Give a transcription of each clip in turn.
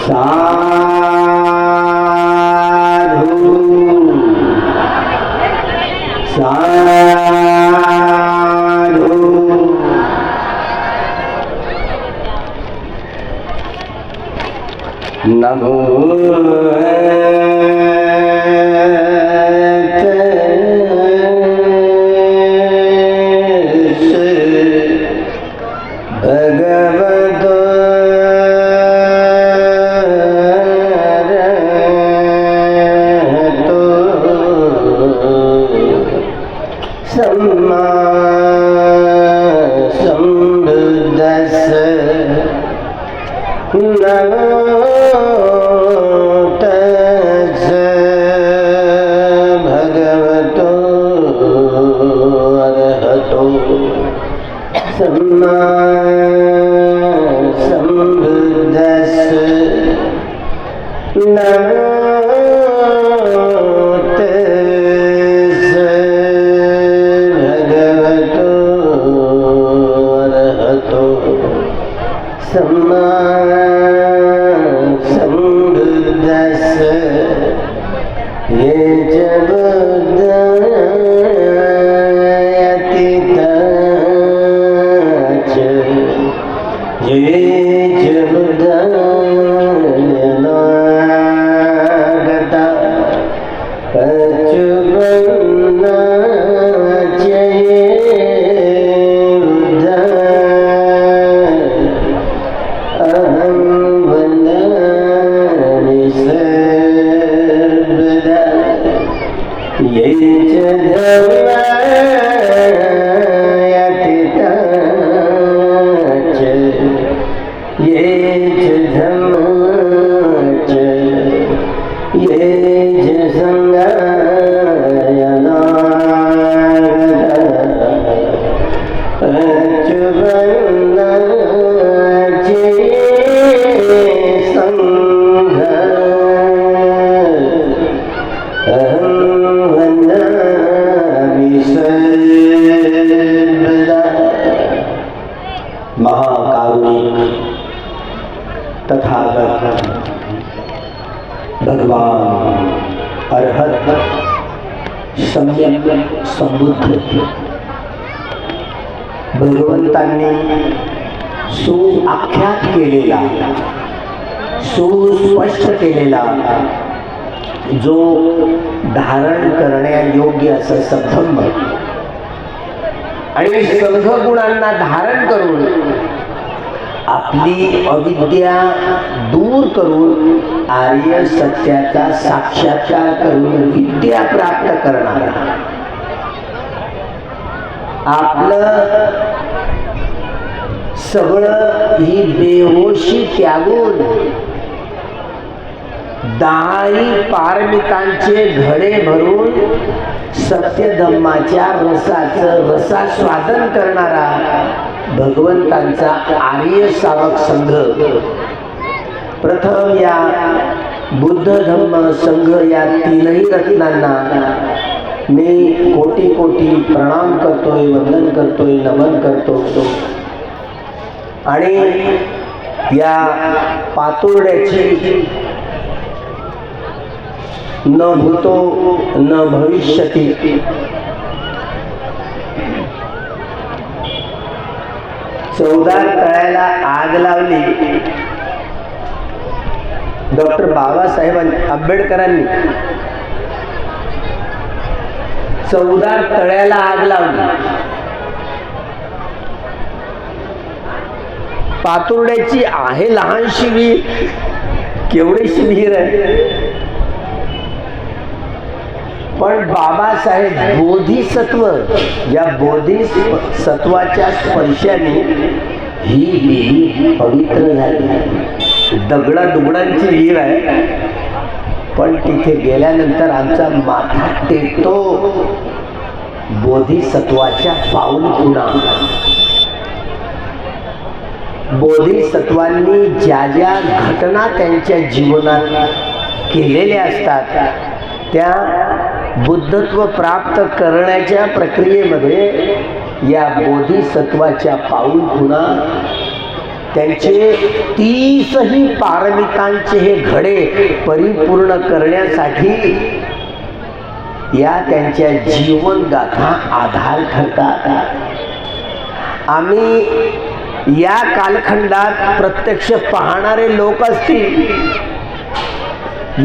साधु साधु नमो भगवान अरहत सम्यक संबुद्ध भगवंतांनी सुआख्यात केलेला सुस्पष्ट केलेला जो धारण करण्यायोग्य असं सद्धम्म आणि संघ गुणांना धारण करून आपली अविद्या दूर करून आर्य सत्याचा साक्षात्कार करून विद्या प्राप्त करणारा आपलं सगळं ही बेहोशी त्यागून दाई पारमितांचे घडे भरून सत्यधम्माच्या रसाचं रसास्वादन करणारा भगवंतांचा आर्य सावक संघ प्रथम या बुद्ध धम्म संघ या तीनही रत्नांना मी कोटी कोटी प्रणाम करतोय, वंदन करतोय, नमन करतो आणि या पातुरड्याची न भूतो न भविष्यती चौदार तळ्याला आग लावली डॉक्टर बाबासाहेब आंबेडकरांनी. चौदार तळ्याला आग लावली. पातुर्ड्याची आहे लहानशी विहीर, केवढीशी विहीर आहे, पण बाबासाहेब बोधिसत्व या बोधिसत्वाच्या स्पर्शाने ही विहीर पवित्र झाली. दगडा दुगडांची विहीर आहे, पण तिथे गेल्यानंतर आमचा माथा टेकतो बोधिसत्वाच्या पाऊल खुणा. बोधिसत्वांनी ज्या ज्या घटना त्यांच्या जीवनात केलेल्या असतात त्या बुद्धत्व प्राप्त करण्याच्या प्रक्रियेमध्ये या बोधिसत्वाच्या पाऊल खुणा त्यांचे 30ही पारमितांचे हे घडे परिपूर्ण करण्यासाठी या त्यांच्या जीवनगाथा आधार ठरतात. आम्ही या कालखंडात प्रत्यक्ष पाहणारे लोक असतील,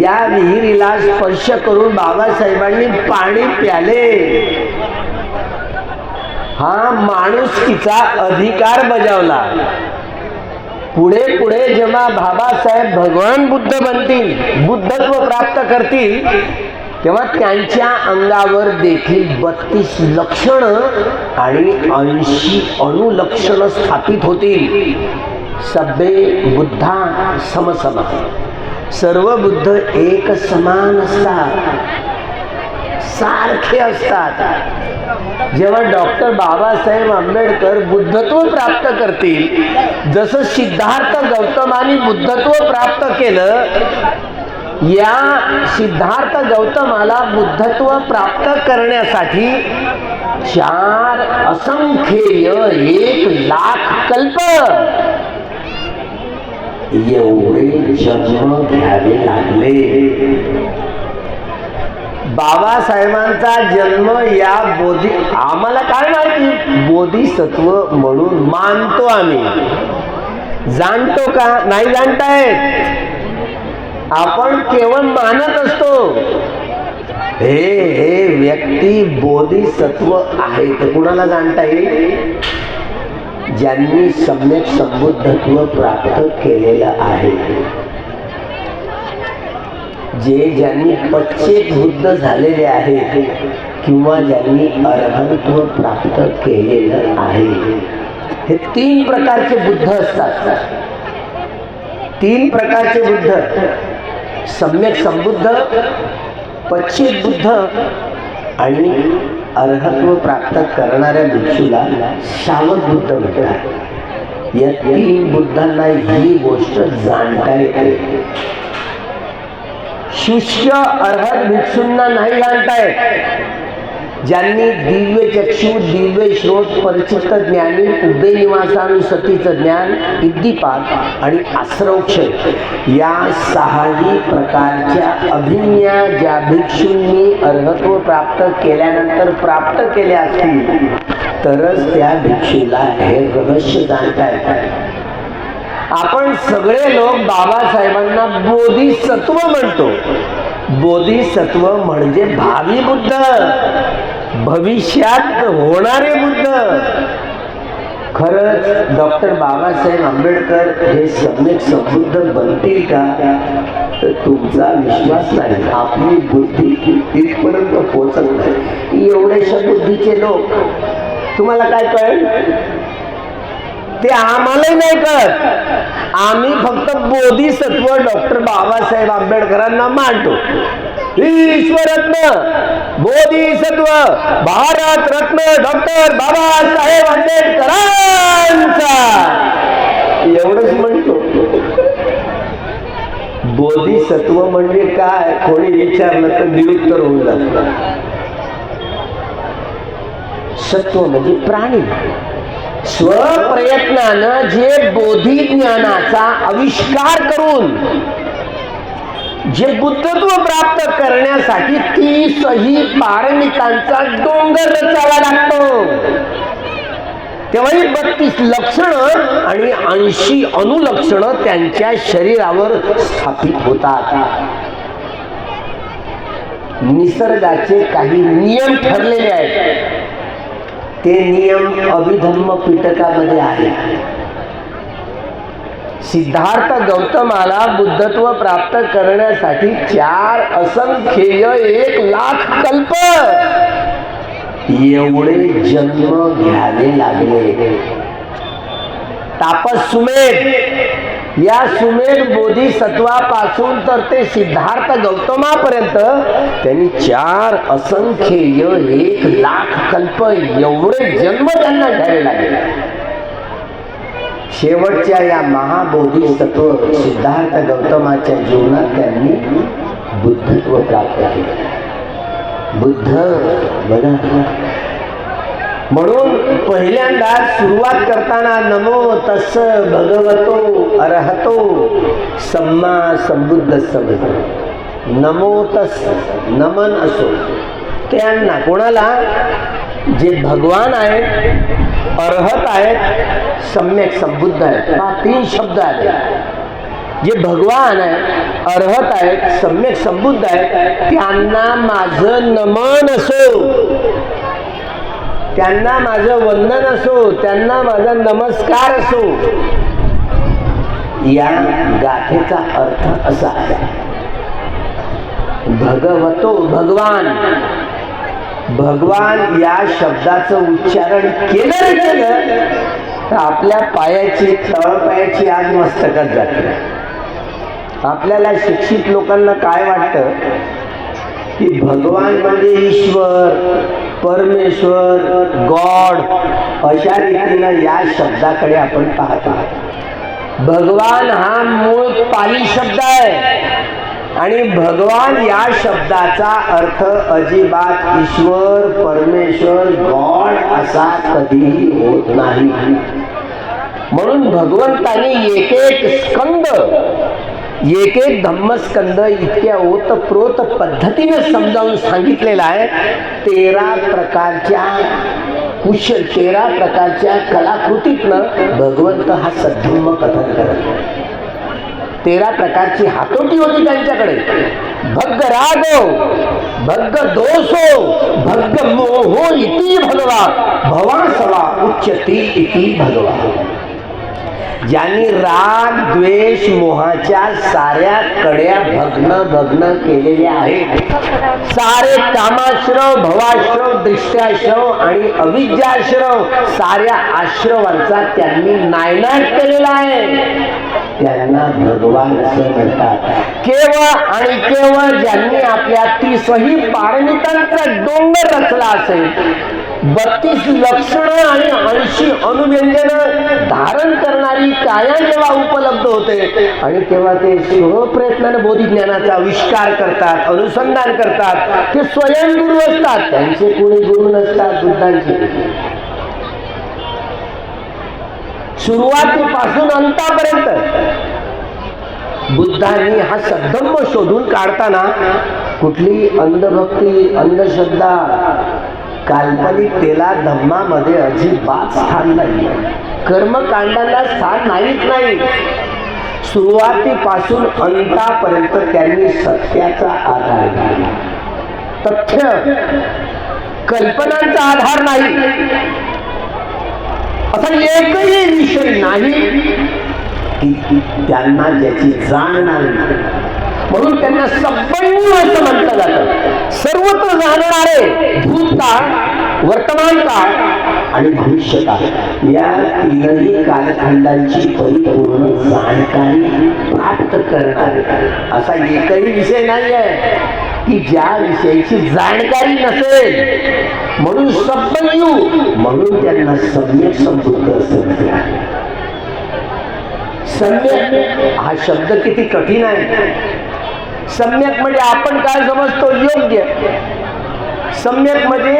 या विहिरीला स्पर्श करून बाबासाहेबांनी पाणी प्याले, हा माणुसकीचा अधिकार बजावला. पुढे पुढे जेव्हा बाबासाहेब भगवान बुद्ध बनतील, बुद्धत्व प्राप्त करतील, तेव्हा त्यांच्या अंगावर देखील 32 लक्षण आणि 80 अनुलक्षण स्थापित होतील. सब्बे बुद्धा समसम, सर्व बुद्ध एक समान असतात, सारखे असतात. जेव्हा डॉक्टर बाबासाहेब आंबेडकर बुद्धत्व प्राप्त करतील, जसं सिद्धार्थ गौतमानी बुद्धत्व प्राप्त केलं, या सिद्धार्थ गौतमाला बुद्धत्व प्राप्त करण्यासाठी 4 असंख्येय 1,00,000 कल्प एवढे जन्म घ्यावे लागले. बाबासाहेबांचा जन्म या आम्हाला काय माहिती, बोधिसत्व म्हणून मानतो आम्ही, जाणतो का नाही जाणतायत, आपण केवळ मानत असतो. हे व्यक्ती बोधिसत्व आहे तर कुणाला जाणता येईल? ज्यांनी सम्यक संबुद्धत्व प्राप्त केलेलं आहे, ज्यांनी पश्चेत बुद्ध झालेले आहेत किंवा ज्यांनी अरहंत्व प्राप्त केलेलं आहे. हे 3 प्रकारचे बुद्ध असतात. 3 प्रकारचे बुद्ध, सम्यक संबुद्ध, पश्चेत बुद्ध आणि अरहत्व प्राप्त करणाऱ्या भिक्षूला शावक बुद्ध म्हणतात. या 3 बुद्धांना ही गोष्ट जाणता येते. शुष्य अर्हत भिक्षूंना नाही जाणतायत. ज्यांनी दिव्य चक्षु, दिव्य श्रोत, परिचित ज्ञानी, उदयनिवासानुसतीचं ज्ञान, इद्दीपाद आणि आश्रवक्ष या 6ही प्रकारच्या अभिज्ञा ज्या भिक्षूंनी अर्हत्व प्राप्त केल्यानंतर प्राप्त केल्या असतील, तरच त्या भिक्षूला हे रहस्य जाणता येतं. आपण सगळे लोक बाबासाहेबांना बोधिसत्व म्हणतो. बोधिसत्व म्हणजे भावी बुद्ध, भविष्यात होणारे बुद्ध. खरंच डॉक्टर बाबासाहेब आंबेडकर हे सम्यक संबुद्ध बनतील का? तर तुमचा विश्वास नाही, आपली बुद्धी इथपर्यंत पोहोचत नाही. एवढ्याशा बुद्धीचे लोक तुम्हाला काय कळेल? ते आम्हालाही नाही कळत. आम्ही फक्त बोधिसत्व डॉक्टर बाबासाहेब आंबेडकरांना मानतो. ईश्वरत्न बोधिसत्व भारत रत्न डॉक्टर बाबासाहेब आंबेडकरांचा एवढंच म्हणतो. बोधिसत्व म्हणजे काय कोणी विचारलं तर निरुत्तर होऊन जातं. सत्व म्हणजे प्राणी. स्वप्रयत्नानं जे बोधी ज्ञानाचा आविष्कार करून जे बुद्धत्व प्राप्त करण्यासाठी 30ही पारमितांचा डोंगर रचावा लागतो, तेव्हा 32 लक्षण आणि 80 अनुलक्षण त्यांच्या शरीरावर स्थापित होतात. निसर्गाचे काही नियम ठरलेले आहेत. ते नियम अभिधम्म पिटकामध्ये आहेत. सिद्धार्थ गौतमाला बुद्धत्व प्राप्त करण्यासाठी 4 असंख्येय 1,00,000 कल्प एवढे जन्म घ्यावे लागले. तापस सुमेध, या सुमेध बोधिसत्वापासून तर ते सिद्धार्थ गौतमापर्यंत त्यांनी 4 असंख्येय 1,00,000 कल्प एवढे जन्म त्यांना घ्यावे लागले. शेवटच्या या महाबोधिसत्व सिद्धार्थ गौतमाच्या जीवनात त्यांनी बुद्धत्व प्राप्त केले. बुद्ध बघा म्हणून पहिल्यांदा सुरुवात करताना नमो तस् भगवतो अरहतो सम्मा संबुद्धस्स नमो तस् नमन असो त्यांना, कोणाला? जे भगवान आहेत, अर्हत आहेत, सम्यक संबुद्ध आहेत. हा 3 शब्द आहेत. जे भगवान आहेत, अर्हत आहेत, सम्यक संबुद्ध आहेत, त्यांना माझं नमन असो, त्यांना माझं वंदन असो, त्यांना माझा नमस्कार असो. या गाथेचा अर्थ असा आहे. भगवतो भगवान, भगवान या शब्दाचं उच्चारण केलं तर आपल्या पायाची, तळपायाची आज मस्तकात जाते. आपल्याला शिक्षित लोकांना काय वाटतं की भगवान म्हणजे ईश्वर, परमेश्वर, गॉड अशा रीतीनं या शब्दाकडे आपण पाहतो. भगवान हा मूळ पाली शब्द आहे आणि भगवान या शब्दाचा अर्थ अजिबात ईश्वर, परमेश्वर, गॉड असा कधीही होत नाही. म्हणून भगवंताने एक एक स्कंद, एक एक धम्मस्कंद इतक्या ओतप्रोत पद्धतीने समजावून सांगितलेला आहे. 13 प्रकारच्या 13 प्रकारच्या कलाकृतीतनं भगवंत हा सद्धम्म कथन करत. 13 प्रकारची हातोटी होती त्यांच्याकडे. भग्ग रागो, भग्ग दोषो, भग्ग मोहो इति भगवा, भवासवा उच्यते इति भगवा. ज्यांनी राग, द्वेष, मोहाच्या साऱ्या कड्या भग्न केलेल्या आहेत. सारे कामाश्रव, भवाश्रव, दृष्ट्याश्रव आणि अविद्याश्रव साऱ्या आश्रवांचा त्यांनी नायनाट केलेला आहे. त्यांना भगवान असं म्हणतात. केवळ आणि केवळ ज्यांनी आपल्या 30ही पारमितांचा डोंगर रचला असेल, 32 लक्षणं आणि 80 अनुव्यंजन धारण करणारी काया जेव्हा उपलब्ध होते आणि तेव्हा ते स्वप्रयत्नाने बोधिज्ञानाचा आविष्कार करतात, अनुसंधान करतात. ते स्वयं गुरु असतात, त्यांचे कोणी गुरु नसतात. बुद्धांचे सुरुवातीपासून अंतापर्यंत बुद्धांनी हा सद्धम्म शोधून काढताना कुठली अंधभक्ती, अंधश्रद्धा, काल्पनिकतेला धम्मामध्ये अजिबात स्थान नाही. कर्मकांडाला स्थान नाहीच नाही. सुरुवातीपासून अंतापर्यंत त्यांनी सत्याचा आधार घेतला. तथ्य, कल्पनांचा आधार नाही. असा एकही विषय नाही की त्यांना ज्याची जाण नाही. म्हणून त्यांना सब्बन्यू असं म्हटलं जातं. सर्वत्र जाणणारे भूतकाळ, वर्तमानकाळ आणि भविष्यकाळ या 3ही कालखंडांची परिपूर्ण जाणकारी प्राप्त करणारे असा एकही विषय नाही आहे की ज्या विषयाची जाणकारी नसेल. म्हणून सब्बन्यू, म्हणून त्यांना सम्यक संबुद्ध असं म्हणतात. सम्यक हा शब्द किती कठीण आहे. सम्यक म्हणजे आपण काय समजतो? योग्य. सम्यक म्हणजे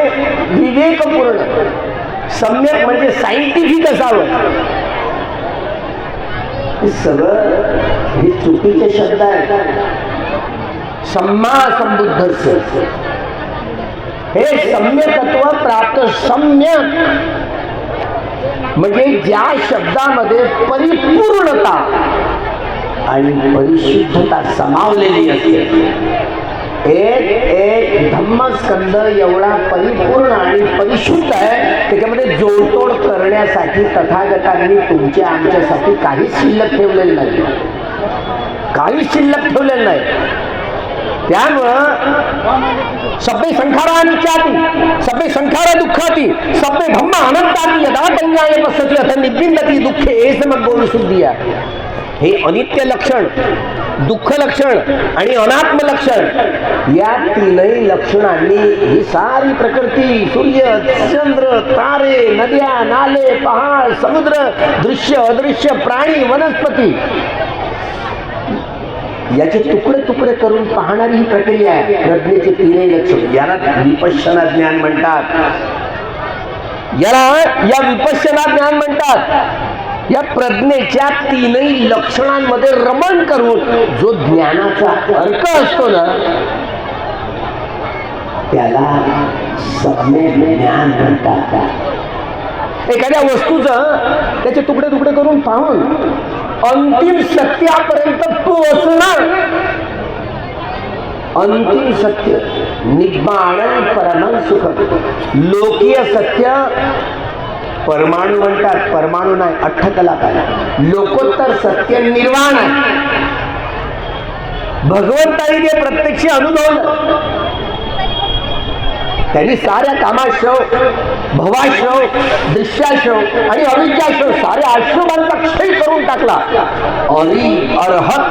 विवेकपूर्ण. सम्यक म्हणजे सायंटिफिक असावं. हे सगळं हे चुकीचे शब्द आहेत. सम्मा संबुद्धस्य हे सम्यकत्व प्राप्त. सम्यक म्हणजे ज्या शब्दामध्ये परिपूर्णता आणि परिशुद्धता समावलेली असते. एक धम्मस्कंद एवढा परिपूर्ण आणि परिशुद्ध आहे. त्याच्यामध्ये जोडतोड करण्यासाठी तथागतांनी तुमच्या आमच्यासाठी काहीच शिल्लक ठेवलेलं नाही. काहीच शिल्लक ठेवलेलं नाही. त्यामुळं सब्बे संखारा अनित्याति, सब्बे संखारा दुःखाति, सब्बे ब्रह्म अनंताति यदा तन्याय पश्यति अथ निब्बिन्दति दुःखे एषमग्गो विशुद्धिया. हे अनित्य लक्षण, दुःख लक्षण आणि अनात्म लक्षण या 3ही लक्षणांनी ही सारी प्रकृती, सूर्य, चंद्र, तारे, नद्या, नाले, पहाड, समुद्र, दृश्य, अदृश्य, प्राणी, वनस्पती याचे तुकडे तुकडे करून पाहणारी ही प्रक्रिया आहे. प्रज्ञेचे 3ही लक्षण, याला विपश्यना ज्ञान म्हणतात. याला या विपश्यना ज्ञान म्हणतात. या प्रज्ञेच्या तीनही लक्षणांमध्ये रमण करून जो ज्ञानाचा अर्थ असतो ना त्याला सम्यक ज्ञान म्हणतात. एखाद्या वस्तूचं त्याचे तुकडे तुकडे करून पाहून अंतिम सत्यापर्यंत पोहोचणार. अंतिम सत्य निब्बाण परमं सुख. लोकीय सत्य परमाणु म्हणतात, परमाणु नाही, अठ्ठकला काय. लोकोत्तर सत्य निर्वाण आहे. भगवंतानी जे प्रत्यक्ष अनुभवलं त्यांनी साऱ्या कामाश्रव, भवाश्रव, दृश्याश्रव आणि अविद्याश्रव साऱ्या आश्रमांचा क्षय करून टाकला. अरी अरहत,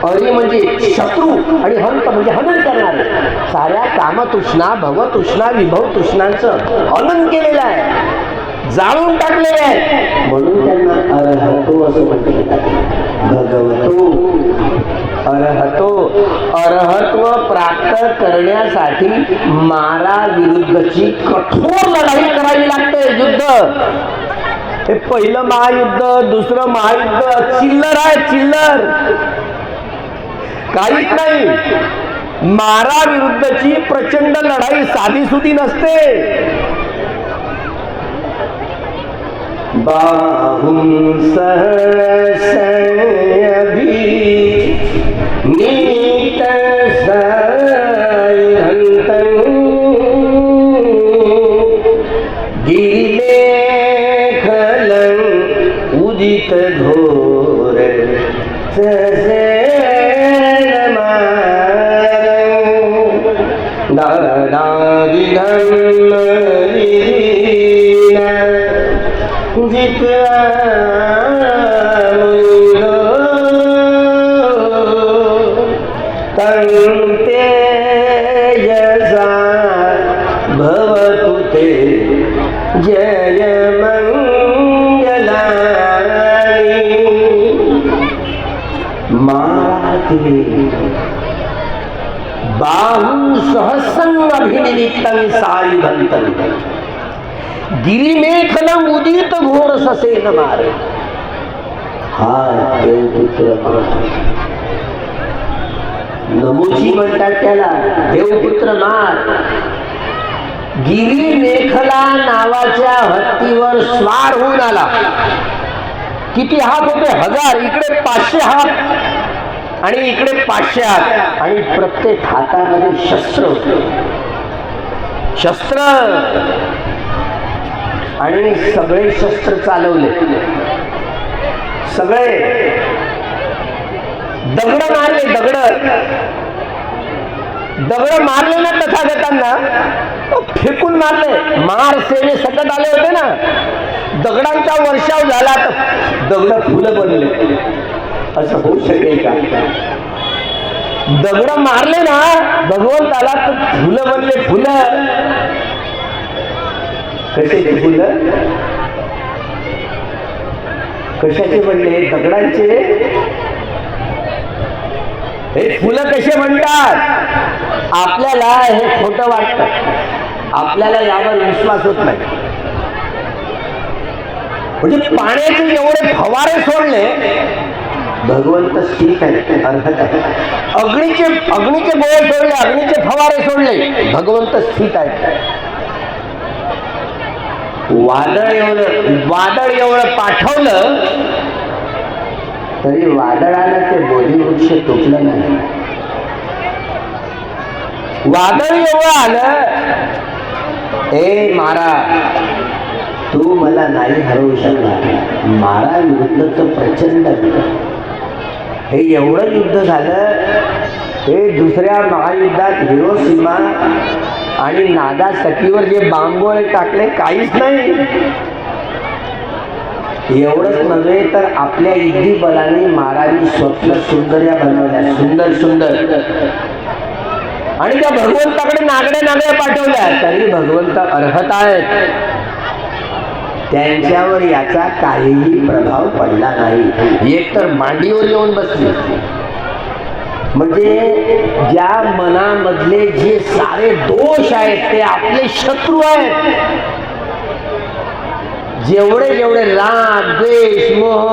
अरी म्हणजे शत्रू आणि हंत म्हणजे हनन करणारे. साऱ्या कामतृष्णा, भवतृष्णा, विभवतृष्णांचं हनन केलेलं आहे, जाळून टाकलेले आहे. म्हणून त्यांना अरहतो असं म्हणतात. भगवतो अरहतो. अरहत्व प्राप्त करण्यासाठी मारा विरुद्धची कठोर लढाई करावी लागते. युद्ध हे पहिलं महायुद्ध, दुसरं महायुद्ध चिल्लर आहे, चिल्लर, काहीच नाही. मारा विरुद्धची प्रचंड लढाई साधी सुधी नसते. बाहुं सहसयभि नीत सैहन्तं गिरिलेखलं उदित घोर ससेनमारं दादादिधं भवतु ते जय मंगलानि. माते बाहु सहसं अभिनिमित्तं सायुधन्तं गिरिमेखलं उदित घोर ससेन मार. हा देवपुत्र नमोजी म्हणतात त्याला, देवपुत्र मार. गिरिमेखला नावाच्या हत्तीवर स्वार होऊन आला. किती हात होते? 1000. इकडे 500 हात आणि इकडे 500 हात आणि प्रत्येक हातामध्ये शस्त्र होते. शस्त्र आणि सगळे शस्त्र चालवले. सगळे दगड मारले. दगड मारले ना तथागतांना, फेकून मारले. मार सेने सकट आले होते ना, दगडांचा वर्षाव झाला तर दगड फुलं बनले. असं होऊ शकेल का? दगड मारले ना भगवंताला तर फुलं बनले. फुलं कशाचे? फुलं कशाचे बनले? दगडांचे. हे फुलं कसे म्हणतात? आपल्याला हे खोटं वाटतं, आपल्याला यावर विश्वास होत नाही. म्हणजे पाण्याचे एवढे फवारे सोडले, भगवंत स्थित आहे, अर्हत आहे. अग्नीचे गोळे सोडले, अग्नीचे फवारे सोडले, भगवंत स्थित आहे. वादळ एवढं पाठवलं तरी वादळाला ते बोधिवृक्ष तुटलं नाही. वादळ एवढं आलं, ए मारा, तू मला नाही हरवू शकणार. मारा विरुद्धचं प्रचंड हे एवढं युद्ध झालं. हे दुसऱ्या महायुद्धात हिरोशिमा आणि नागासाकीवर जे बांबोळे टाकले काहीच नाही. एवढंच नव्हे तर आपल्या युद्धी बलाने मारावी स्वप्न सुंदर्या बनवल्या, सुंदर सुंदर. आणि त्या भगवंताकडे नागड्या पाठवल्या, तरी भगवंत अर्हत आहेत. त्यांच्यावर याचा काहीही प्रभाव पडला नाही. एक तर मांडीवर येऊन बसले. म्हणजे ज्या मनामधले जे सारे दोष आहेत ते आपले शत्रू आहेत. जेवढे जेवढे राग, द्वेष, मोह,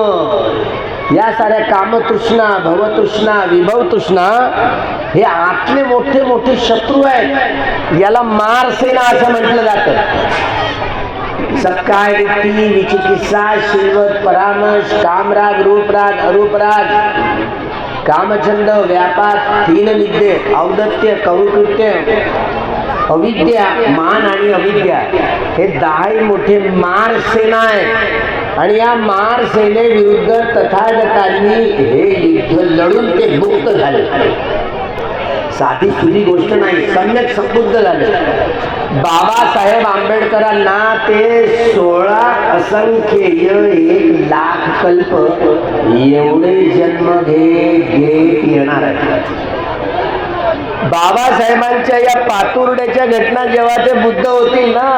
या साऱ्या कामतृष्णा, भवतृष्णा, विभवतृष्णा हे आतले मोठे मोठे शत्रू आहेत. याला मारसेना असं म्हटलं जातं. सकाळ वृत्ती, विचिकित्सा, शिल्वत, परामर्श, कामराग, रूपराग, अरूपराग, कामछंद, व्यापार, तीन विद्ये, औदत्य, कौकृत्य, अविद्या, मान आणि अविद्या हे 10 मोठे मारसेना आहेत. आणि या मारसेनेविरुद्ध तथागतांनी हे युद्ध लढून ते मुक्त झाले. साधी सुधी गोष्ट नाही, सम्यक संबुद्ध झाले. बाबासाहेब आंबेडकरांना ते 16 असंख्येय 1,00,000 कल्प एवढे जन्म घेत येणार आहेत. बाबासाहेबांच्या या पातुरड्याच्या घटना जेव्हा ते बुद्ध होतील ना,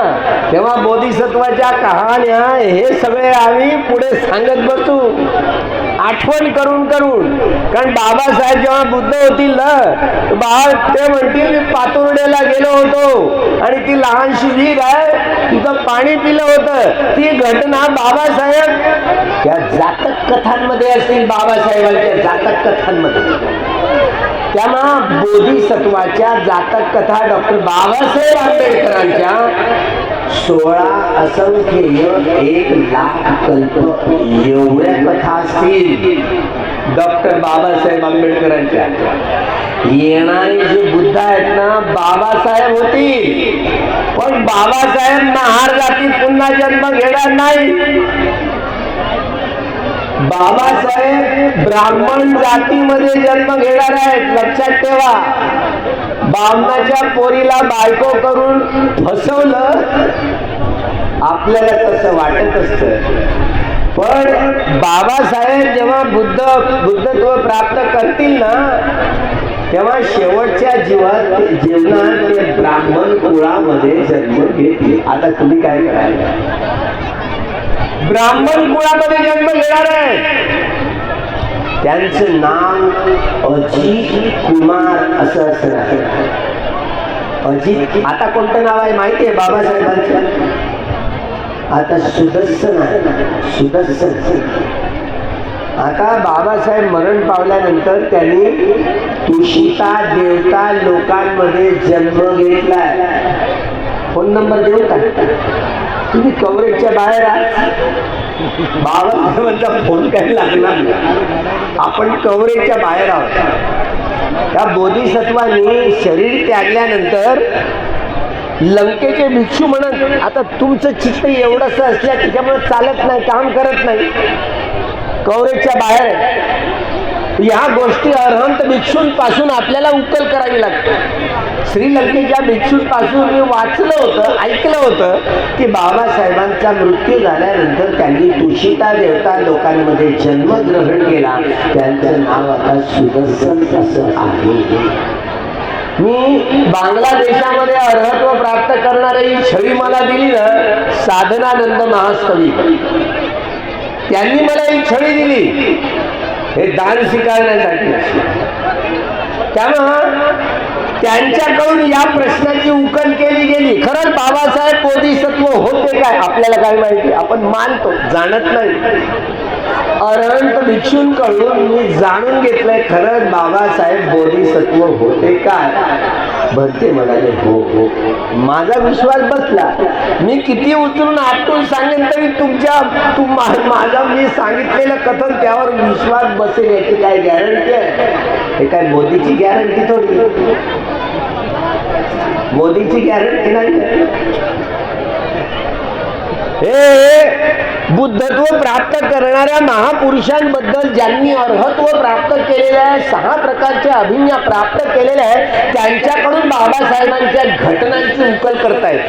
तेव्हा बोधिसत्वाच्या कहाण्या हे सगळे आम्ही पुढे सांगत बसू, आठवण करून करून. कारण बाबासाहेब जेव्हा बुद्ध होतील ना, ते म्हणतील मी पातुरड्याला गेलो होतो आणि ती लहानशी विहीर आहे, तिथं पाणी पिलं होतं. ती घटना बाबासाहेब त्या जातक कथांमध्ये असतील, बाबासाहेबांच्या जातक कथांमध्ये. त्यामुळं बोधिसत्वाच्या जातक कथा डॉक्टर बाबासाहेब आंबेडकरांच्या 16 असंख्येय 1,00,000 कल्प एवढ्या कथा असतील डॉक्टर बाबासाहेब आंबेडकरांच्या. येणारे जे बुद्ध आहेत ना, बाबासाहेब होतील, पण बाबासाहेब महार जातीत पुन्हा जन्म घेणार नाही. बाबासाहेब ब्राह्मण जातीमध्ये जन्म घेणार आहेत, लक्षात ठेवा. बामणाच्या पोरीला बायको करून फसवलं, आपल्याला तसं वाटत असतं. पण बाबासाहेब जेव्हा बुद्धत्व प्राप्त करतील ना, तेव्हा शेवटच्या जीवनात ते ब्राह्मण कुळामध्ये जन्म घेतील. आता तुम्ही काय कराल? ब्राह्मण कुळामध्ये जन्म घेणार आहे. त्यांचं नाव अजित कुमार असं असणार. अजित, आता कोणतं नाव आहे माहिती आहे बाबासाहेबांचं? आता सुदर्शन आहे, सुदर्शन. आता बाबासाहेब मरण पावल्यानंतर त्यांनी तुषिता देवता लोकांमध्ये जन्म घेतलाय. फोन नंबर देऊ का? तुम्ही कव्हरेजच्या बाहेर आहात, बाबासाहेबांचा फोन काही लागणार नाही, आपण कव्हरेजच्या बाहेर आहोत. त्या बोधिसत्वानी शरीर त्यागल्यानंतर लंकेचे भिक्षू म्हणत, आता तुमचं चित्त एवढंसं असल्या त्याच्यामुळे चालत नाही, काम करत नाही, कव्हरेजच्या बाहेर आहे. या गोष्टी अरहंत भिक्षूंपासून आपल्याला उकल करावी लागते. श्रीलंकेच्या भिक्षूंपासून मी वाचलं होतं, ऐकलं होतं की बाबासाहेबांचा मृत्यू झाल्यानंतर त्यांनी तुषिता देवता लोकांमध्ये जन्म ग्रहण केला. त्यांचं नाव आता सुदर्शन असं आहे. मी बांगलादेशामध्ये अर्हत्व प्राप्त करणारी छवी मला दिली ना, साधनानंद महास्तवी, त्यांनी मला ही छवी दिली हे दान स्वीकारण्यासाठी. त्यामुळं त्यांच्याकडून या प्रश्नाची उकल केली गेली. खरंच बाबासाहेब बोधिसत्व होते काय आपल्याला काय माहिती, आपण मानतो, जाणत नाही. अरहंत भिक्षूंकडून मी जाणून घेतलंय खरंच बाबासाहेब बोधिसत्व होते काय. भरते म्हणाले हो हो. माझा विश्वास बसला. मी किती उचलून आटून सांगेन तरी माझा मी सांगितलेलं कथन त्यावर विश्वास बसेल याची काय गॅरंटी आहे? हे काय मोदीची गॅरंटी थोडी, मोदीची गॅरंटी नाही. हे बुद्धत्व प्राप्त करणाऱ्या महापुरुषांबद्दल ज्यांनी अर्हत्व प्राप्त केलेल्या आहे, 6 प्रकारच्या अभिज्ञा प्राप्त केलेल्या आहेत, त्यांच्याकडून बाबासाहेबांच्या घटनांची उकल करतायत.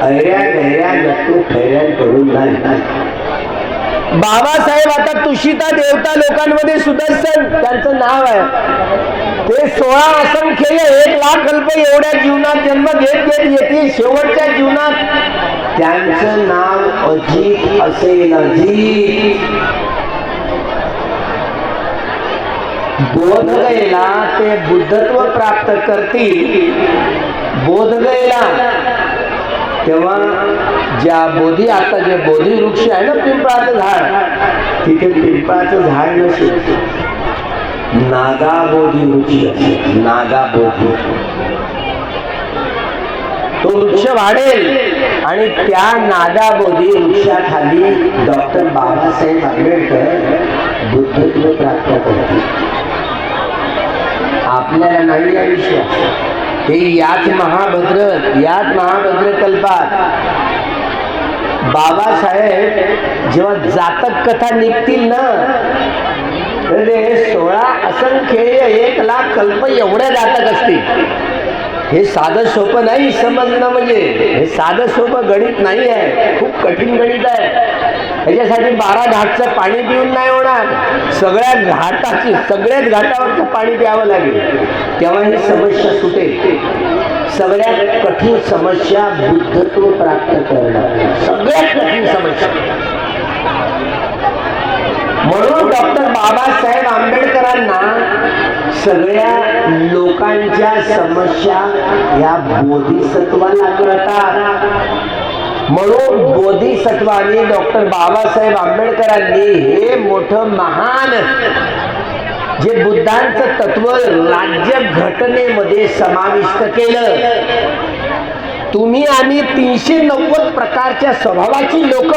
ऐऱ्या गैऱ्या नक्की खैऱ्यांकडून नाही. बाबासाहेब आता तुषिता देवता लोकांमध्ये सुदर्शन त्यांचं नाव आहे. ते 16 असंख्येय 1,00,000 कल्प एवढ्या जीवनात जन्म घेत येतील. शेवटच्या जीवनात त्यांचं नाव अजित असेल. अजित. बोधगयेला ते बुद्धत्व प्राप्त करतील. बोधगयेला तेव्हा ज्या बोधी, आता जे बोधी वृक्ष आहे ना पिंपळाचं झाड, तिथे पिंपळाचं झाड नसेल, नागाबोधी वृक्ष असेल. नागाबोधी तो वृक्ष वाढेल आणि त्या नागाबोधी वृक्षाखाली डॉक्टर बाबासाहेब आंबेडकर बुद्धत्व प्राप्त करतील. आपल्याला नाही आयुष्य हे याच महाभद्र कल्पात बाबासाहेब जेव्हा जातक कथा निघतील ना, तर 16 असंख्य 1 लाख कल्प एवढ्या जातक असतील. हे साधं सोपं नाही समजणं, म्हणजे हे साधं सोपं गणित नाही आहे, खूप कठीण गणित आहे. त्याच्यासाठी 12 घाटचं पाणी पिऊन नाही होणार, सगळ्याच घाटावरचं पाणी प्यावं लागेल, तेव्हा ही समस्या सुटेल. सगळ्यात कठीण समस्या बुद्धत्व प्राप्त करणं, सगळ्यात कठीण समस्या. म्हणून डॉक्टर बाबासाहेब आंबेडकरांना सगळ्या लोकांच्या समस्या या बोधिसत्वाला कळतात. म्हणून बोधिसत्वानी डॉक्टर बाबासाहेब आंबेडकरांनी हे मोठं महान जे बुद्धांचं तत्व राज्य घटनेमध्ये समाविष्ट केलं. तुम्ही आम्ही 390 प्रकारच्या स्वभावाची लोक,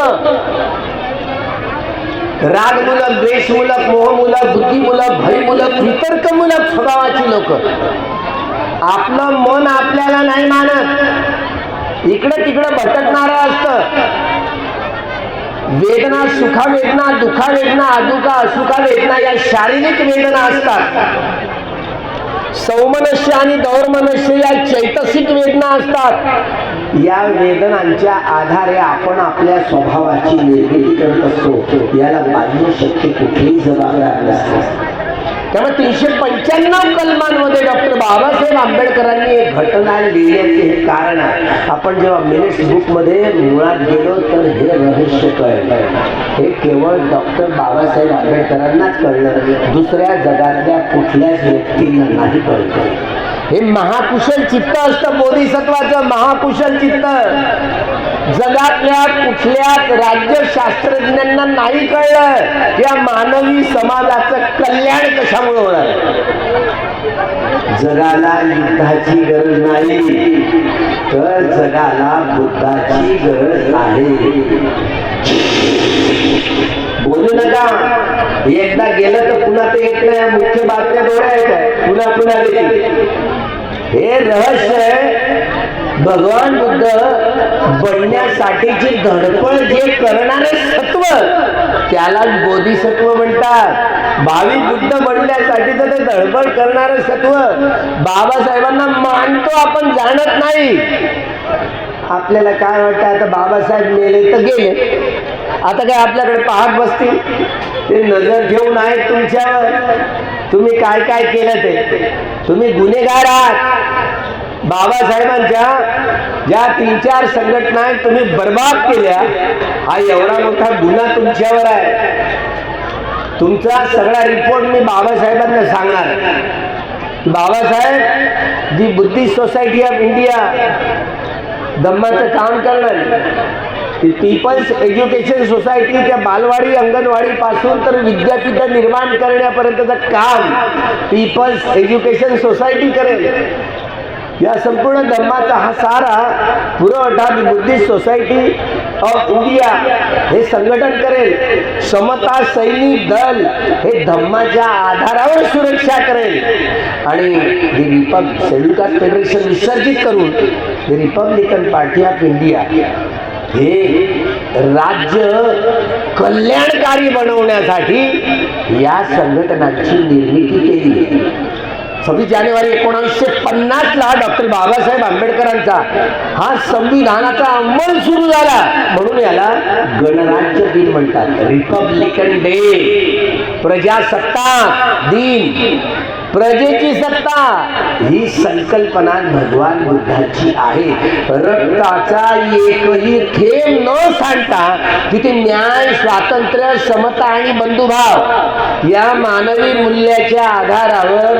रागमूलक, द्वेषमूलक, मोहमूलक, बुद्धिमूलक, भयमूलक, वितर्कमूलक स्वभावाची लोक. आपलं मन आपल्याला नाही मानत, इकडं तिकडं भटकणारं असतं. वेदना, सुखावेदना, दुःखावेदना, अदुखा असुखावेदना या शारीरिक वेदना असतात. सौमनस्य आणि दौर्मनस्य या चैतसिक वेदना असतात. या वेदनांच्या आधारे आपण आपल्या स्वभावाची निर्मिती करत असतो. याला बाह्य शक्ती कुठेही जबाबदार नसते. त्यामुळे 395 कलमांमध्ये डॉक्टर बाबासाहेब आंबेडकरांनी एक घटना लिहिण्याचे हे कारण आहे. आपण जेव्हा मिनिट्स बुक मध्ये मुळात गेलो तर हे रहस्य कळलं. हे केवळ डॉक्टर बाबासाहेब आंबेडकरांनाच कळलं, दुसऱ्या जगातल्या कुठल्याच व्यक्तींना नाही कळलं. हे महाकुशल चित्त असतं बोधिसत्वाचं, महाकुशल चित्त. जगातल्या कुठल्याच राज्यशास्त्रज्ञांना नाही कळलं या मानवी समाजाचं कल्याण कशामुळे होणार. जगाला युद्धाची गरज नाही, तर जगाला बुद्धाची गरज आहे. बोलू नका, एकदा गेलं तर पुन्हा ते येत नाही. मुख्य बातम्या डोळ्यात पुन्हा येतील. हे रहस्य भगवान बुद्ध बनण्यासाठीची धडपड जे करणारे सत्व त्याला बोधिसत्व म्हणतात. भावी बुद्ध बनण्यासाठी तर ते धडपड करणारे सत्व बाबासाहेबांना मानतो आपण, जाणत नाही. आपल्याला काय वाटतं, आता बाबासाहेब मेले तर गेले, आता काय आपल्याकडे पाहत बसतील. ते नजर घेऊन आहेत तुमच्यावर, तुम्ही काय काय केलं ते. तुम्ही गुन्हेगार आहात. बाबासाहेबांच्या ज्या 3-4 संघटना आहेत तुम्ही बर्बाद केल्या, हा एवढा मोठा गुन्हा तुमच्यावर आहे. तुमचा सगळा रिपोर्ट मी बाबासाहेबांना सांगणार. बाबासाहेब जी बुद्धिस्ट सोसायटी ऑफ इंडिया धम्माचं काम करणार, पीपल्स एज्युकेशन सोसायटी, त्या बालवाडी अंगणवाडी पासून तर विद्यापीठ निर्माण करण्यापर्यंतचं काम पीपल्स एज्युकेशन सोसायटी करेल. या संपूर्ण धम्माचा हा सारा पुरवठा बुद्धिस्ट सोसायटी ऑफ इंडिया हे संघटन करेल. समता सैनिक दल हे धम्माच्या आधारावर सुरक्षा करेल. आणि शेड्यूल कास्ट फेडरेशन विसर्जित करून रिपब्लिकन पार्टी ऑफ इंडिया हे राज्य कल्याणकारी बनवण्यासाठी या संघटनाची निर्मिती केली. 26 जानेवारी 1950ला डॉक्टर बाबासाहेब आंबेडकरांचा हा संविधानाचा अंमल सुरू झाला, म्हणून याला गणराज्य दिन म्हणतात. रिपब्लिकन डे, प्रजासत्ताक दिन, प्रजेची सत्ता ही संकल्पना भगवान बुद्धाची आहे. रक्ताचा एकही थेंब न सांडता तिथे न्याय, स्वातंत्र्य, समता आणि बंधुभाव या मानवी मूल्याच्या आधारावर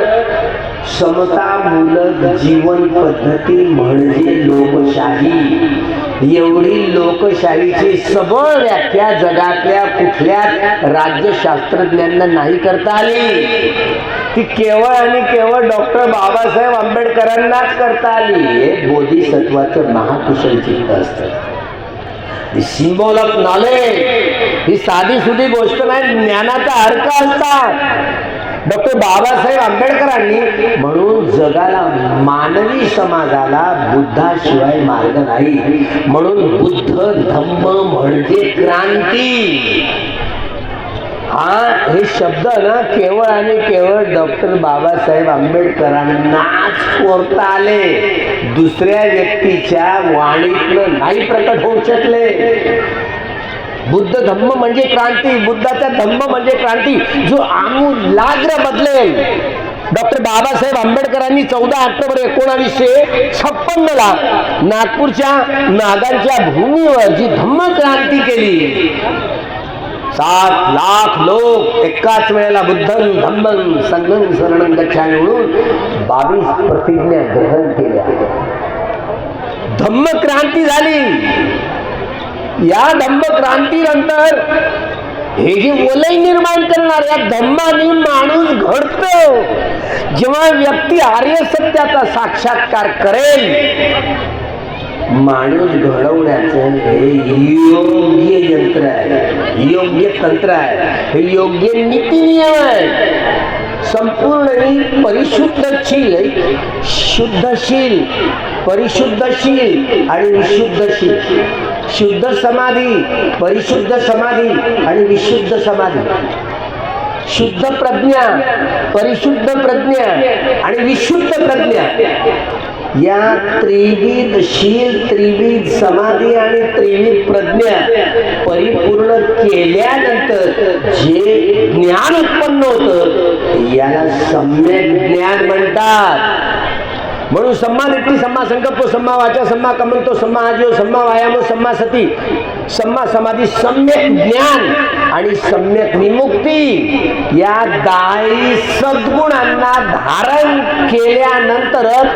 समतामूलक जीवन पद्धती म्हणजे लोकशाही. एवढी लोकशाहीची सबळ व्याख्या जगातल्या कुठल्या राज्यशास्त्रज्ञांना नाही करता आली. ती केवळ आणि केवळ डॉक्टर बाबासाहेब आंबेडकरांनाच करता आली. हे बोधिसत्वाचं महाकुशल चित्त असतं. सिम्बॉल ऑफ नॉलेज ही साधी सुधी गोष्ट नाही, ज्ञानाचा अर्थ असतात. डॉक्टर बाबासाहेब आंबेडकरांनी म्हणून जगाला, मानवी समाजाला बुद्धाशिवाय मार्ग नाही. म्हणून बुद्ध धम्म म्हणजे क्रांती. हे शब्द ना केवळ आणि केवळ डॉक्टर बाबासाहेब आंबेडकरांनाच कोरता आले. दुसऱ्या व्यक्तीच्या वाणीतलं नाही प्रकट होऊ शकले. बुद्ध धम्म म्हणजे क्रांती, बुद्धाचा धम्म म्हणजे क्रांती, जो आमूलाग्र बदलेल. डॉक्टर बाबासाहेब आंबेडकरांनी 14 ऑक्टोबर 1956 ला नागपूरच्या नागांच्या भूमीवर जी धम्म क्रांती केली, 7 लाख लोक एकाच वेळेला बुद्धं धम्मं संघं शरणं गच्छामि म्हणून 22 प्रतिज्ञा ग्रहण केल्या. धम्म क्रांती झाली. या धम्म क्रांतीनंतर हे जे वलय निर्माण करणार, या धम्माने माणूस घडतो. जेव्हा व्यक्ती आर्य सत्याचा साक्षात्कार करेल, माणूस घडवण्याचं हे योग्य यंत्र आहे, योग्य तंत्र आहे, हे योग्य नीती नियम आहे. संपूर्ण परिशुद्धशील, शुद्धशील, परिशुद्धशील आणि विशुद्धशील. शुद्ध समाधी, परिशुद्ध समाधी आणि विशुद्ध समाधी. शुद्ध प्रज्ञा, परिशुद्ध प्रज्ञा आणि विशुद्ध प्रज्ञा, या त्रिविधशील, त्रिविध समाधी आणि त्रिविध प्रज्ञा परिपूर्ण केल्यानंतर जे ज्ञान उत्पन्न होतं याला सम्यक ज्ञान म्हणतात. म्हणून सम्मा दिट्ठी, सम्मा संकल्प, सम्मा वाचा, सम्मा कमंतो, सम्मा आजीव, सम्मा व्यायाम, सम्मा सती, सम्मा समाधी, सम्यक ज्ञान आणि सम्यक विमुक्ती, या 10 सद्गुणांना धारण केल्यानंतरच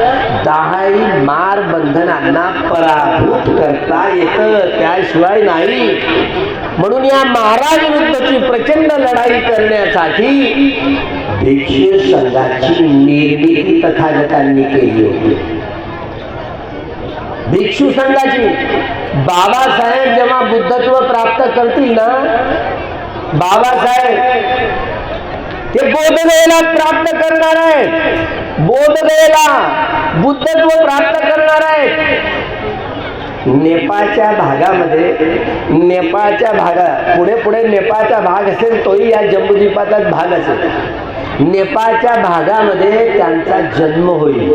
10 मार बंधनांना पराभूत करता येतं, त्याशिवाय नाही. म्हणून या महाराविरुद्धची प्रचंड लढाई करण्यासाठी भिक्षू संघाची निर्मिती तथागतांनी केली होती. भिक्षू संघाची, बाबासाहेब जेव्हा बुद्धत्व प्राप्त करतील ना, बाबासाहेब ते बोधगयेला प्राप्त करणार आहेत. बोधगयेला बुद्धत्व प्राप्त करणार आहेत. नेपाळच्या भागामध्ये, नेपाळच्या पुढे नेपाळचा भाग असेल तोही या जम्बूद्वीपाचाच भाग असेल. नेपाळच्या भागामध्ये त्यांचा जन्म होईल.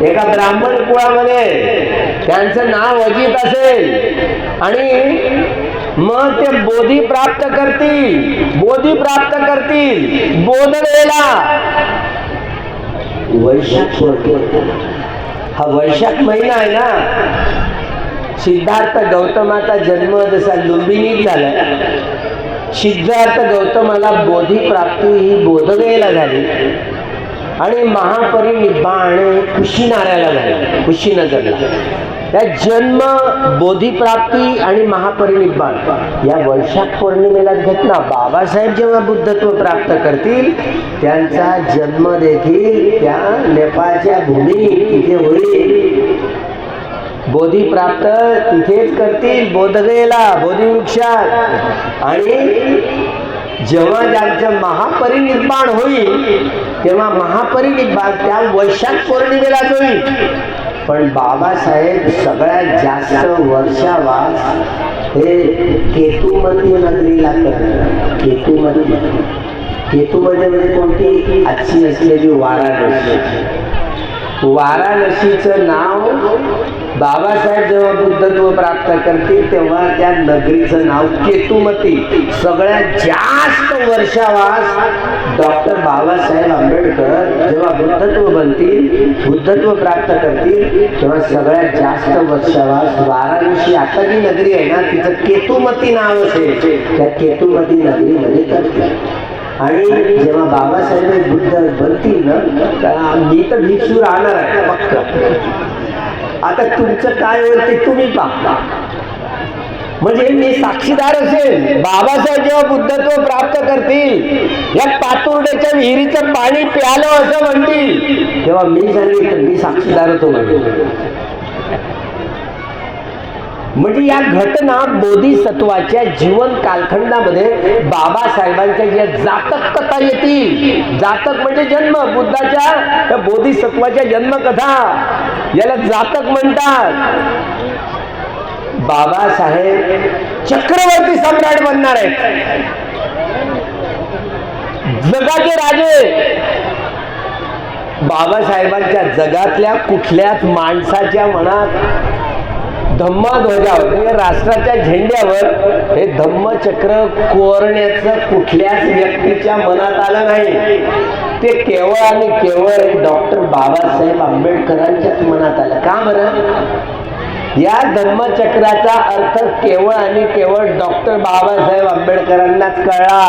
एका ब्राह्मण कुळामध्ये त्यांचं नाव अजित असेल आणि मग ते बोधी प्राप्त करतील. बोधी प्राप्त करतील बोधगयेला. वैशाख, हा वैशाख महिना आहे ना. सिद्धार्थ गौतमाचा जन्म जसा लुंबिनीत झाला, सिद्धार्थ गौतमाला बोधी प्राप्ती ही बोधगयेला झाली आणि महापरिनिब्बाण कुशीनाऱ्याला झाला, कुशीनगरला. या जन्म, बोधीप्राप्ती आणि महापरिनिब्बाण या वैशाख पौर्णिमेला घटना. बाबासाहेब जेव्हा बुद्धत्व प्राप्त करतील त्यांचा जन्म देखील त्या नेपाळच्या भूमीत तिथे होईल. बोधी प्राप्त तिथेच करतील, बोधगयेला, बोधी वृक्षात. आणि जेव्हा ज्यांचं महापरिनिब्बाण होईल तेव्हा महापरिनिब्बाण त्या वैशाख पौर्णिमेलाच होईल. पण बाबासाहेब सगळ्यात जास्त वर्षावास हे केतुमती नगरीला करतात. केतुमती, केतुमध्ये म्हणजे कोणती? आजची असलेली वाराणसी. वाराणसीचं नाव बाबासाहेब जेव्हा बुद्धत्व प्राप्त करतील तेव्हा त्या नगरीचं नाव केतुमती. सगळ्यात जास्त वर्षावास डॉक्टर बाबासाहेब आंबेडकर जेव्हा बुद्धत्व बनतील, बुद्धत्व प्राप्त करतील तेव्हा सगळ्यात जास्त वर्षावास वाराणसी, आता जी नगरी आहे ना तिचं केतुमती नाव असेल, त्या केतुमती नगरीमध्ये करतील. आणि जेव्हा बाबासाहेब बुद्ध बनतील ना, मी तर भिक्षू राहणार आहे पक्क. आता तुमचं काय होईल ते तुम्ही पहा. म्हणजे मी साक्षीदार असेल. बाबासाहेब जेव्हा बुद्धत्व प्राप्त करतील, या पातुर्ड्याच्या विहिरीचं पाणी प्यालं असं म्हणतील, तेव्हा मी सांगितलं मी साक्षीदार होतो. म्हणजे या घटना बोधिसत्वाच्या जीवन कालखंडामध्ये बाबासाहेबांच्या ज्या जातक कथा येतील, जातक म्हणजे जन्म, बुद्धाच्या बोधिसत्वाच्या जन्मकथा, याला जातक म्हणतात. बाबासाहेब चक्रवर्ती सम्राट बनणार आहेत, जगाचे राजे. बाबासाहेबांच्या जगातल्या कुठल्याच माणसाच्या मनात धम्मध्वजावर म्हणजे राष्ट्राच्या झेंड्यावर हे धम्मचक्र कोरण्याचं कुठल्याच व्यक्तीच्या मनात आलं नाही. ते केवळ आणि केवळ डॉक्टर बाबासाहेब आंबेडकरांच्याच मनात आलं. का बरं? या धम्मचक्राचा अर्थ केवळ आणि केवळ डॉक्टर बाबासाहेब आंबेडकरांनाच कळला.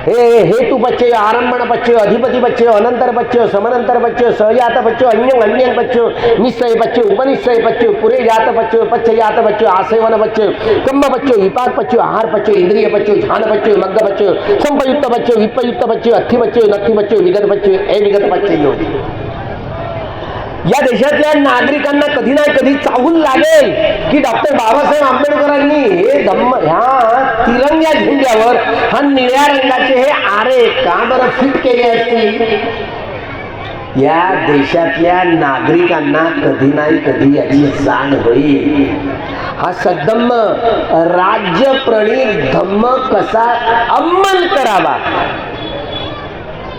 हे तू बच्चे, आरंभण बच्चे, अधिपती बच्चे, अनंतर बच्चे, समनंतर बच्चे, सहजात बच्चे, अन्य अन्य बच्चे, निश्चय बच्चे, उपनिश्चय बच्चे, पुरे जात बच्चे, पच्चयात बच्चे, आसेवन बच्चे, कम्म बच्चे, विपाक बच्चे, आहार बच्चे, इंद्रिय बच्चे, ध्यान बच्चे, मग्ग बच्चे, संपयुक्त बच्चे, विपयुक्त बच्चे, अस्थि बच्चे, नथी बच्चे, विगत बच्चे, अविगत बच्चे. या देशातल्या नागरिकांना कधी ना कधी चाहूल लागेल की डॉक्टर बाबासाहेब आंबेडकरांनी हे ह्या तिरंग्या झेंड्यावर हा निळ्या रंगाचे हे आरे का बरं फिट केले असतील. या देशातल्या नागरिकांना कधी नाही कधी याची जाण होईल. हा सद्धम्म राज्य प्रणीत धम्म कसा अंमल करावा,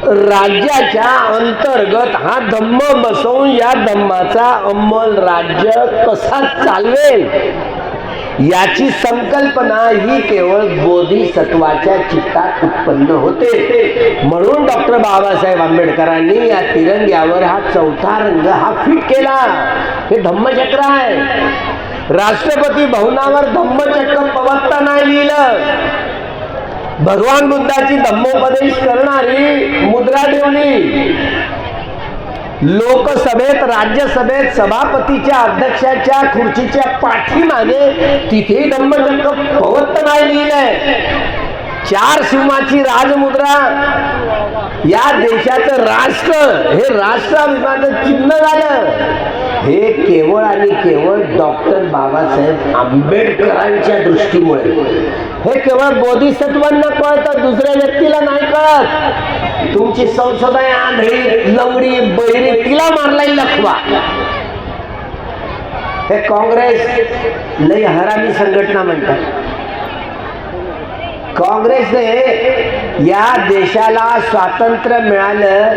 राज्याच्या अंतर्गत हा धम्म बसवून या धम्माचा अंमल राज्य कसा चालवेल, याची संकल्पना ही केवळ बोधिसत्वाच्या चित्तात उत्पन्न होते. म्हणून डॉक्टर बाबासाहेब आंबेडकरांनी या तिरंग्यावर हा चौथा रंग हा फिट केला. हे धम्मचक्र आहे. राष्ट्रपती भवनावर धम्मचक्र पवत्ता नाही लिहिलं. भगवान बुद्धाची धम्मोपदेश करणारी मुद्रा ठेवली. लोकसभेत, राज्यसभेत सभापतीच्या अध्यक्षाच्या खुर्चीच्या पाठीमागे तिथे धम्मचक्र पवत्त नाही लिहिलंय. 4 सिंहाची राजमुद्रा, या देशाचं राष्ट्र हे राष्ट्राभिमानाचं चिन्ह झालं. हे केवळ आणि केवळ डॉक्टर बाबासाहेब आंबेडकरांच्या दृष्टीमुळे. हे केवळ बोधिसत्वांना कळतं, दुसऱ्या व्यक्तीला नाही कळत. तुमची संसदा आंधळी, लंगडी, बहिरी, तिला मारलाय लखवा. हे काँग्रेस लय हरामी संघटना म्हणतात. काँग्रेसने या देशाला स्वातंत्र्य मिळालं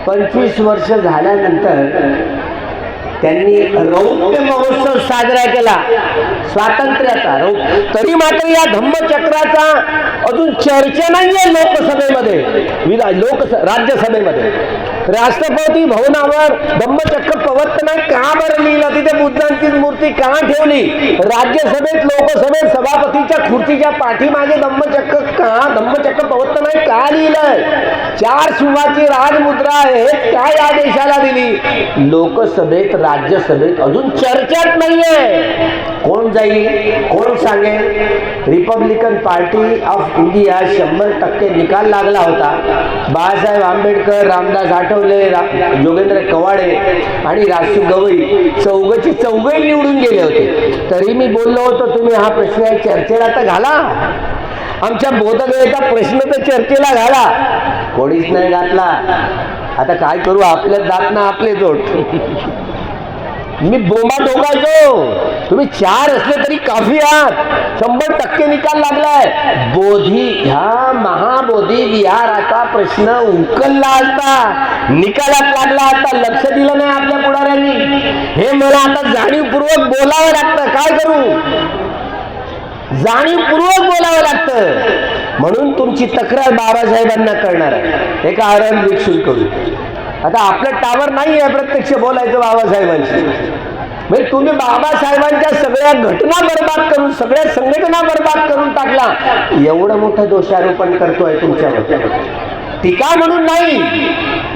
25 वर्ष झाल्यानंतर त्यांनी रौप्य महोत्सव साजरा केला स्वातंत्र्याचा. तरी मात्र या धम्मचक्राचा अजून चर्चा नाहीये लोकसभेमध्ये, राज्यसभेमध्ये. राष्ट्रपती भवनावर धम्मचक्र पवत्त नाही का बरं लिहिलं? तिथे बुद्धांची मूर्ती का ठेवली? राज्यसभेत, लोकसभेत सभापतीच्या खुर्चीच्या पाठीमागे धम्मचक्र पवत्त नाही का लिहिलंय? 4 सिंहाची राजमुद्रा आहे का या देशाला दिली? लोकसभेत, राज्यसभेत अजून चर्चाच नाहीये. कोण जाईल, कोण सांगेल? रिपब्लिकन पार्टी ऑफ इंडिया 100% निकाल लागला होता. बाळासाहेब आंबेडकर, रामदास आठवले, योगेंद्र कवाडे आणि रासू गवई चौघे निवडून गेले होते. तरी मी बोललो होतो तुम्ही हा प्रश्न चर्चेला तर घाला, आमच्या बोधगयेचा प्रश्न तर चर्चेला घाला. कोणीच नाही घातला. आता काय करू, आपल्याच दात ना आपले जोड. मी बोंबा ठोकायचो, तुम्ही 4 असले तरी काफी आहात. 100% निकाल लागलाय. ह्या महाबोधी विहाराचा प्रश्न उकलला असता, निकालात लागला असता. लक्ष दिलं नाही आपल्या पुढाऱ्यांनी. हे मला आता जाणीवपूर्वक बोलावं लागतं. काय करू, जाणीवपूर्वक बोलावं लागतं. म्हणून तुमची तक्रार बाबासाहेबांना करणार आहे एका आरंभिक शुल्क. आता आपलं टावर नाही आहे प्रत्यक्ष बोलायचं बाबासाहेबांशी. म्हणजे तुम्ही बाबासाहेबांच्या सगळ्या घटना बर्बाद करून, सगळ्या संघटना बर्बाद करून टाकला. एवढं मोठं दोषारोपण करतोय तुमच्यावर. टीका म्हणून नाही,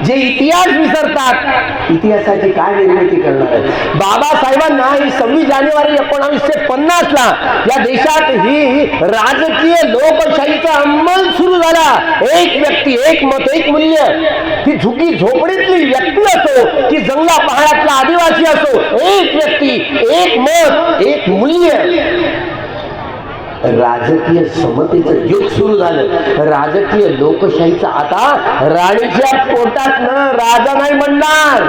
जे इतिहास विसरतात, इतिहासाची काय निर्मिती करणार आहेत? बाबासाहेबांना ही 26 जानेवारी 1950 ला या देशात ही राजकीय लोकशाहीचा अंमल सुरू झाला. एक व्यक्ती, एक मत, एक मूल्य. ती झुकी झोपडीतली व्यक्ती असो की जंगला पहाडातला आदिवासी असो, एक व्यक्ती, एक मत, एक मूल्य. राजकीय समतेचं युग सुरू झालं. राजकीय लोकशाहीचा आता राणीच्या पोटातनं राजा नाही म्हणणार,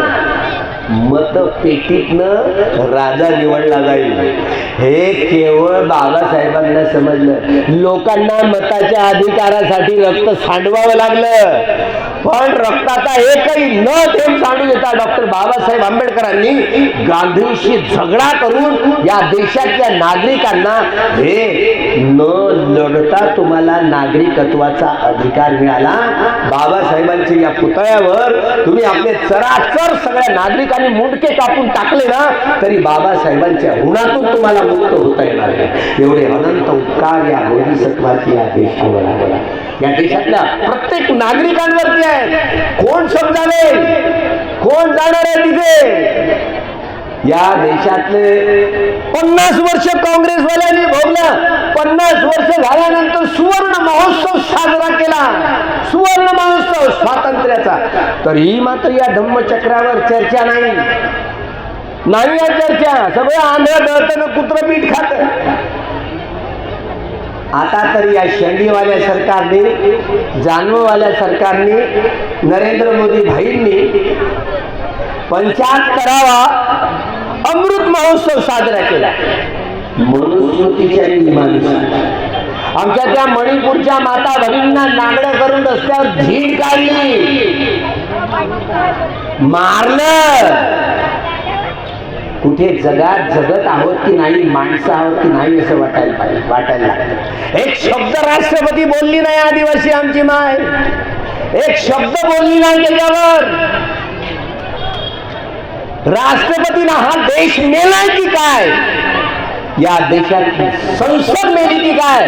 मतपेटीतनं राजा निवडला जाईल. हे केवळ बाबासाहेबांना समजलं. लोकांना मताच्या अधिकारासाठी रक्त सांडवावं लागलं, पण रक्ताचा एकही न थेंब सांडू देता डॉक्टर बाबासाहेब आंबेडकरांनी गांधींशी झगडा करून या देशातल्या नागरिकांना हे न लढता तुम्हाला नागरिकत्वाचा अधिकार मिळाला. बाबासाहेबांच्या या पुतळ्यावर तुम्ही आपले चराचर सगळ्या नागरिकांनी मुंडके कापून टाकले ना, तरी बाबासाहेबांच्या ऋणातून तुम्हाला मुक्त होता येणार नाही. एवढे अनंत उपकार या बोधिसत्वाची या देशावर आहे, या देशातल्या प्रत्येक नागरिकांवरती आहे. कोण समजावे, कोण जाणार आहे तिथे? या देशातले 50 वर्ष काँग्रेसवाल्यांनी भोगलं. 50 वर्ष झाल्यानंतर सुवर्ण महोत्सव साजरा केला, सुवर्ण महोत्सव स्वातंत्र्याचा. तरीही मात्र या धम्मचक्रावर चर्चा नाही, नाही या चर्चा. सगळं आंध्र दळतं, कुत्र पीठ खात. आता तरी या शेंडीवाल्या सरकारने, जानववाल्या सरकारने, नरेंद्र मोदी भाईंनी 75वा अमृत महोत्सव साजरा केला. मनुस्मृतीच्या नियमानुसार आमच्या त्या मणिपूरच्या माता भगिनींना नागडं करून रस्त्यावर झीड काढली, मारलं. कुठे जगात जगत आहोत की नाही, माणसं आहोत की नाही असं वाटायला लागतं. एक शब्द राष्ट्रपती बोलली नाही आदिवासी आमची माय, एक शब्द बोलली नाही त्याच्यावर. राष्ट्रपतीला हा देश मेलाय की काय? या देशात संसद मेली की काय?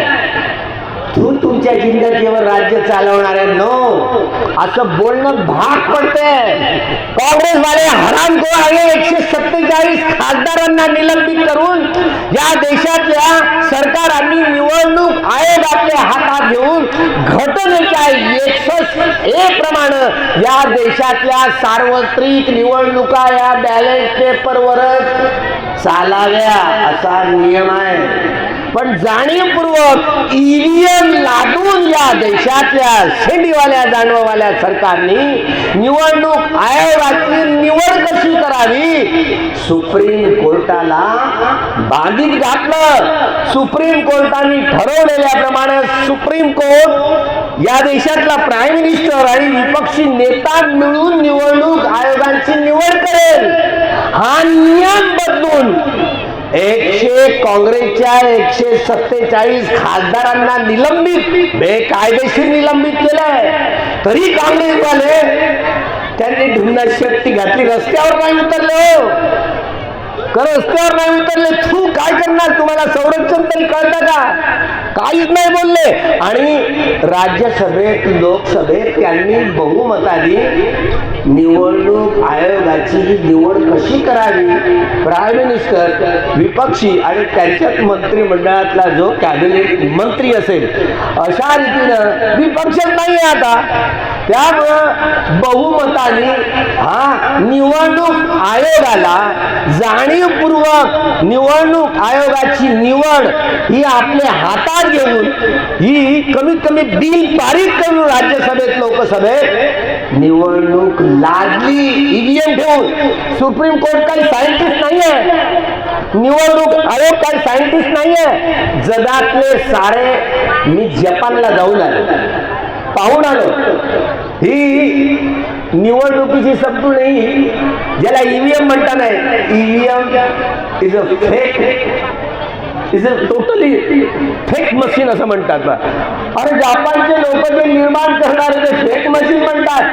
तू तुमच्या जिंदगीवर राज्य चालवणाऱ्यांनो असं बोलणं भाग पडतंय. काँग्रेसवाले हरामखोर आहे 147 खासदारांना निलंबित करून या देशातल्या सरकारांनी निवडणूक आयोगाचे हातात घेऊन घटनेच्या 101 प्रमाणे या देशातल्या सार्वत्रिक निवडणुका या बॅलेट पेपरवरच चालाव्या असा नियम आहे. पण जाणीवपूर्वक ईव्हीएम लादून या देशातल्या शेंडीवाल्या जानववाल्या सरकारने निवडणूक आयोगाची निवड कशी करावी सुप्रीम कोर्टाला बांधीत घातलं. सुप्रीम कोर्टाने ठरवलेल्याप्रमाणे सुप्रीम कोर्ट या देशातला प्राईम मिनिस्टर आणि विपक्षी नेता मिळून निवडणूक आयोगाची निवड करेल. हा नियम बदलून काँग्रेसच्या 147 खासदारांना निलंबित, बेकायदेशीर निलंबित केलंय. तरी काँग्रेसवाले त्यांनी ढुंगात शेपटी घातली, रस्त्यावर नाही उतरले. रस्त्यावर नाही उतरले, तू काय करणार? तुम्हाला संरक्षण तरी कळतं का? काहीच नाही बोलले. आणि राज्यसभेत, लोकसभेत त्यांनी बहुमताने निवडणूक आयोगाची निवड कशी करावी, प्राईम मिनिस्टर, विपक्षी आणि त्यांच्यात मंत्रिमंडळातला जो कॅबिनेट मंत्री असेल अशा रीतीनं विपक्षच नाही आता. त्यामुळं बहुमताने हा निवडणूक आयोगाला जाणीवपूर्वक निवडणूक आयोगाची निवड ही आपल्या हातात घेऊन ही कमीत कमी बिल पारित करून राज्यसभेत, लोकसभेत निवडणूक लादली ईव्हीएम ठेवून. सुप्रीम कोर्ट काही सायंटिस्ट नाहीये, निवडणूक आयोग काही सायंटिस्ट नाहीये. जगातले सारे, मी जपानला जाऊन आलो, पाहून आलो. ही निवडणुकीची समजून नाही, ज्याला ईव्हीएम म्हणता नाही. EVM is a fake, is a totally fake machine असं म्हणतात. अरे जापानचे लोक जे निर्माण करणारे ते फेक मशीन म्हणतात.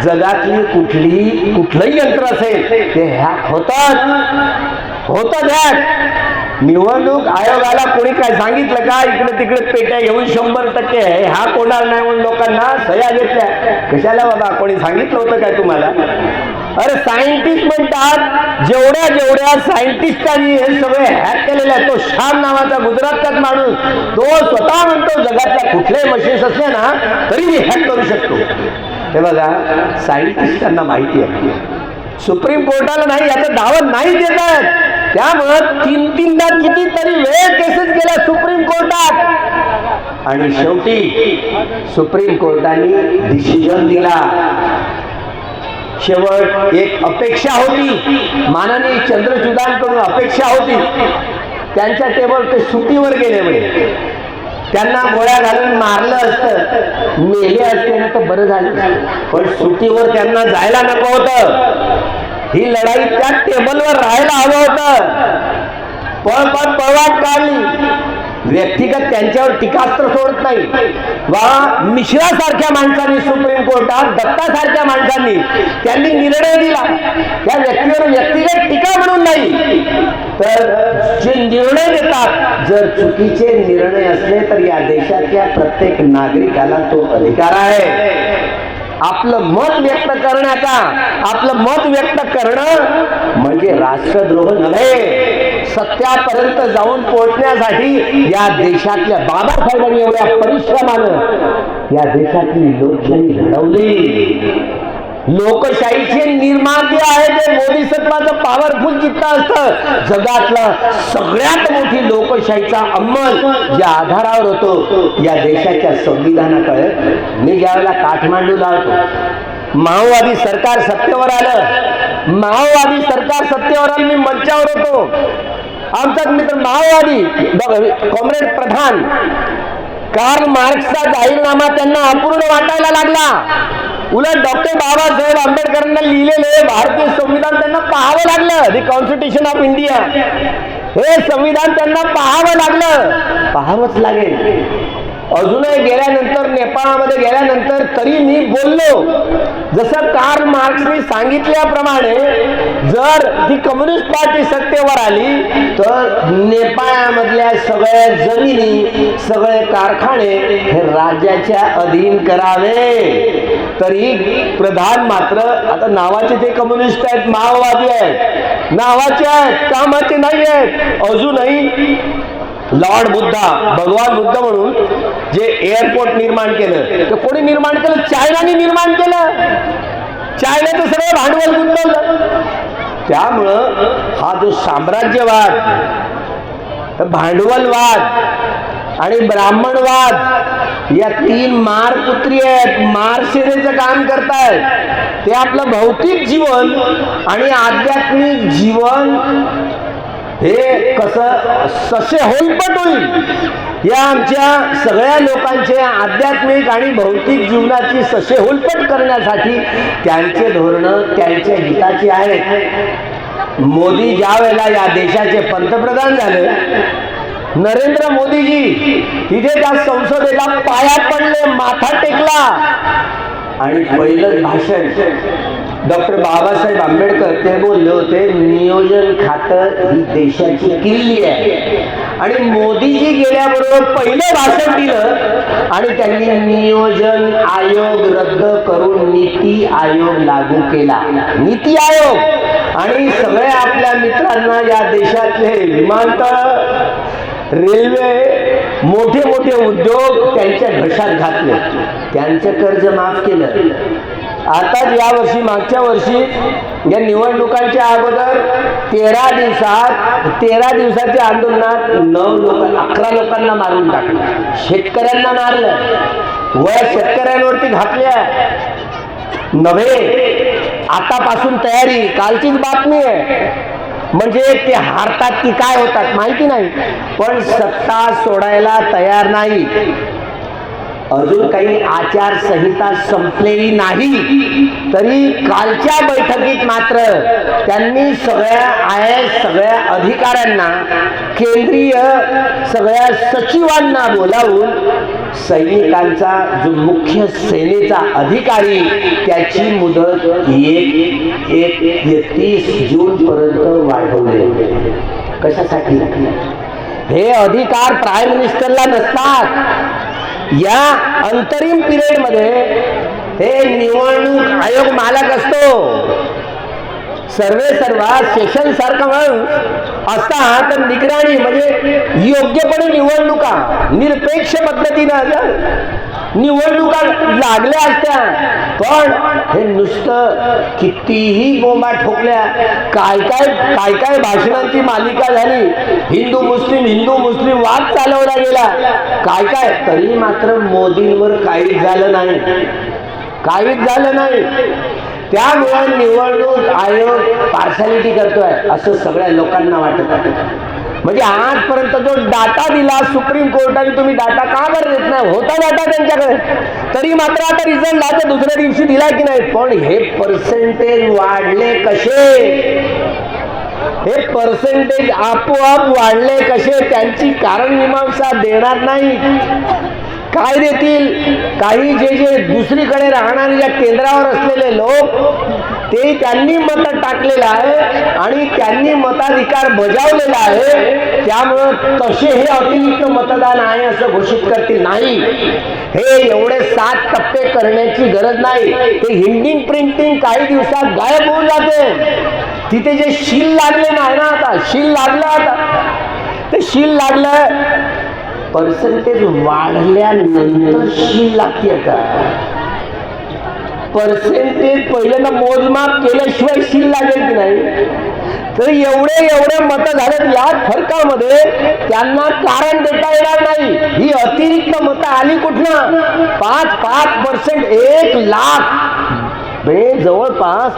जगातली कुठलंही यंत्र असेल ते हॅक होतात, हॅक. निवडणूक आयोगाला कोणी काय सांगितलं का इकडे तिकडे पेट्या घेऊन 100% आहे हा कोणाला नाही म्हणून लोकांना सह्या घेतल्या कशाला बाबा? कोणी सांगितलं होतं काय तुम्हाला? अरे सायंटिस्ट म्हणतात जेवढ्या सायंटिस्टांनी हे सगळे हॅक केलेले आहे. तो श्याम नावाचा गुजरातचाच माणूस तो स्वतः म्हणतो जगातल्या कुठल्याही मशीन्स असल्या ना तरी मी हॅक करू शकतो. हे बघा सायंटिस्टांना माहिती आहे. सुप्रीम कोर्टाला नाही याचा दावा नाही देतात. त्यामुळं 3-3दा कितीतरी वेळ केसेस गेल्या सुप्रीम कोर्टात आणि शेवटी सुप्रीम कोर्टाने डिसिजन दिला. शेवट एक अपेक्षा होती, माननीय चंद्रचूडांकडून अपेक्षा होती. त्यांच्या टेबल ते सुट्टीवर गेले म्हणे. त्यांना गोळ्या घालून मारलं असतं, मेले असते ना तर बरं झालं. पण सुट्टीवर त्यांना जायला नको होतं. ही लढाई त्या टेबलवर राहायला हवं होतं. पळवाट काढली. व्यक्तिगत त्यांच्यावर टीकास्त्र सोडत नाही. वा मिश्रासारख्या माणसांनी सुप्रीम कोर्टात, दत्तासारख्या माणसांनी त्यांनी निर्णय दिला. त्या व्यक्तीवर व्यक्तिगत टीका म्हणून नाही तर जे निर्णय देतात जर चुकीचे निर्णय असले तर या देशातल्या प्रत्येक नागरिकाला तो अधिकार आहे. आपलं मत व्यक्त करण्याचा, आपलं मत व्यक्त करणं म्हणजे राष्ट्रद्रोह नव्हे. सत्यापर्यंत जाऊन पोहोचण्यासाठी या देशातल्या बाबासाहेबांनी एवढ्या परिश्रमानं या देशातली लोकशाही घडवली. लोकशाहीचे निर्माते आहे ते बोधिसत्वाचं पॉवरफुल चित्त असतं. जगातला सगळ्यात मोठी लोकशाहीचा अंमल ज्या आधारावर होतो या देशाच्या संविधानाकडे. मी ज्यावेळेला काठमांडूला होतो, माओवादी सरकार सत्तेवर आलं. माओवादी सरकार सत्तेवर आलं, मी मंचावर होतो. आमचाच मित्र माओवादी कॉम्रेड प्रधान कार्ल मार्क्सचा जाहीरनामा त्यांना अपूर्ण वाटायला लागला. उलट डॉक्टर बाबासाहेब आंबेडकरांना लिहिलेले भारतीय संविधान त्यांना पाहावं लागलं. द कॉन्स्टिट्यूशन ऑफ इंडिया हे संविधान त्यांना पाहावं लागलं. पाहावंच लागेल. अजूनही गेल्यानंतर नेपाळमध्ये गेल्यानंतर तरी मी बोललो जसं कार्ल मार्क्सने सांगितल्याप्रमाणे जर ती कम्युनिस्ट पार्टी सत्तेवर आली तर नेपाळमधल्या सगळ्या जमिनी, सगळे कारखाने हे राज्याच्या अधीन करावे. तरी प्रधान मात्र आता नावाचे ते कम्युनिस्ट आहेत, माओवादी आहेत, नावाचे आहेत, कामाचे नाही आहेत. अजूनही लॉर्ड बुद्धा, भगवान बुद्ध म्हणून जे एअरपोर्ट निर्माण केलं तर कोणी निर्माण केलं? चायनाने निर्माण केलं. चायनाचं सगळं भांडवल गुंतवलं. त्यामुळं हा जो साम्राज्यवाद, भांडवलवाद आणि ब्राह्मणवाद या 3 मारपुत्री आहेत, मारशिरेचं काम करतायत. ते आपलं भौतिक जीवन आणि आध्यात्मिक जीवन हे कसं ससे होलपट होईल या आमच्या सगळ्या लोकांचे आध्यात्मिक आणि भौतिक जीवनाची ससे होलपट करण्यासाठी त्यांचे धोरणं त्यांच्या हिताची आहेत. मोदी ज्या वेळेला या देशाचे पंतप्रधान झाले, नरेंद्र मोदीजी तिथे त्या संसदेला पाया पडले, माथा टेकला आणि पहिलं भाषण डॉक्टर बाबासाहेब आंबेडकर ते बोलले होते, नियोजन खातं ही देशाची किल्ली आहे. आणि मोदीजी गेल्याबरोबर पहिलं भाषण दिलं आणि त्यांनी नियोजन आयोग रद्द करून नीती आयोग लागू केला. नीती आयोग आणि सगळ्या आपल्या मित्रांना या देशातले विमानतळ, रेल्वे, मोठे मोठे उद्योग त्यांच्या घशात घातले. त्यांचं कर्ज माफ केलं. आताच या वर्षी, मागच्या वर्षी या निवडणुकांच्या अगोदर 13 दिवसाच्या आंदोलनात 11 लोकांना मारून टाकलं. शेतकऱ्यांना मारलं, वया शेतकऱ्यांवरती घातल्या. नव्हे, आतापासून तयारी. कालचीच बातमी आहे. म्हणजे ते हारतात की काय होतात माहिती नाही, पण सत्ता सोडायला तयार नाही. अजून काही आचारसंहिता संपलेली नाही तरी कालच्या बैठकीत मात्र त्यांनी सगळ्या अधिकाऱ्यांना, केंद्रीय सगळ्या सचिवांना बोलावून सैनिकांचा जो मुख्य सेनेचा अधिकारी त्याची मुदत 31 जून पर्यंत वाढवली. कशासाठी? हे अधिकार प्राईम मिनिस्टरला नसतात. या अंतरिम पिरियड मध्ये हे निवडणूक आयोग मालक असतो. सर्वे सर्वा सेशन सारखं असतात तर निगराणी म्हणजे योग्यपणे निवडणुका निरपेक्ष पद्धतीनं निवडणुका लागल्या असत्या. पण हे नुसतं कितीही बोंबा ठोकल्या, काय काय भाषणांची मालिका झाली, हिंदू मुस्लिम वाद चालवला गेला, काय तरी मात्र मोदींवर काहीच झालं नाही. त्यामुळे निवडणूक आयोग पार्शालिटी करतोय असं सगळ्या लोकांना वाटत आहे. म्हणजे आजपर्यंत जो डाटा दिला सुप्रीम कोर्टाने, तुम्ही डाटा का बरं देत नाही? होता डाटा त्यांच्याकडे, तरी मात्र आता रिझल्ट आता दुसऱ्या दिवशी दिला की नाही. पण हे पर्सेंटेज वाढले कसे? हे पर्सेंटेज आपोआप वाढले कसे? त्यांची कारण मीमांसा देणार नाही. काय देतील? काही जे दुसरीकडे राहणारे ज्या केंद्रावर असलेले लोक, ते त्यांनी मत टाकलेलं आहे आणि त्यांनी मताधिकार बजावलेला आहे. त्यामुळं तसे हे अतिरिक्त मतदान आहे असं घोषित करतील. नाही, हे एवढे 7 टप्पे करण्याची गरज नाही. ते हिंडिंग प्रिंटिंग काही दिवसात गायब होऊन जाते. तिथे जे शील लागले नाही ना, आता शील लागलं, आता ते शील लागलं. पर्सेंटेज वाढल्यानंतर शील लागते का? पर्सेंटेज पहिल्यांदा मोजमाप केल्याशिवाय शील लागेल की नाही? तर एवढे मत झालेत. या फरकामध्ये त्यांना कारण देता येणार नाही. ही अतिरिक्त मतं आली कुठनं? 5% 1 लाख, जवळपास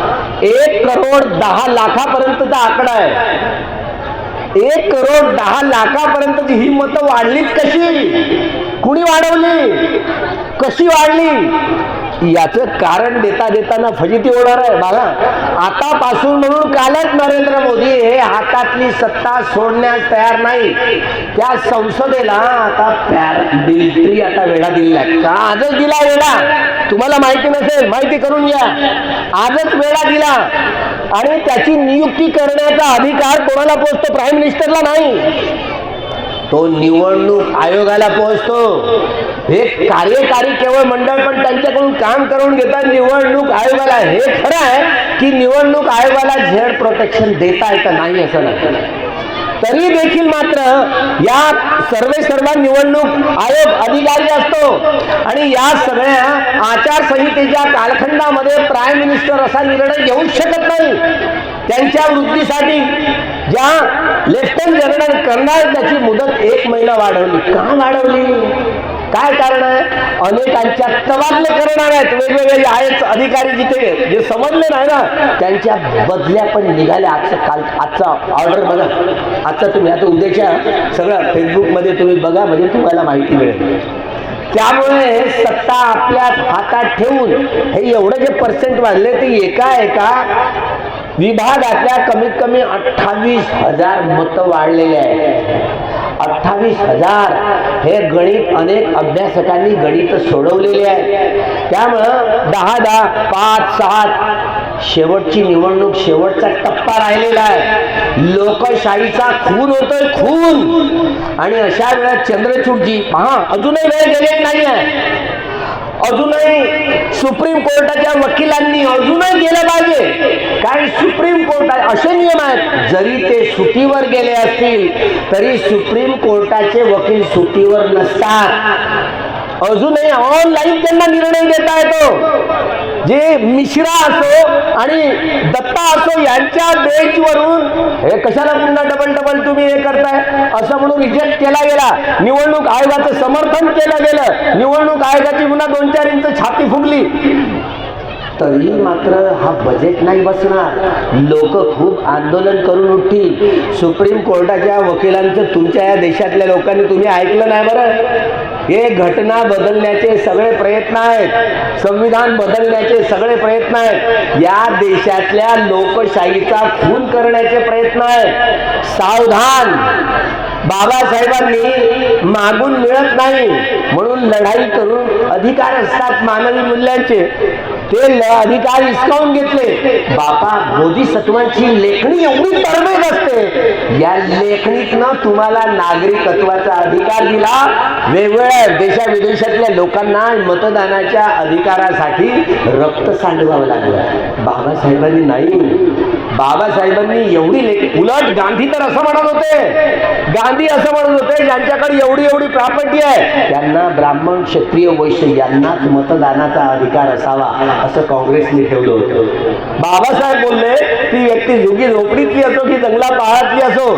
1,10,00,000पर्यंतचा आकडा आहे. 1,10,00,000पर्यंतची ही मतं वाढलीच कशी? कुणी वाढवली? कशी वाढली? याचं कारण देताना फजिती होणार आहे. बघा, आतापासून म्हणून कालच नरेंद्र मोदी हे हातातली सत्ता सोडण्यास तयार नाही. त्या संसदेला आता मिलिटरी आता वेढा दिलेला आहे. का आजच दिला वेढा? तुम्हाला माहिती नसेल, माहिती करून घ्या. आजच वेढा दिला आणि त्याची नियुक्ती करण्याचा अधिकार कोणाला पोहोचतो? प्राईम मिनिस्टरला नाही, तो निवडणूक आयोगाला पोहोचतो. हे कार्यकारी केवळ मंडळ पण त्यांच्याकडून काम करून घेतात निवडणूक आयोगाला. हे खरं आहे की निवडणूक आयोगाला झेड प्रोटेक्शन देता येतं नाही असं नाही. तरी देखील मात्र या सर्व निवडणूक आयोग अधिकारी असतो आणि या सगळ्या आचारसंहितेच्या कालखंडामध्ये प्राईम मिनिस्टर असा निर्णय घेऊ शकत नाही. त्यांच्या वृद्धीसाठी ज्या लेफ्टनंट जनरल करणार त्याची मुदत 1 महिना वाढवली. का वाढवली? काय कारण आहे? अनेकांच्या तबादले करणार आहेत वेगवेगळे आहेत अधिकारी, जिथे जे समजले नाही ना त्यांच्या बदल्या पण निघाल्या. आजचा ऑर्डर बघा, आजचा तुम्ही आता उद्याच्या सगळं फेसबुकमध्ये तुम्ही बघा, म्हणजे तुम्हाला माहिती मिळेल. त्यामुळे सत्ता आपल्या हातात ठेवून हे एवढं जे पर्सेंट वाढले ते एका विभागातल्या कमीत कमी 28,000 मतं वाढलेले आहेत. 28,000 हे गणित अनेक अभ्यासकांनी गणित सोडवलेले आहे. त्यामुळं 10, 5, 7 शेवटची निवडणूक, शेवटचा टप्पा राहिलेला आहे. लोकशाहीचा खून होतोय, खून. आणि अशा वेळेस चंद्रचूडजी पहा, अजूनही वेळ गेलेली नाही आहे. अजूनही सुप्रीम कोर्टाच्या वकिलांनी अजूनही गेलं पाहिजे. कारण सुप्रीम कोर्ट असे नियम आहेत, जरी ते सुट्टीवर गेले असतील तरी सुप्रीम कोर्टाचे वकील सुट्टीवर नसतात. अजूनही ऑनलाईन त्यांना निर्णय देता येतो. जे मिश्रा असो आणि दत्ता असो यांच्या बेंचवरून हे कशाला पुन्हा डबल तुम्ही हे करताय असं म्हणून रिजेक्ट केला गेला. निवडणूक आयोगाचं समर्थन केलं गेलं. निवडणूक आयोगाची पुन्हा 2-4 इंच छाती फुगली. तरी मात्र हा बजेट नाही बसणार. लोक खूप आंदोलन करून उठतील. सुप्रीम कोर्टाच्या वकिलांचं तुमच्या या देशातल्या लोकांनी तुम्ही ऐकलं नाही बरं? हे घटना बदलण्याचे सगळे प्रयत्न आहेत, संविधान बदलण्याचे सगळे प्रयत्न आहेत, या देशातल्या लोकशाहीचा खून करण्याचे प्रयत्न आहेत. सावधान. बाबासाहेबांनी मागून मिळत नाही म्हणून लढाई करून अधिकार असतात मानवी मूल्यांचे, ते अधिकार हिसकावून घेतले. बापा बोधिसत्वांची लेखणी एवढी तरबेज असते, या लेखणीतनं तुम्हाला नागरिकत्वाचा अधिकार दिला. वेगवेगळ्या देशाविदेशातल्या लोकांना मतदानाच्या अधिकारासाठी रक्त सांडवावं लागलं. बाबासाहेबांनी नाही. बाबासाहेबांनी एवढी उलट गांधी तर असं म्हणत होते, गांधी असं म्हणत होते, ज्यांच्याकडे एवढी एवढी प्रॉपर्टी आहे त्यांना ब्राह्मण क्षत्रिय वैश्य यांनाच मतदानाचा अधिकार असावा असं काँग्रेसने ठेवलं होतं. बाबासाहेब बोलले ती व्यक्ती झुगी झोपडीतली असो की जंगला पहाडातली असो,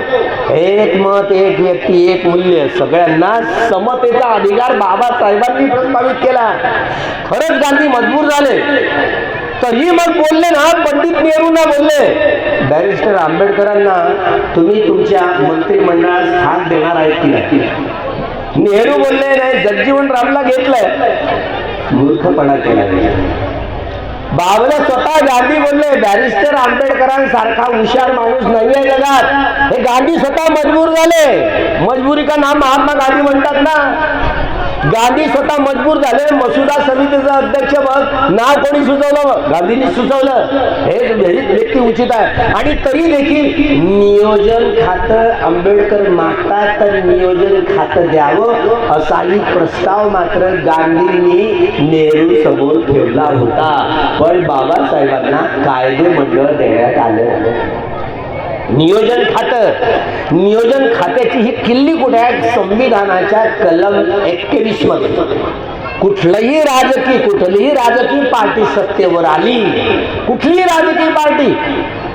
एक मत एक व्यक्ती एक मूल्य, सगळ्यांना समतेचा अधिकार बाबासाहेबांनी प्रस्तावित केला. खरंच गांधी मजबूर झाले. तरी मग बोलले ना, पंडित नेहरूंना बोलले, बॅरिस्टर आंबेडकरांना तुम्ही तुमच्या मंत्रिमंडळात स्थान देणार आहेत की नाही? नेहरू बोलले नाही, जगजीवन रामला घेतलंय. मूर्खपणा केला. बाबला स्वतः गांधी बोलले बॅरिस्टर आंबेडकरांसारखा हुशार माणूस नाहीये जगात. हे गांधी स्वतः मजबूर झाले. मजबुरी का नाम महात्मा गांधी म्हणतात ना. गांधी स्वतः मजबूर झाले. मसुदा समितीचं अध्यक्ष बघ नाव कोणी सुचवलं? गांधींनी सुचवलं. हे व्यक्ती उचित आहे. आणि तरी देखील नियोजन खातं आंबेडकर मागतात तर नियोजन खातं द्यावं असाही प्रस्ताव मात्र गांधींनी नेहरू समोर ठेवला होता. पण बाबासाहेबांना कायदेमंडळ देण्यात आलं. नियोजन खातं, नियोजन खात्याची ही किल्ली कुठे आहे? संविधानाच्या कलम 21 मध्ये. कुठलीही राजकीय पार्टी सत्तेवर आली, कुठलीही राजकीय पार्टी,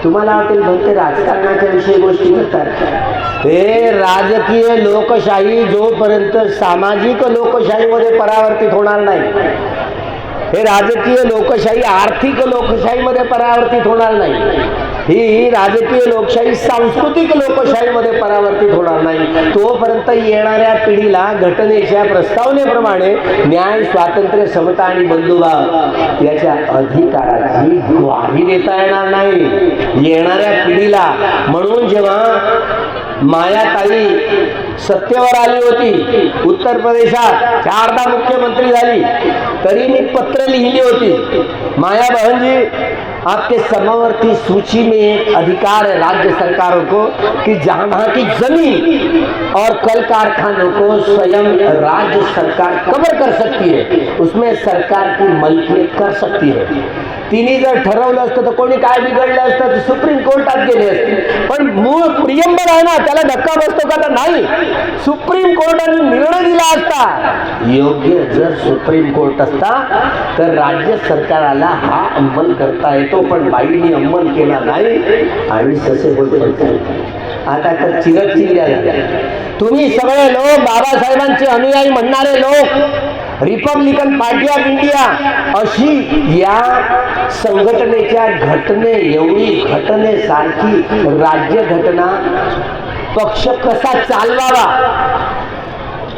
तुम्हाला वाटेल भलते राजकारणाच्या विषयी गोष्टी करतात. हे राजकीय लोकशाही जोपर्यंत सामाजिक लोकशाहीमध्ये परावर्तित होणार नाही, हे राजकीय लोकशाही आर्थिक लोकशाहीमध्ये परावर्तित होणार नाही, ही राजकीय लोकशाही सांस्कृतिक लोकशाहीमध्ये परावर्तित होणार नाही, तोपर्यंत येणाऱ्या पिढीला घटनेच्या प्रस्तावनेप्रमाणे न्याय, स्वातंत्र्य, समता आणि बंधुभाव याच्या अधिकाराची ग्वाही देता येणार नाही येणाऱ्या पिढीला. म्हणून जेव्हा मायाताई सत्तेवर आली होती, उत्तर प्रदेशात 4दा मुख्यमंत्री झाली, तरी मी पत्र लिहिली होती, माया बहन जी आपके समवर्ती सूची में एक अधिकार है राज्य सरकारों को कि जहां की जमीन और कल कारखानों को स्वयं राज्य सरकार कवर कर सकती है, उसमें सरकार की मलकियत कर सकती है. तिने जर ठरवलं असतं तर कोणी काय बिघडलं असतं तर सुप्रीम कोर्टात गेले असते. पण मूळ प्रियंबल आहे ना, त्याला धक्का बसतो का? तर नाही. सुप्रीम कोर्टाने निर्णय दिला असता योग्य, जर सुप्रीम कोर्ट असता तर राज्य सरकाराला हा अंमल करता येतो, पण बाईंनी अंमल केला नाही आणि ससे बोलते. आता तर चिरत चिरल्या. तुम्ही सगळे लोक, बाबासाहेबांचे अनुयायी म्हणणारे लोक, रिपब्लिकन पार्टी ऑफ इंडिया अशी या संघटनेच्या एवढी घटनेसारखी राज्य घटना पक्ष कसा चालवावा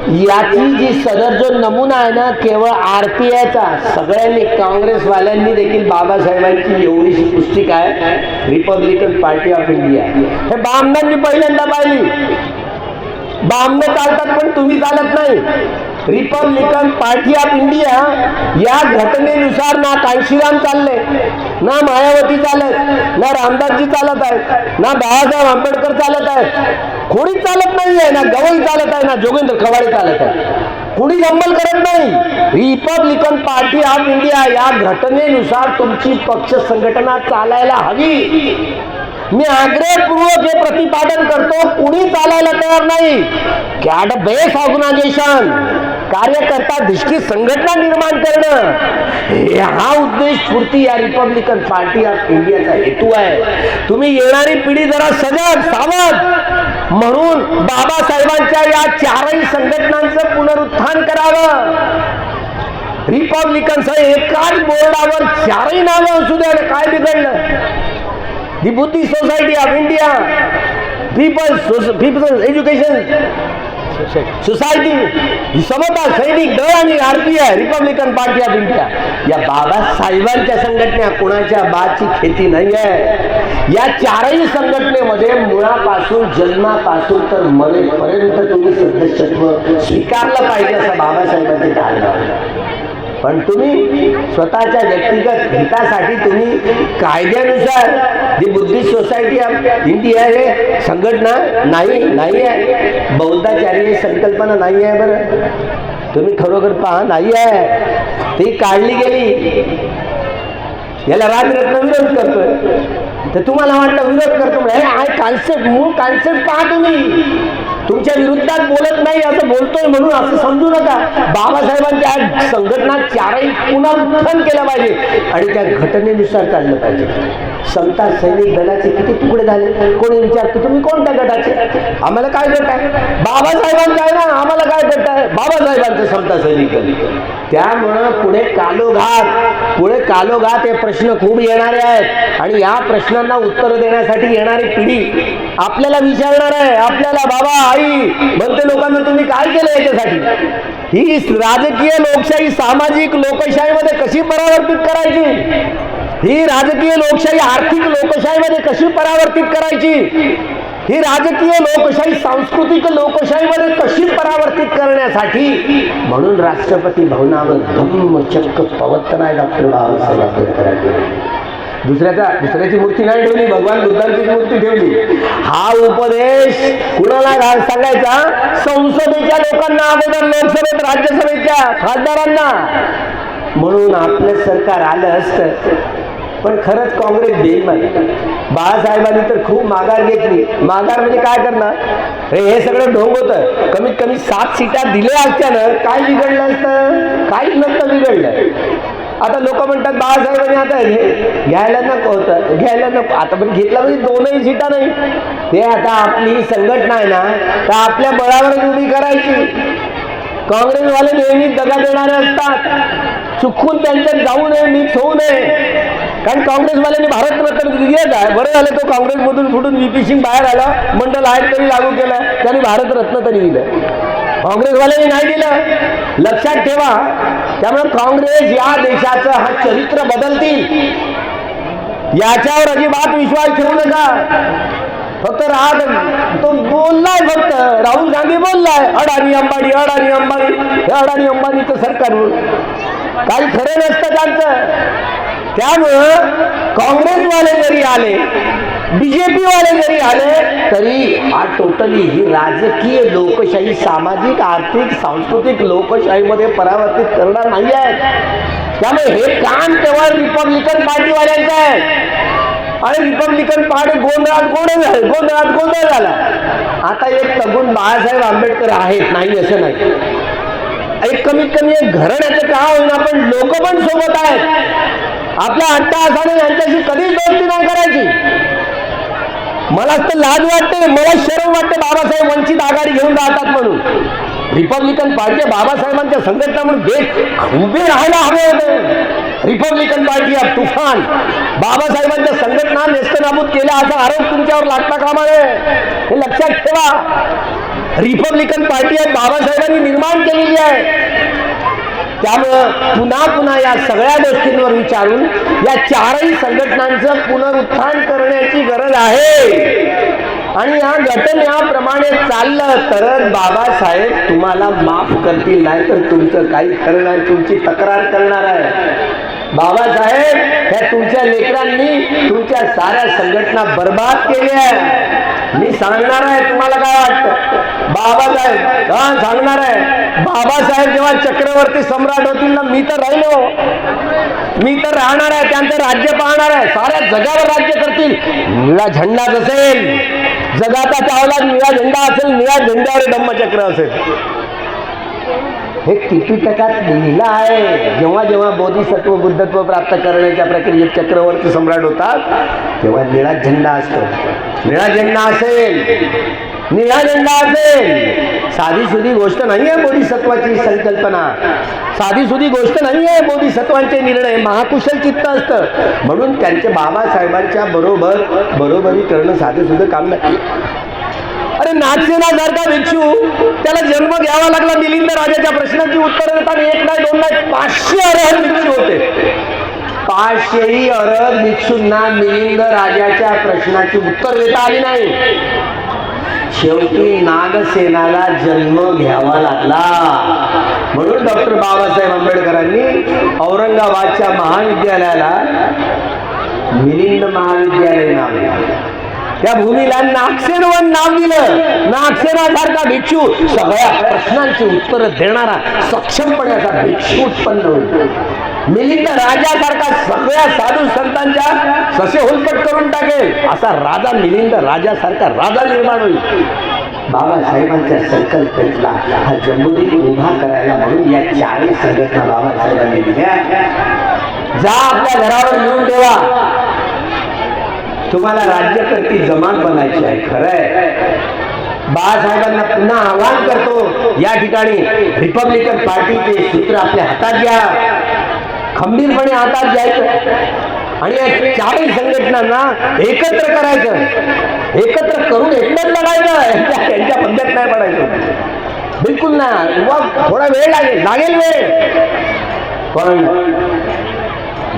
याची जी सदर जो नमुना आहे ना, केवळ RPIचा. सगळ्यांनी, काँग्रेसवाल्यांनी देखील बाबासाहेबांची एवढीशी पुस्तिका आहे रिपब्लिकन पार्टी ऑफ इंडिया. हे बामणांनी पहिल्यांदा पाहिली. बामणं चालतात पण तुम्ही चालत नाही. रिपब्लिकन पार्टी ऑफ इंडिया या घटनेनुसार ना कांशीराम चालले, ना मायावती चालत, ना रामदासजी चालत आहेत, ना बाळासाहेब आंबेडकर चालत आहेत, कोणी चालत नाहीये, ना गवई चालत आहे, ना जोगेंद्र खवाडे चालत आहे. कुणी अंमल करत नाही. रिपब्लिकन पार्टी ऑफ इंडिया या घटनेनुसार तुमची पक्ष संघटना चालायला हवी. मी आग्रहपूर्वक हे प्रतिपादन करतो, कुणी चालायला तयार नाही. कॅड बेस ऑर्गनायझेशन, कार्यकर्ता धिष्ठित संघटना निर्माण करणं, हा उद्देश स्फूर्ती या रिपब्लिकन पार्टी ऑफ इंडियाचा हेतू आहे. तुम्ही येणारी पिढी जरा सजग, सावध म्हणून बाबासाहेबांच्या या 4ही संघटनांचं पुनरुत्थान करावं. रिपब्लिकनचं एकाच बोर्डावर 4ही नावं असू द्या, काय बिघडलं? The Buddhist Society of India, People's Education Society, Samata Sainik Dal आणि RPI, Republican Party of India, या बाबासाहेबांच्या संघटना कुणाच्या बाची खेती नाही आहे. या 4ही संघटनेमध्ये मुळापासून, जन्मापासून तर मरेपर्यंत तुम्ही सदस्यत्व स्वीकारलं पाहिजे असं बाबासाहेबांचे धारणा. पण तुम्ही स्वतःच्या व्यक्तिगत हितासाठी तुम्ही कायद्यानुसार जी बुद्धिस्ट सोसायटी ऑफ इंडिया हे संघटना नाही आहे, बौद्धाचार्य संकल्पना नाही आहे. बरं तुम्ही खरोखर पहा, नाही आहे, ती काढली गेली. याला राजरत्न विरोध करतोय, तर तुम्हाला वाटतं विरोध करतो म्हणजे कॉन्सेप्ट, मूळ कॉन्सेप्ट पहा. तुम्ही तुमच्या विरुद्धात बोलत नाही असं बोलतोय म्हणून असं समजू नका. बाबासाहेबांच्या संघटना चारही पुन्हा उत्थान केलं पाहिजे आणि त्या घटनेनुसार चाललं पाहिजे. समता सैनिक दलाचे किती तुकडे झाले, कोणी विचारतो तुम्ही कोणत्या गटाचे, आम्हाला काय गट आहे, बाबासाहेबांचं आहे ना, आम्हाला काय गट आहे, बाबासाहेबांचं समता सैनिक दल. त्यामुळं पुढे कालोघात हे प्रश्न खूप येणारे आहेत आणि या प्रश्नांना उत्तर देण्यासाठी येणारी पिढी आपल्याला विचारणार आहे. आपल्याला बाबा आई म्हणते लोकांना तुम्ही काय केलं याच्यासाठी, ही राजकीय लोकशाही सामाजिक लोकशाहीमध्ये कशी परावर्तित करायची, ही राजकीय लोकशाही आर्थिक लोकशाहीमध्ये कशी परावर्तित करायची, ही राजकीय लोकशाही सांस्कृतिक लोकशाहीमध्ये कशी परावर्तित करण्यासाठी म्हणून राष्ट्रपती भवनावर धम्मचक्र पवत्तन आहे डॉक्टर बाबासाहेब आंबेडकरांनी. दुसऱ्याची मूर्ती नाही ठेवली, भगवान बुद्धांची मूर्ती ठेवली. हा उपदेश कुणाला सांगायचा, संसदेच्या लोकांना, अगोदर लोकसभेत राज्यसभेच्या खासदारांना. म्हणून आपलं सरकार आलं असतं, पण खरंच काँग्रेस बेईमान. बाळासाहेबांनी तर खूप माघार घेतली. माघार म्हणजे काय करणार, हे सगळं ढोंग होतं. कमीत कमी 7 सीटा दिल्या असत्यानं काय बिघडलं असतं, काहीच नसतं बिघडलं. आता लोक म्हणतात बाळासाहेबांनी आता घ्यायला नको होतं, घ्यायला नको, आता पण घेतला म्हणजे 2ही सीटा नाही. ते आता आपली संघटना आहे ना, तर आपल्या बळावरच उभी करायची. काँग्रेसवाले नेहमी दगा देणारे असतात, चुकून त्यांच्यात जाऊ नये, मिक्स होऊ नये. कारण काँग्रेसवाल्यांनी भारतरत्न दिलं काय, बरं झालं तो काँग्रेसमधून फुटून VP सिंग बाहेर आला, मंडल आयोग तरी लागू केलं, त्यांनी भारतरत्न तरी दिलं, काँग्रेसवाल्यांनी नाही दिलं. लक्षात ठेवा. त्यामुळे काँग्रेस या देशाचं हा चरित्र बदलतील याच्यावर अजिबात विश्वास ठेवू नका. फक्त तो बोललाय, फक्त राहुल गांधी बोललाय अडाणी अंबानी अडाणी अंबानी, हे अडाणी अंबानीचं सरकार काही खरं नसतं त्यांचं. त्यामुळं काँग्रेसवाले जरी आले, BJP वाले जरी आले तरी हा टोटली ही राजकीय लोकशाही सामाजिक आर्थिक सांस्कृतिक लोकशाहीमध्ये परावर्तित करणार नाही आहे. त्यामुळे हे काम केवळ रिपब्लिकन पार्टीवाल्यांचं आहे आणि रिपब्लिकन पार्टी गोंधळ झाला. आता एक तगून बाळासाहेब आंबेडकर आहेत, नाही असं नाही, एक कमीत कमी एक घराण्याचं का होईना पण लोक पण सोबत आहेत. आपल्या अट्टाहासाने यांच्याशी कधीच दोस्ती नाही करायची. मला तर लाज वाटते, मला शरम वाटते बाबासाहेब वंचित आघाडी घेऊन राहतात म्हणून. रिपब्लिकन पार्टी बाबासाहेबांच्या संघटना म्हणून देश उभे राहायला हवे होते. रिपब्लिकन पार्टी ऑफ तुफान बाबासाहेबांच्या संघटना नेस्तनाबूत केल्या असा आरोप तुमच्यावर लागता कामा नये, हे लक्षात ठेवा. रिपब्लिकन पार्टी आहे बाबासाहेबांनी निर्माण केलेली आहे. त्यामुळं पुन्हा पुन्हा या सगळ्या गोष्टींवर विचारून या चारही संघटनांचं पुनरुत्थान करण्याची गरज आहे. आणि या घटनेप्रमाणे चाललं तर बाबासाहेब तुम्हाला माफ करतील, नाही तर तुमचं काही खरं नाही, तुमची तक्रार करणार आहे. बाबासाहेब ह्या तुमच्या लेकरांनी तुमच्या साऱ्या संघटना बर्बाद केल्या. मी सांगणार आहे, तुम्हाला काय वाटतं बाबासाहेब सांगणार आहे, बाबासाहेब जेव्हा चक्रवर्ती सम्राट होतील ना, मी तर राहिलो, मी तर राहणार आहे, त्यांचं राज्य पाहणार आहे, साऱ्या जगावर राज्य करतील. निळा झेंडा असेल, जगाचा चावला निळा झेंडा असेल, निळा झेंड्यावर धम्मचक्र असेल. हे त्रिपिटकात लिहिलं आहे. जेव्हा जेव्हा बोधिसत्व बुद्धत्व प्राप्त करण्याच्या प्रक्रियेत चक्रवर्ती सम्राट होतात तेव्हा निळा झेंडा असतो. निळा झेंडा असेल, निळा झेंडा असेल. साधी सुधी गोष्ट नाही आहे बोधिसत्वाची संकल्पना, साधी सुधी गोष्ट नाही आहे. बोधिसत्वांचे निर्णय महाकुशल चित्त असतं, म्हणून त्यांचे बाबासाहेबांच्या बरोबरी करणं साधे सुद्धा काम नाही. अरे नागसेनासारखा भिक्षू, त्याला जन्म घ्यावा लागला मिलिंद राजाच्या प्रश्नाची उत्तर देताना 1 नाही 2 नाही 500 अरहत भिक्षू होते. 500ही अरहत भिक्षूंना मिलिंद राजाच्या प्रश्नाची उत्तर देता आली नाही. शेवटी नागसेनाला जन्म घ्यावा लागला. म्हणून डॉक्टर बाबासाहेब आंबेडकरांनी औरंगाबादच्या महाविद्यालयाला मिलिंद महाविद्यालय नाव दिलं. त्या भूमीला नागसेनवन नाव दिलं. नागसेनासारखा भिक्षू सगळ्या प्रश्नांची उत्तर देणारा सक्षमपणाचा भिक्षू उत्पन्न होईल. मिलिंद राजासारखा सगळ्या साधू संतांच्या ससे होलपट करून टाकेल असा राजा मिलिंद राजासारखा राजा निर्माण होईल. बाबासाहेबांच्या संकल्पनेला हा जम्बूद्वीप उभा करायला म्हणून या 40 संघटना बाबासाहेबांनी दिल्या. जा आपल्या घरावर लिहून ठेवा, तुम्हाला राज्यकर्ती जमात बनायची आहे. खरंय, बाळासाहेबांना पुन्हा आवाहन करतो, या ठिकाणी रिपब्लिकन पार्टीचे सूत्र आपल्या हातात घ्या, खंबीरपणे हातात घ्यायचं आणि या 40 संघटनांना एकत्र करायचं. एकत्र करून एकत्र लढायचं. त्यांच्या पद्धत नाही पडायचं, बिलकुल नाही. थोडा वेळ लागेल वेळ, पण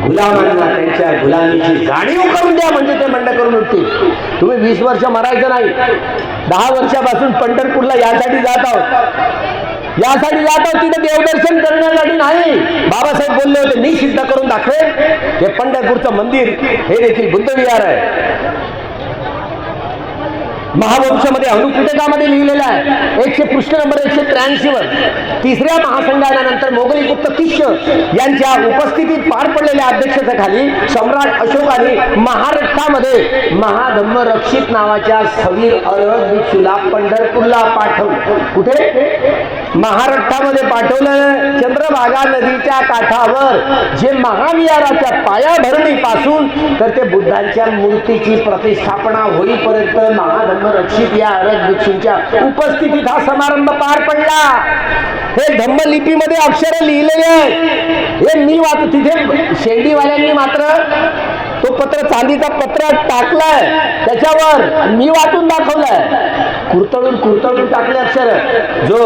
गुलामांना त्यांच्या गुलामीची जाणीव करून द्या, म्हणजे ते बंड करून उठतील. तुम्ही 20 वर्ष मरायचं नाही. 10 वर्षापासून पंढरपूरला यासाठी जात आहोत, तिथे देवदर्शन करण्यासाठी नाही. बाबासाहेब बोलले होते, मी सिद्ध करून दाखवेन. हे पंढरपूरचं मंदिर हे देखील बुद्ध विहार आहे. महावंशामध्ये अनुपुटकामध्ये लिहिलेला आहे, पृष्ठ नंबर 183 वर. तिसऱ्या महासंघानानंतर मोगली गुप्त किश्य यांच्या उपस्थितीत पार पडलेल्या अध्यक्षतेखाली सम्राट अशोकाने महाराष्ट्रामध्ये महाधम्मरक्षित नावाच्या स्थवीर अरहत भिक्षूला पंढरपूरला पाठवलं. कुठे? महाराष्ट्रामध्ये पाठवलं. चंद्रभागा नदीच्या काठावर जे महाविहाराच्या पायाभरणीपासून तर ते बुद्धांच्या मूर्तीची प्रतिष्ठापना होईपर्यंत महाधम्मरक्षित या अरहत भिक्षूंच्या उपस्थितीत हा समारंभ पार पडला. हे धम्मलिपीमध्ये अक्षर लिहिलेले आहेत. हे मी वाचतो. तिथे शेंडीवाल्यांनी मात्र तो पत्र, चांदीचा पत्र टाकलाय त्याच्यावर, मी वाचून दाखवलाय. कुरतळून टाकले अक्षर. जो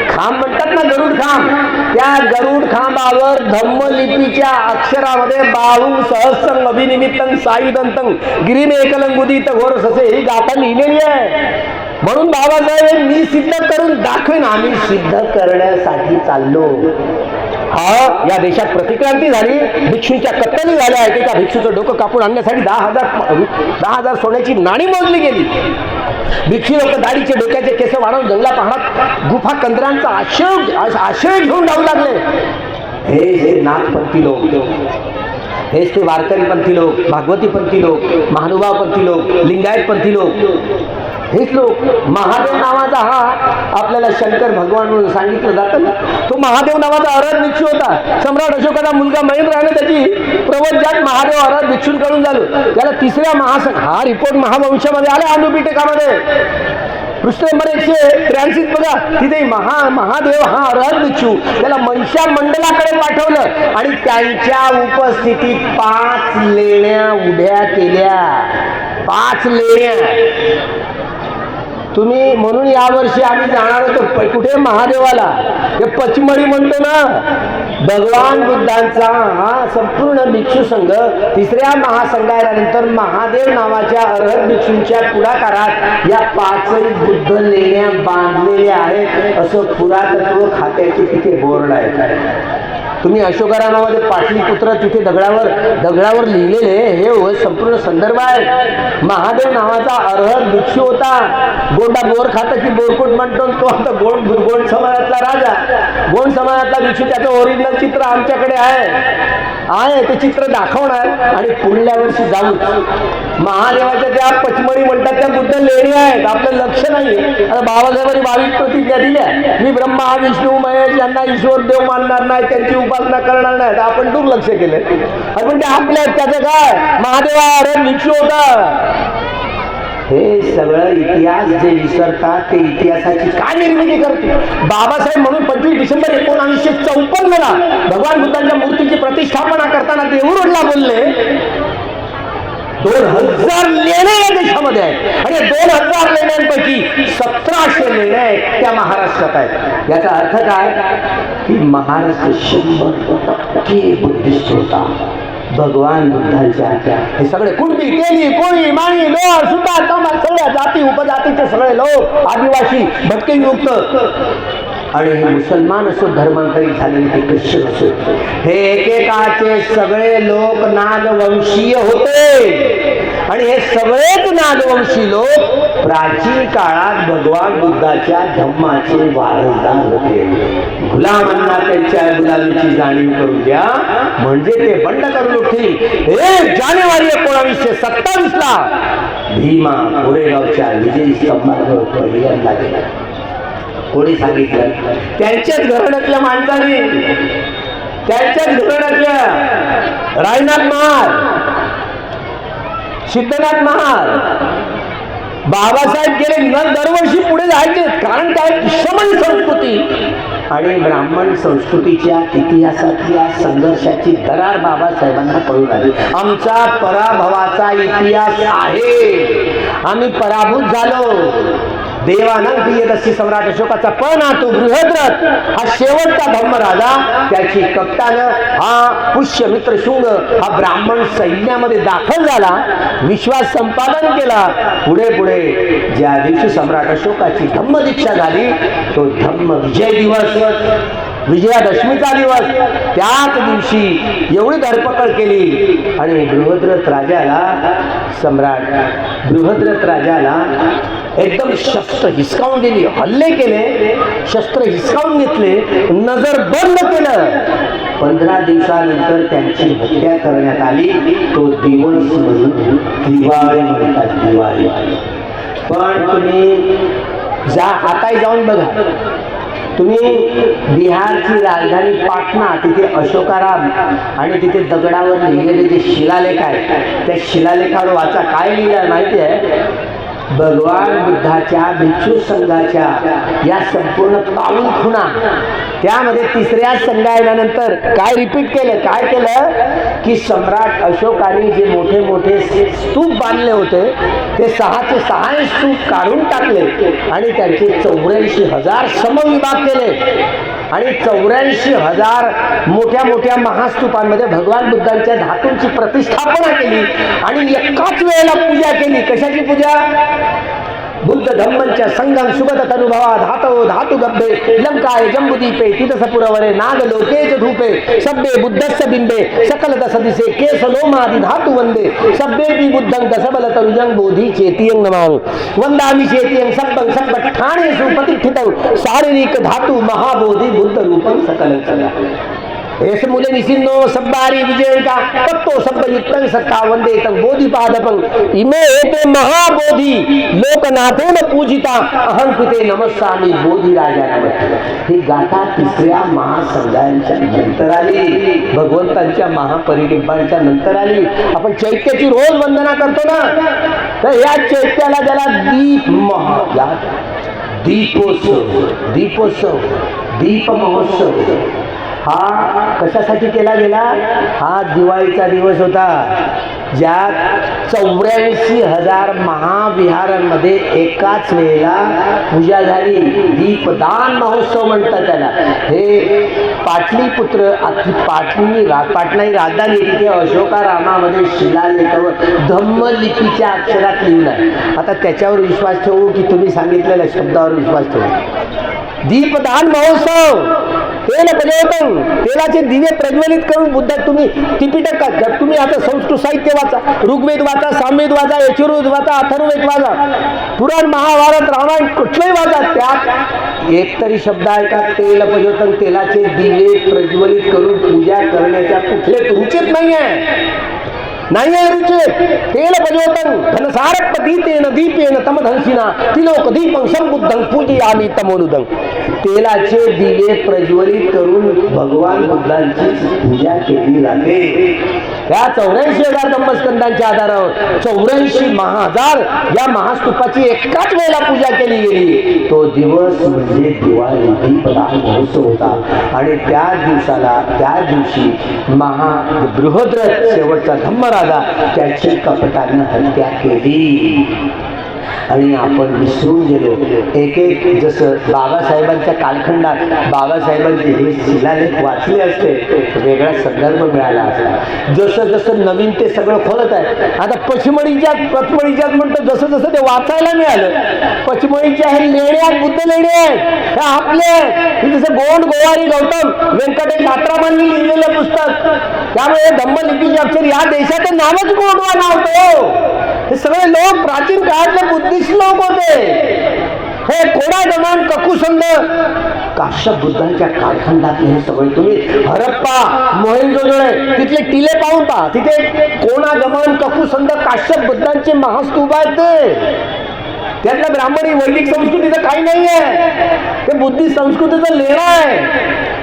खांब म्हणतात ना, गरुड खांब, त्या गरुड खांबावर धम्मलिपीच्या अक्षरामध्ये बाहुं सहस्रं अभिनिमित्तं सायुधंतं गिरीमे एकलंगुदित घोरस असे ही गाथा लिहिलेली आहे. म्हणून बाबासाहेब मी सिद्ध करून दाखवेन. आम्ही सिद्ध करण्यासाठी चाललो. या देशात प्रतिक्रांती झाली, भिक्षूंच्या कत्तली झाल्या आहेत. एका भिक्षूचं डोकं कापून आणण्यासाठी 10,000 सोन्याची नाणी मोजली गेली. भिक्षू लोक दाढीचे डोक्याचे केस वाढवून जंगला पहाडात गुफा कंदरांचा आश्रय घेऊन जाऊ लागले. हे नाथपंथी लोक, हेच ते वारकरीपंथी लोक, भागवतीपंथी लोक, महानुभावपंथी लोक, लिंगायतपंथी लोक, हेच लोक. महादेव नावाचा हा आपल्याला शंकर भगवान म्हणून सांगितलं जातं. तो महादेव नावाचा अरहत भिक्षू होता. सम्राट अशोकाचा मुलगा महेंद्राने त्याची प्रवज्जात महादेव अरहत भिक्षूंकडून झालो. त्याला तिसऱ्या महासंघ, हा रिपोर्ट महावंशामध्ये आला, अनुपिटकामध्ये पृष्ठ नंबर 183 बघा. तिथे महादेव हा अरहत भिक्षू, त्याला मनशा मंडलाकडे पाठवलं आणि त्यांच्या उपस्थितीत 5 लेण्या उभ्या केल्या. 5 लेण्या. तुम्ही म्हणून यावर्षी आम्ही जाणार होतो कुठे? महादेवाला. हे पचमढी म्हणतो ना, भगवान बुद्धांचा हा संपूर्ण भिक्षू संघ तिसऱ्या महासंघानंतर महादेव नावाच्या अरहत भिक्षूंच्या पुढाकारात या 5 बुद्ध लेण्या बांधलेल्या आहेत असं पुरातत्व खात्याचे तिथे बोर्ड आहे. तुम्ही अशोकरामामध्ये पाटलीपुत्र तिथे दगडावर लिहिलेले हे संपूर्ण संदर्भ आहे. महादेव नावाचा अरहत भिक्षू होता. गोंडा बोर खाता की बोरकोट म्हणतो तो आता गोंड समाजातला राजा, गोंड समाजातला भिक्षू. त्याचं ओरिजिनल चित्र आमच्याकडे आहे. ते चित्र दाखवणार आणि पुढल्या वर्षी जाऊ. महादेवाच्या ज्या पचमढी म्हणतात त्या बुद्ध लेणी आहेत. आपलं लक्ष नाही. आता बाबासाहेबांनी 22 प्रतिज्ञा दिल्या. मी ब्रह्मा विष्णू महेश यांना ईश्वर देव मानणार नाही, त्यांची उपासना करणार नाही. आपण दुर्लक्ष केले. पण ते आपल्या त्याचं काय? महादेवा अरहत भिक्षू होता. हे सगळं इतिहास जे विसरतात ते इतिहासाची काय निर्मिती करते? बाबासाहेब म्हणून 25 डिसेंबर 1954 भगवान बुद्धांच्या मूर्तीची प्रतिष्ठापना करताना देऊरोडला बोलले 2000 लेण्या या देशामध्ये आहेत आणि 2000 लेण्यांपैकी 1700 लेण्या त्या महाराष्ट्रात आहेत. याचा अर्थ काय की महाराष्ट्र 100% बुद्धिस्ट होता. भगवान बुद्धांच्या हे सगळे कुणबी केली कोळी माणी लोहार सुतार कामार सगळ्या जाती उपजातीचे सगळे लोक आदिवासी भटकेयुक्त आणि हे मुसलमान असो धर्मांतरित झालेले ते ख्रिश्चन असो हे एकेकाचे सगळे लोक नागवंशीय होते आणि हे सगळेच नागवंशी लोक प्राचीन काळात भगवान बुद्धाच्या धम्माचे वारसदार होते. गुलामांना त्यांच्या गुलामीची जाणीव करून द्या म्हणजे ते बंड करून उठतील. 1 जानेवारी 1927 ला भीमा कोरेगावच्या विजयी स्तंभावर पहिल्यांदा गेला. कोणी सांगितलं? त्यांच्याच घराण्यातल्या माणसाने, त्यांच्याच घराण्यातल्या रायनाथ महार, सिद्धनाथ महार, बाबासाहेब गेले न दरवर्षी पुढे जायचे कारण काय शमन संस्कृती आणि ब्राह्मण संस्कृतीच्या इतिहासातल्या संघर्षाची दरार बाबासाहेबांना कळून आली. आमचा पराभवाचा इतिहास आहे, आम्ही पराभूत झालो. देवानंद प्रियदर्शी सम्राट अशोकाचा पण तो बृहद्रथ हा शेवटचा धर्मराजा त्याची कप्तानं हा पुष्यमित्र शुंग हा ब्राह्मण सैन्यामध्ये दाखल झाला, विश्वास संपादन केला. पुढे पुढे ज्या दिवशी सम्राट अशोकाची धम्मदीक्षा झाली तो धम्म विजय दिवस, विजयादशमीचा दिवस, त्याच दिवशी एवढी धरपकड केली आणि बृहद्रथ राजाला, सम्राट बृहद्रथ राजाला एकदम शस्त्र हिसकावून दिली, हल्ले केले, शस्त्र हिसकावून घेतले, नजर बंद केलं. 15 दिवसानंतर त्यांची हत्या करण्यात आली. तो दिवस म्हणून दिवाळी म्हणतात, दिवाळी. पण तुम्ही आताही जाऊन बघा, तुम्ही बिहारची राजधानी पाटणा तिथे अशोकाराम आणि तिथे दगडावर लिहिलेले जे शिलालेख आहेत त्या शिलालेखावर वाचा, काय लिहिलं माहिती आहे? भगवान बुद्धाच्या भिक्षू संघाच्या या संपूर्ण पाऊल खुणा, त्यामध्ये 3ऱ्या संघायनानंतर काय रिपीट केलं, काय केलं की सम्राट अशोकाने जे मोठे मोठे स्तूप बांधले होते ते 6चे 6 स्तूप काढून टाकले आणि त्यांचे 84,000 समविभाग केले आणि 84,000 मोठ्या मोठ्या महास्तूपांमध्ये भगवान बुद्धांच्या धातूंची प्रतिष्ठापना केली आणि एकाच वेळेला पूजा केली. कशाची पूजा? बुद्ध धम्मंच्या संगम सुगत तनुभवा धातो धातु गब्बे लंकाय जंबुदीपे तितसपुरवरे नाग लोकेच धूपे सब्बे बुद्धस्य बिंबे सकल दस दिसे केस लोमादि धातु वंदे सब्बे बी बुद्धं दसबल तरुजं बोधी चेतियं नमामि वंदामि चेतियं सब्बं सब्ब ठाणेषु प्रतिष्ठितं शारीरिक धातु महाबोधि बुद्ध रूपं सकलं कला. एस मुले निसिन्नो सब्बारी विजयंका तत्तो सब्बयुक्तं सत्ता वंदे तं बोधिपादपं इमे एते महाबोधी लोकनाथेन पूजिता अहं कृते नमस्सामि बोधी राजा नमः. ही गाथा 3ऱ्या महासंघाच्या नंतर आली, भगवंतांच्या महापरिनिब्बाणाच्या नंतर आली. आपण चैत्याची रोज वंदना करतो ना, तर या चैत्याला ज्याला दीप महा, दीपोत्सव, दीपोत्सव, दीप महोत्सव हा कशासाठी केला गेला? हा दिवाळीचा दिवस होता ज्यात 84,000 महाविहारांमध्ये एकाच वेळेला पूजा झाली. दीपदान महोत्सव म्हणतात त्याला. हे पाटलीपुत्र पाटणा ही राजधानी, तिथे अशोकारामामध्ये शिलालेखावर धम्मलिपीच्या अक्षरात लिहिलं आहे. आता त्याच्यावर विश्वास ठेवू की तुम्ही सांगितलेल्या शब्दावर विश्वास ठेवू? दीपदान महोत्सव, तेल प्रज्वलितं, तेलाचे दिवे प्रज्वलित करून बुद्ध तुम्ही त्रिपिटक, तुम्ही आता संस्कृत साहित्य वाचा, ऋग्वेद वाचा, सामवेद वाचा, यजुर्वेद वाचा, अथर्ववेद वाचा, पुराण महाभारत रामायण कुठलंही वाचा, त्यात एक तरी शब्द आहे का तेल प्रज्वलितं, तेलाचे दिवे प्रज्वलित करून पूजा करण्याच्या कुठले रुचित नाही आहे, नाही आहे रुचित. तेल प्रज्वलितं घनसारपदीतेन दीपेन तमधंसिना तिलोक दीपं संबुद्धं पूजयामि तमोनुदं. तेलाचे दिवे प्रज्वलित करून भगवान बुद्धांची पूजा केली जाते. त्या 84,000 धम्मस्कंदांच्या आधारावर 84,000 या महास्तूपाची एकाच वेळेला पूजा केली गेली. तो दिवस म्हणजे दिवाळी, दीपदान महोत्सव होता आणि त्या दिवशी बृहद्रथ शेवटचा धम्मराजा त्याची कपटानं हत्या केली. आणि आपण विसरून गेलो. एक एक जसं बाबासाहेबांच्या कालखंडात बाबासाहेबांचे हे शिलालेख वाचले असते वेगळा संदर्भ मिळाला असता. जसं जसं नवीन ते सगळं खोलत आहे. आता पचमढीच्यात म्हणतो जसं जसं ते वाचायला मिळालं. पचमढीच्या हे लेणे आहेत, बुद्ध लेणे आहेत, हे आपले हे जसं गोंड गोवारी गौतम व्यंकटेश आत्रामांनी लिहिलेलं पुस्तक. त्यामुळे धम्मलिपीचे अक्षर या देशाचं नावच गोंडवा नव्हतं. हे सगळे लोक प्राचीन काळातले बुद्धिस्ट लोक होते. हे कोडागमन ककुसंद काश्यप बुद्धांच्या कालखंडातले हे सगळे तुम्ही हरप्पा मोहेंजोदडो तिथले टिले पाहून पहा. तिथे कोणागमन ककुसंद काश्यप बुद्धांचे महास्तूप आहेत. त्यातल्या ब्राह्मणी वैदिक संस्कृतीचं काही नाही आहे. ते बुद्धिस्ट संस्कृतीचं लेणं आहे.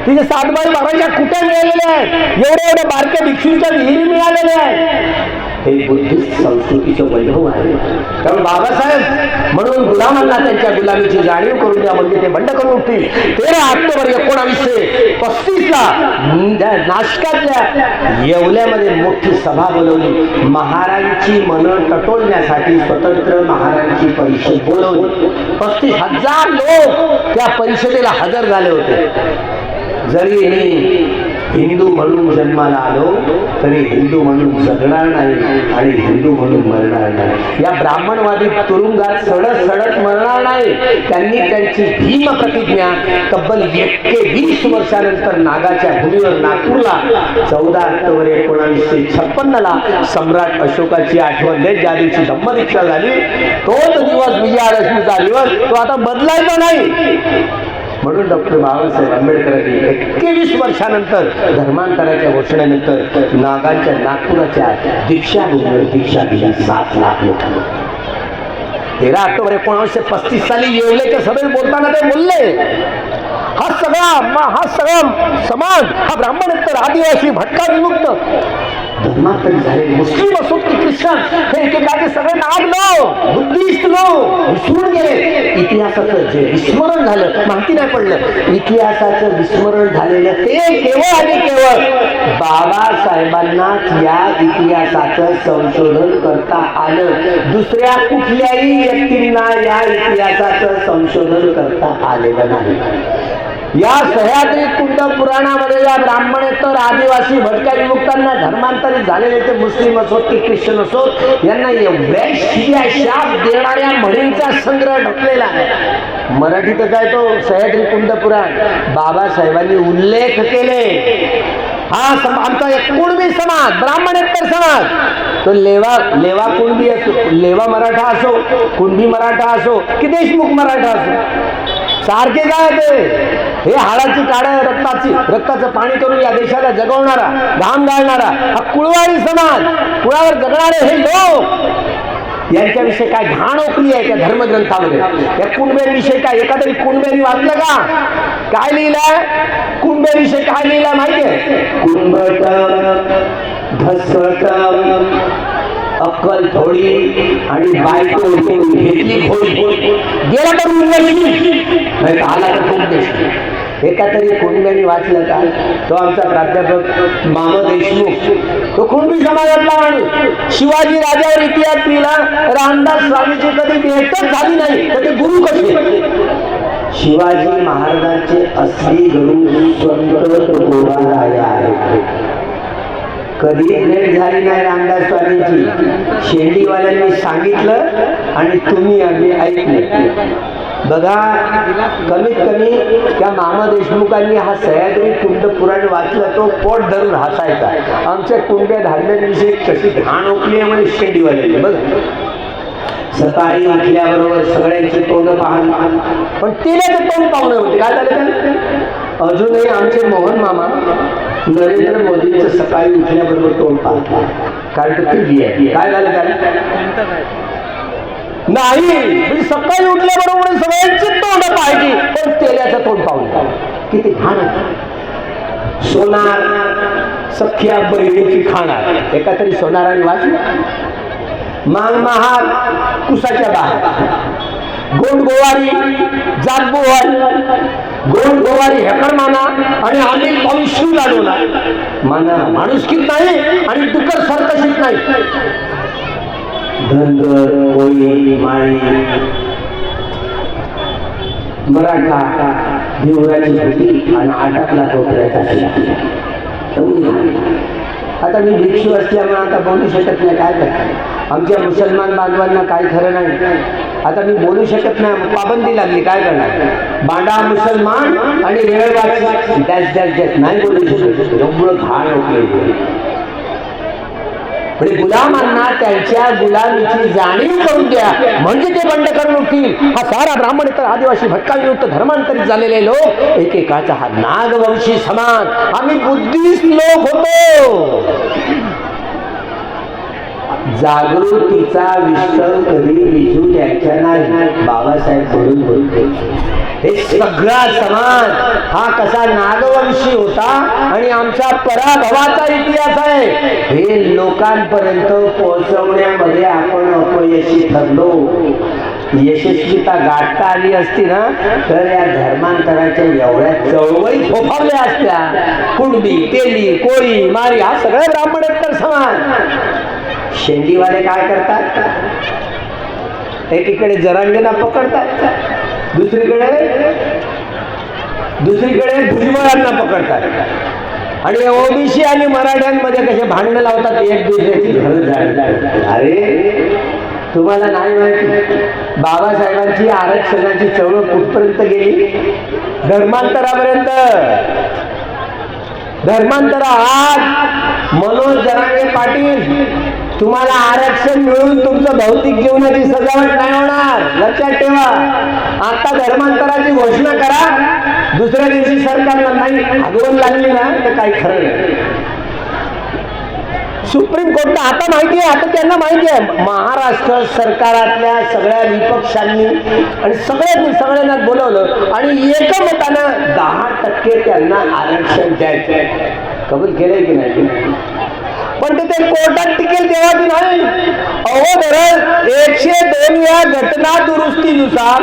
तिथे 7 बाय 12च्या कुट्या मिळालेल्या आहेत. एवढ्या बारक्या भिक्षूंच्या विहिरी मिळालेल्या आहेत. हे बुद्धिस्ट संस्कृतीचं वैभव आहे. कारण बाबासाहेब म्हणून गुलामांना त्यांच्या गुलामीची जाणीव करून द्या म्हणजे ते बंड करून उठतील. 13 ऑक्टोबर 1935 ला नाशकातल्या येवल्यामध्ये मोठी सभा बोलवली. महाराजांची मनं टटोलण्यासाठी स्वतंत्र महाराजांची परिषद बोलवली. 35,000 लोक त्या परिषदेला हजर झाले होते. जरी मी हिंदू म्हणून जन्माला आलो तरी हिंदू म्हणून जगणार नाही आणि हिंदू म्हणून मरणार नाही. या ब्राह्मणवादी तुरुंगात सडत मरणार नाही. त्यांनी त्यांची भीम प्रतिज्ञा तब्बल 21 वर्षानंतर नागाच्या भूमीवर नागपूरला 14 ऑक्टोबर 1956 ला सम्राट अशोकाची आठवण देत ज्या दिवशी धम्मदीक्षा झाली तोच दिवस विजयादशमीचा दिवस तो आता बदलायचा नाही. म्हणून डॉक्टर बाबासाहेब आंबेडकरांनी 21 वर्षानंतर धर्मांतराच्या घोषणेनंतर नागांच्या नागपुराच्या दीक्षाभूमीवर दीक्षा दिली 7 लाख लोकांना. 13 ऑक्टोबर 1935 साली येवल्याच्या सभेत बोलताना ते बोलले हा सगळा समाज हा ब्राह्मणेतर आदिवासी भटका विमुक्त धर्मांतरित झाले. मुस्लिम असोत की ख्रिश्चन हे एकेकाचे सगळे नाग लोक बुद्धिस्ट लोक विसरून गेले. इतिहासाचं जे विस्मरण झालं माहिती नाही पडलं. इतिहासाचं विस्मरण झालेलं ते केवळ आणि केवळ बाबासाहेबांना या इतिहासाचं संशोधन करता आलं. दुसऱ्या कुठल्याही व्यक्तींना या इतिहासाचं संशोधन करता आलेलं नाही. या सह्याद्री कुंड पुराणामध्ये या ब्राह्मणेतर आदिवासी भटक्या विमुक्तांना धर्मांतरित झालेले ते मुस्लिम असोत की ख्रिश्चन असोत यांना एवढ्या शाप देणाऱ्या म्हणींचा संग्रह ढकलेला आहे. मराठीतच आहे तो सह्याद्री कुंड पुराण. बाबासाहेबांनी उल्लेख केले हा आमचा एक कुणबी समाज ब्राह्मणेतर समाज तो लेवा कुणबी असो लेवा मराठा असो कुणबी मराठा असो की देशमुख मराठा असो सारखे काय ते हे हाडाची काड्या रक्ताचं पाणी करून या देशाला जगवणारा घाम घालणारा हा कुळवाडी समाज कुळावर जगणारे हे लोक यांच्याविषयी काय घाण ओकली आहे त्या धर्मग्रंथामध्ये. या कुणब्यांविषयी काय एखाद्या कुणब्यांनी वाचलं का? काय लिहिलंय कुणब्यांविषयी काय लिहिलंय माहितीये? कुणबट धसट अक्कल थोडी आणि बायको घेतली खोडी गेला तर नाही आला तर खूप देश. एका तरी कुणब्याने वाचलं का? तो आमचा प्राध्यापक मामा देशमुख तो कुणबी समाजातला माणूस. शिवाजी राजावर इतिहास लिहिला. रामदास स्वामीची कधी भेटच झाली नाही तर ते गुरु कसे? शिवाजी महाराजांचे असली गुरु संत गोवाराया आहे. कधी भेट झाली नाही रामदास स्वामींची. शेंडीवाल्यांनी सांगितलं आणि तुम्ही आम्ही ऐकले. बघा कमीत कमी त्या मामा देशमुखांनी हा सह्याद्री कुंड पुराण वाचलं तो पोट धरून हसायचा. आमच्या कुंड्या धान्यांविषयी कशी घाण ओकली आहे म्हणजे शेंडीवाल्यांनी. बघा सकाळी उठल्याबरोबर सगळ्यांचे तोंड पाहणं पण तिला ते तोंड पाहुणे होते. काय झालं? अजूनही आमचे मोहन मामा नरेंद्र मोदींचं सकाळी उठल्याबरोबर तोंड पाहतात कारण ते टीव्ही आहे. काय झालं काय नाही सकाळी उठल्याबरोबर सगळ्यांची तोंड पाहायची पण तेल्याचं तोंड पाहून किती घाण. सोनार सख्या बहिणीची खाणार एका तरी सोनाराने वाचलं. मांग महाग कुसाच्या बाहेर गोंड गोवारी जात गोवारी गोंड गोवारी हेकर माना आणि आम्ही पंशू लाडवणार माना माणुसकीत नाही आणि दुकर सरकशीत नाही. धनगर, कोळी, माळी, मराठा, भिवराची होती आणि 8 लाख रुपयाचा आता मी भिक्षू असल्यामुळे आता बोलू शकत नाही. काय करणार, आमच्या मुसलमान बांधवांना काय खरं नाही. आता मी बोलू शकत नाही, पाबंदी लागली. काय करणार, बांडा मुसलमान आणि रेळवाची डॅश डॅश डॅश नाही बोलू शकत. एवढं घाण होते. म्हणजे गुलामांना त्यांच्या गुलामीची जाणीव करून द्या, म्हणजे ते बंड करून उठतील. हा सारा ब्राह्मण तर आदिवासी भटकाविरुद्ध धर्मांतरित झालेले लोक एकेकाचा हा नागवंशी समान. आम्ही बुद्धिस्ट लोक होतो. जागृतीचा विस्तार कधी विजू त्यांच्या नाही, बाबासाहेब म्हणून बोलते. हे सगळा समाज हा कसा नागवंशी होता आणि आमचा पराभवाचा इतिहास आहे हे लोकांपर्यंत पोहोचवण्यामध्ये आपण अपयशी ठरलो. यशस्वीता गाठता आली असती ना तर या धर्मांतराच्या एवढ्या चळवळी फोफावल्या असत्या. कुणबी, तेली, कोळी, मारी हा सगळे ब्राह्मणेतर समान. शेंडीवाले काय करतात, एकीकडे जरांगेला पकडतात, दुसरीकडे भुजबळांना पकडतात आणि ओबीसी आणि मराठ्यांमध्ये कसे भांडणं लावतात एक दुसऱ्याची घरं जाळतात. अरे तुम्हाला नाही माहिती बाबासाहेबांची आरक्षणाची चळवळ कुठपर्यंत गेली, धर्मांतरापर्यंत. आज मनोज जरांगे पाटील तुम्हाला आरक्षण मिळून तुमचं भौतिक जीवनाची सजावट नाही होणार, लक्षात ठेवा. आता धर्मांतराची घोषणा करा, दुसऱ्या दिवशी सरकारला नाही आगवण लागली ना तर काही खरं नाही. सुप्रीम कोर्टला आता माहिती आहे, आता त्यांना माहिती आहे महाराष्ट्र सरकारातल्या सगळ्या विपक्षांनी आणि सगळ्यांना बोलवलं आणि एकमतानं 10% त्यांना आरक्षण द्यायचं. कबूल केलंय की नाही, पण ते कोर्टात टिकेल तेव्हा की नाही. अगोदर 102 या घटना दुरुस्तीनुसार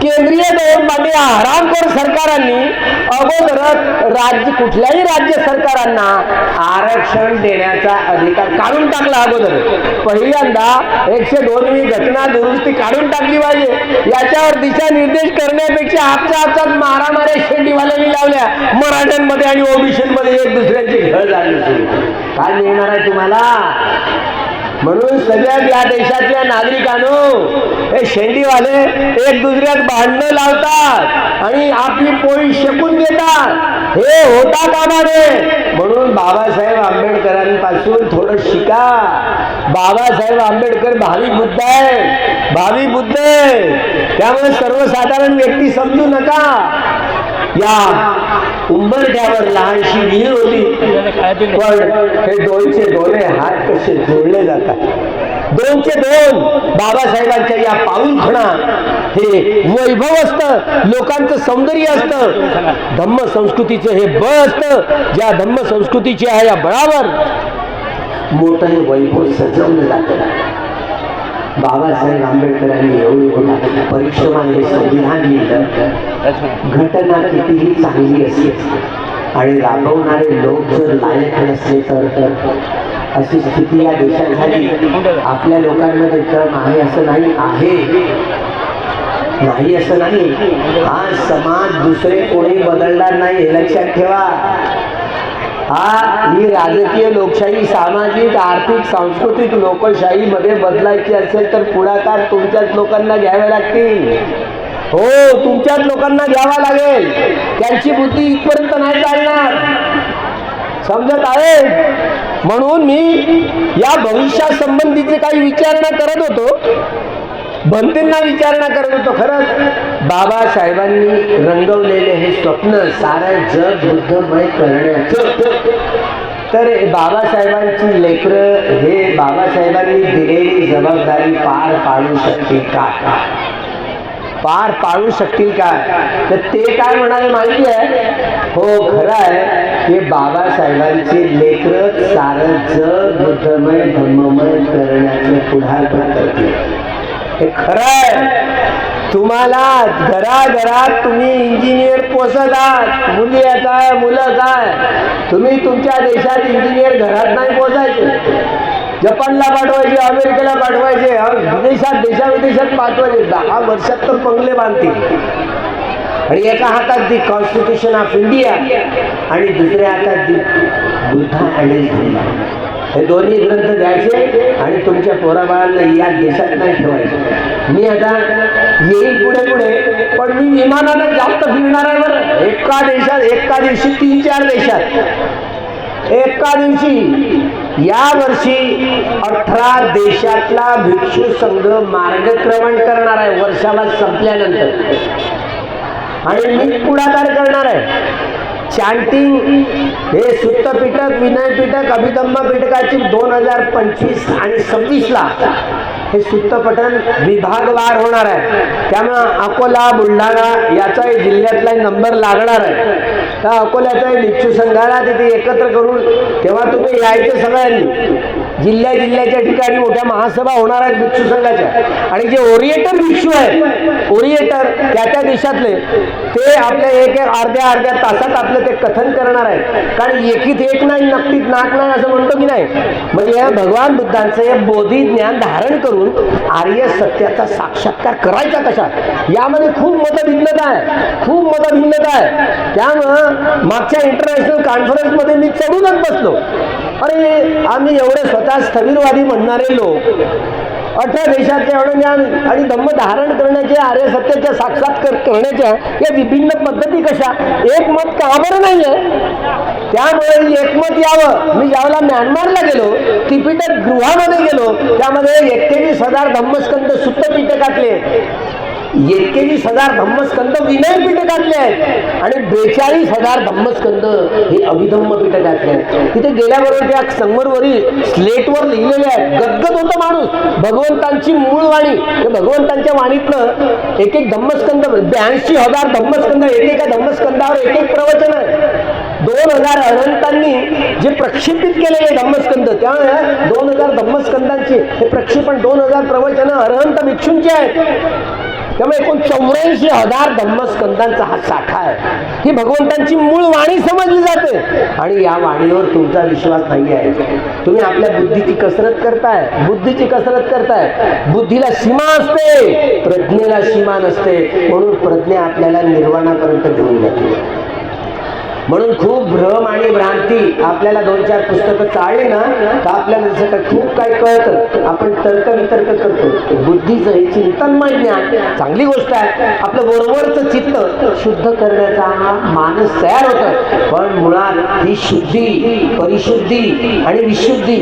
केंद्रीय दौलतवादी हरामखोर सरकारांनी अगोदर कुठल्याही राज्य सरकारांना आरक्षण देण्याचा अधिकार काढून टाकला. अगोदर पहिल्यांदा 102वी घटना दुरुस्ती काढून टाकली पाहिजे. याच्यावर दिशानिर्देश करण्यापेक्षा आपच्यात मारामाऱ्या शेंडीवाल्यांनी लावल्या मराठ्यांमध्ये आणि ओबीसीमध्ये एक दुसऱ्यांची घर झाली. काय मिळणार आहे तुम्हाला. म्हणून सगळ्या या देशातल्या नागरिकांनो हे शेंडीवाले एक दुसऱ्यात भांडणं लावतात आणि आपली पोळी शेकून देतात, हे होता कामा नये. म्हणून बाबासाहेब आंबेडकरांपासून थोडं शिका. बाबासाहेब आंबेडकर भावी बुद्ध आहे, भावी बुद्ध आहे. त्यामुळे सर्वसाधारण व्यक्ती समजू नका. या उंबरठ्यावर लहानशी विहीर होती, पण हे 2चे 2 हात कसे जोडले जातात. 2चे 2 बाबासाहेबांच्या या पाऊलखणा हे वैभव असतं, लोकांचं सौंदर्य असतं, धम्म संस्कृतीचं हे बळ असतं. ज्या धम्म संस्कृतीची आहे या बळावर मोठं हे वैभव सजवलं जातं. बाबासाहेब आंबेडकरांनी एवढी मोठा परिश्रमाने हे संविधान लिहिलं. घटना कितीही चांगली असते आणि राबवणारे लोक जर लायक नसले तर अशी स्थिती या देशात झाली. आपल्या लोकांमध्ये दम आहे असं नाही, नाही असं नाही. हा समाज दुसरे कोणी बदलणार नाही हे लक्षात ठेवा. ही राजकीय लोकशाही सामाजिक आर्थिक सांस्कृतिक लोकशाही मध्ये बदलायची असेल तर पुढाकार तुमच्याच लोकांना घ्यावे लागतील. हो, तुमच्याच लोकांना घ्यावा लागेल. त्यांची बुद्धी इथपर्यंत नाही चालणार, समजत आहे. म्हणून मी या भविष्यासंबंधीचे काही विचारणा करत होतो, भंतेंना विचारणा करत होतो. खरंच बाबासाहेबांनी रंगवलेले हे स्वप्न सारं जग बुद्धमय करण्याचं, तर बाबासाहेबांची लेकरं हे बाबासाहेबांनी दिलेली जबाबदारी पार पाडू शकतील का, पार पाडू शकतील का. तर ते काय म्हणाले माहिती आहे. हो, खरं आहे की बाबासाहेबांची लेकरं सारं जग बुद्धमय धम्ममय करण्याचं पुढाकार करतील. हे खरं आहे. तुम्हाला घराघरात तुम्ही इंजिनियर पोसत आहात, मुली काय मुलं काय. तुम्ही तुमच्या देशात इंजिनियर घरात नाही पोसायचे, जपानला पाठवायचे, अमेरिकेला पाठवायचे, विदेशात देशाविदेशात पाठवायचे. 10 वर्षात तर बंगले बांधतील. आणि एका हातात दी कॉन्स्टिट्यूशन ऑफ इंडिया आणि दुसऱ्या हातात दी बुद्धा अँड हे दोन्ही ग्रंथ द्यायचे आणि तुमच्या पोराबाळांना या देशात नाही ठेवायचे. मी आता येईल पुढे पुढे, पण मी विमानानं जास्त फिरणार आहे बरं. एका देशात एका दिवशी 3-4 देशात एका दिवशी. या वर्षी 18 देशातला भिक्षू संघ मार्गक्रमण करणार आहे वर्षाला संपल्यानंतर. आणि मी पुढाकार करणार आहे. चॅन्टिंग हे सुत्तपिटक, विनयपिटक, अभिधम्म पिटकाची 2025 आणि 26ला हे सुत्तपठण विभागवार होणार आहे. त्यामुळं अकोला, बुलढाणा याचाही जिल्ह्यातला नंबर लागणार आहे. त्या अकोल्याचाही भिक्षू संघाला तिथे एकत्र करून तेव्हा तुम्ही यायचं सगळ्यांनी. जिल्ह्याच्या ठिकाणी मोठ्या महासभा होणार आहेत भिक्षू संघाच्या. आणि जे ओरिएटर भिक्षू आहेत, ओरिएटर त्या देशातले, ते आपल्या एक अर्ध्या तासात आपलं ते कथन करणार आहेत. कारण एकीत एक नाही, नक्कीच नाक नाही असं म्हणतो की नाही. म्हणजे या भगवान बुद्धांचं हे बोधी ज्ञान धारण करून आर्य सत्याचा साक्षात्कार करायचा कशा, यामध्ये खूप मतभिन्नता आहे, खूप मतभिन्नता आहे. त्यामुळं मागच्या इंटरनॅशनल कॉन्फरन्समध्ये मी चढूनच बसलो. अरे आम्ही एवढे स्वतः स्थविरवादी म्हणणारे लोक 18 देशाचे एवढं ज्ञान आणि धम्म धारण करण्याचे, आर्य सत्याच्या साक्षात्कार करण्याच्या या विभिन्न पद्धती कशा, एक मत का बरं नाही आहे. त्यामुळे एकमत यावं. मी ज्यावेळेला म्यानमारला गेलो, त्रिपिटक गृहामध्ये गेलो, त्यामध्ये 41,000 धम्मस्कंद सुत्तपिटकातले, 41,000 धम्मस्कंद विनय पिटकातले आहेत आणि 42,000 धम्मस्कंद हे अभिधम्म पिटकातले आहेत. तिथे गेल्याबरोबर त्या संगमरवरील स्लेटवर लिहिलेले आहेत. गदगद होतं माणूस. भगवंतांची मूळ वाणी, भगवंतांच्या वाणीतलं एक धम्मस्कंद, 82,000 धम्मस्कंद, एकेका धम्मस्कंदावर एक प्रवचन आहे. 2,000 अनंतांनी जे प्रक्षेपित केलेले धम्मस्कंद, त्यामुळे 2,000 धम्मस्कंदांची हे प्रक्षेपण, 2,000 प्रवचनं अरहंत भिक्षूंची आहेत. त्यामुळे एकूण 84,000 धम्मस्कंदांचा हा साठा आहे. ही भगवंतांची मूळ वाणी समजली जाते. आणि या वाणीवर तुमचा विश्वास नाही आहे. तुम्ही आपल्या बुद्धीची कसरत करताय, बुद्धीची कसरत करताय. बुद्धीला सीमा असते, प्रज्ञेला सीमा नसते. म्हणून प्रज्ञा आपल्याला निर्वाणापर्यंत घेऊन जाते. म्हणून खूप भ्रम आणि भ्रांती आपल्याला 2-4 पुस्तकं चाळली ना तर आपल्याला जसं काय खूप काही कळतं. आपण तर्क वितर्क करतो. बुद्धीचं हे चिंतनमय ज्ञान चांगली गोष्ट आहे. आपलं बरोबरचं चित्त शुद्ध करण्याचा हा मानस तयार होतं. पण मुळात ही शुद्धी, परिशुद्धी आणि विशुद्धी,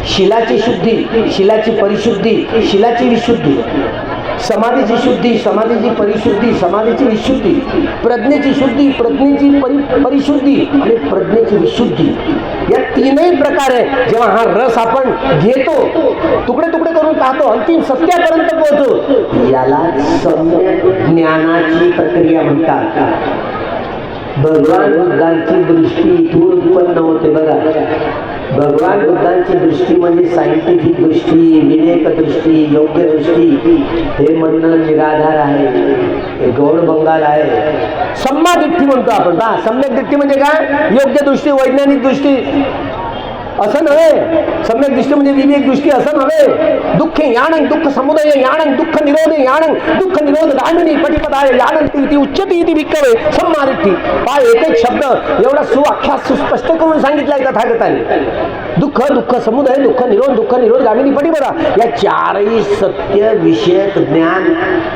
शिलाची शुद्धी, शिलाची परिशुद्धी, शिलाची विशुद्धी, समाधीची शुद्धी, समाधीची परिशुद्धी, समाधीची विशुद्धी, प्रज्ञेची शुद्धी, प्रज्ञेची परिशुद्धी आणि प्रज्ञेची विशुद्धी, या तीनही प्रकारे जेव्हा हा रस आपण घेतो, तुकडे तुकडे करून पाहतो, अंतिम सत्यापर्यंत पोहोचतो, याला सम्यक ज्ञानाची प्रक्रिया म्हणतात. भगवान बुद्धांची दृष्टी इथून उत्पन्न होते. बघा, भगवान बुद्धांची दृष्टी म्हणजे सायंटिफिक दृष्टी, विवेक दृष्टी, योग्य दृष्टी. हे म्हणणं निराधार आहे, हे गौड बंगाल आहे. सम्मा दृष्टी म्हणतो आपण. का सम्यक दृष्टी म्हणजे काय? योग्य दृष्टी, वैज्ञानिक दृष्टी असं नव्हे. सम्यक दृष्टी म्हणजे विवेक दृष्टी असं नव्हे. दुःख याणं दुःख समुदय याणं दुःख निरोध याणं दुःख निरोध दांडणी पटिपदाय याणं ती उच्चती इति भिक्खवे सम्मा दृष्टी. पहा, एक एक शब्द एवढा सुआख्या सुस्पष्ट करून सांगितलाय तथागताने. दुःख, दुःख समुदय, दुःख निरोध गामिनी पटिपदा, या चारही सत्य विषयक ज्ञान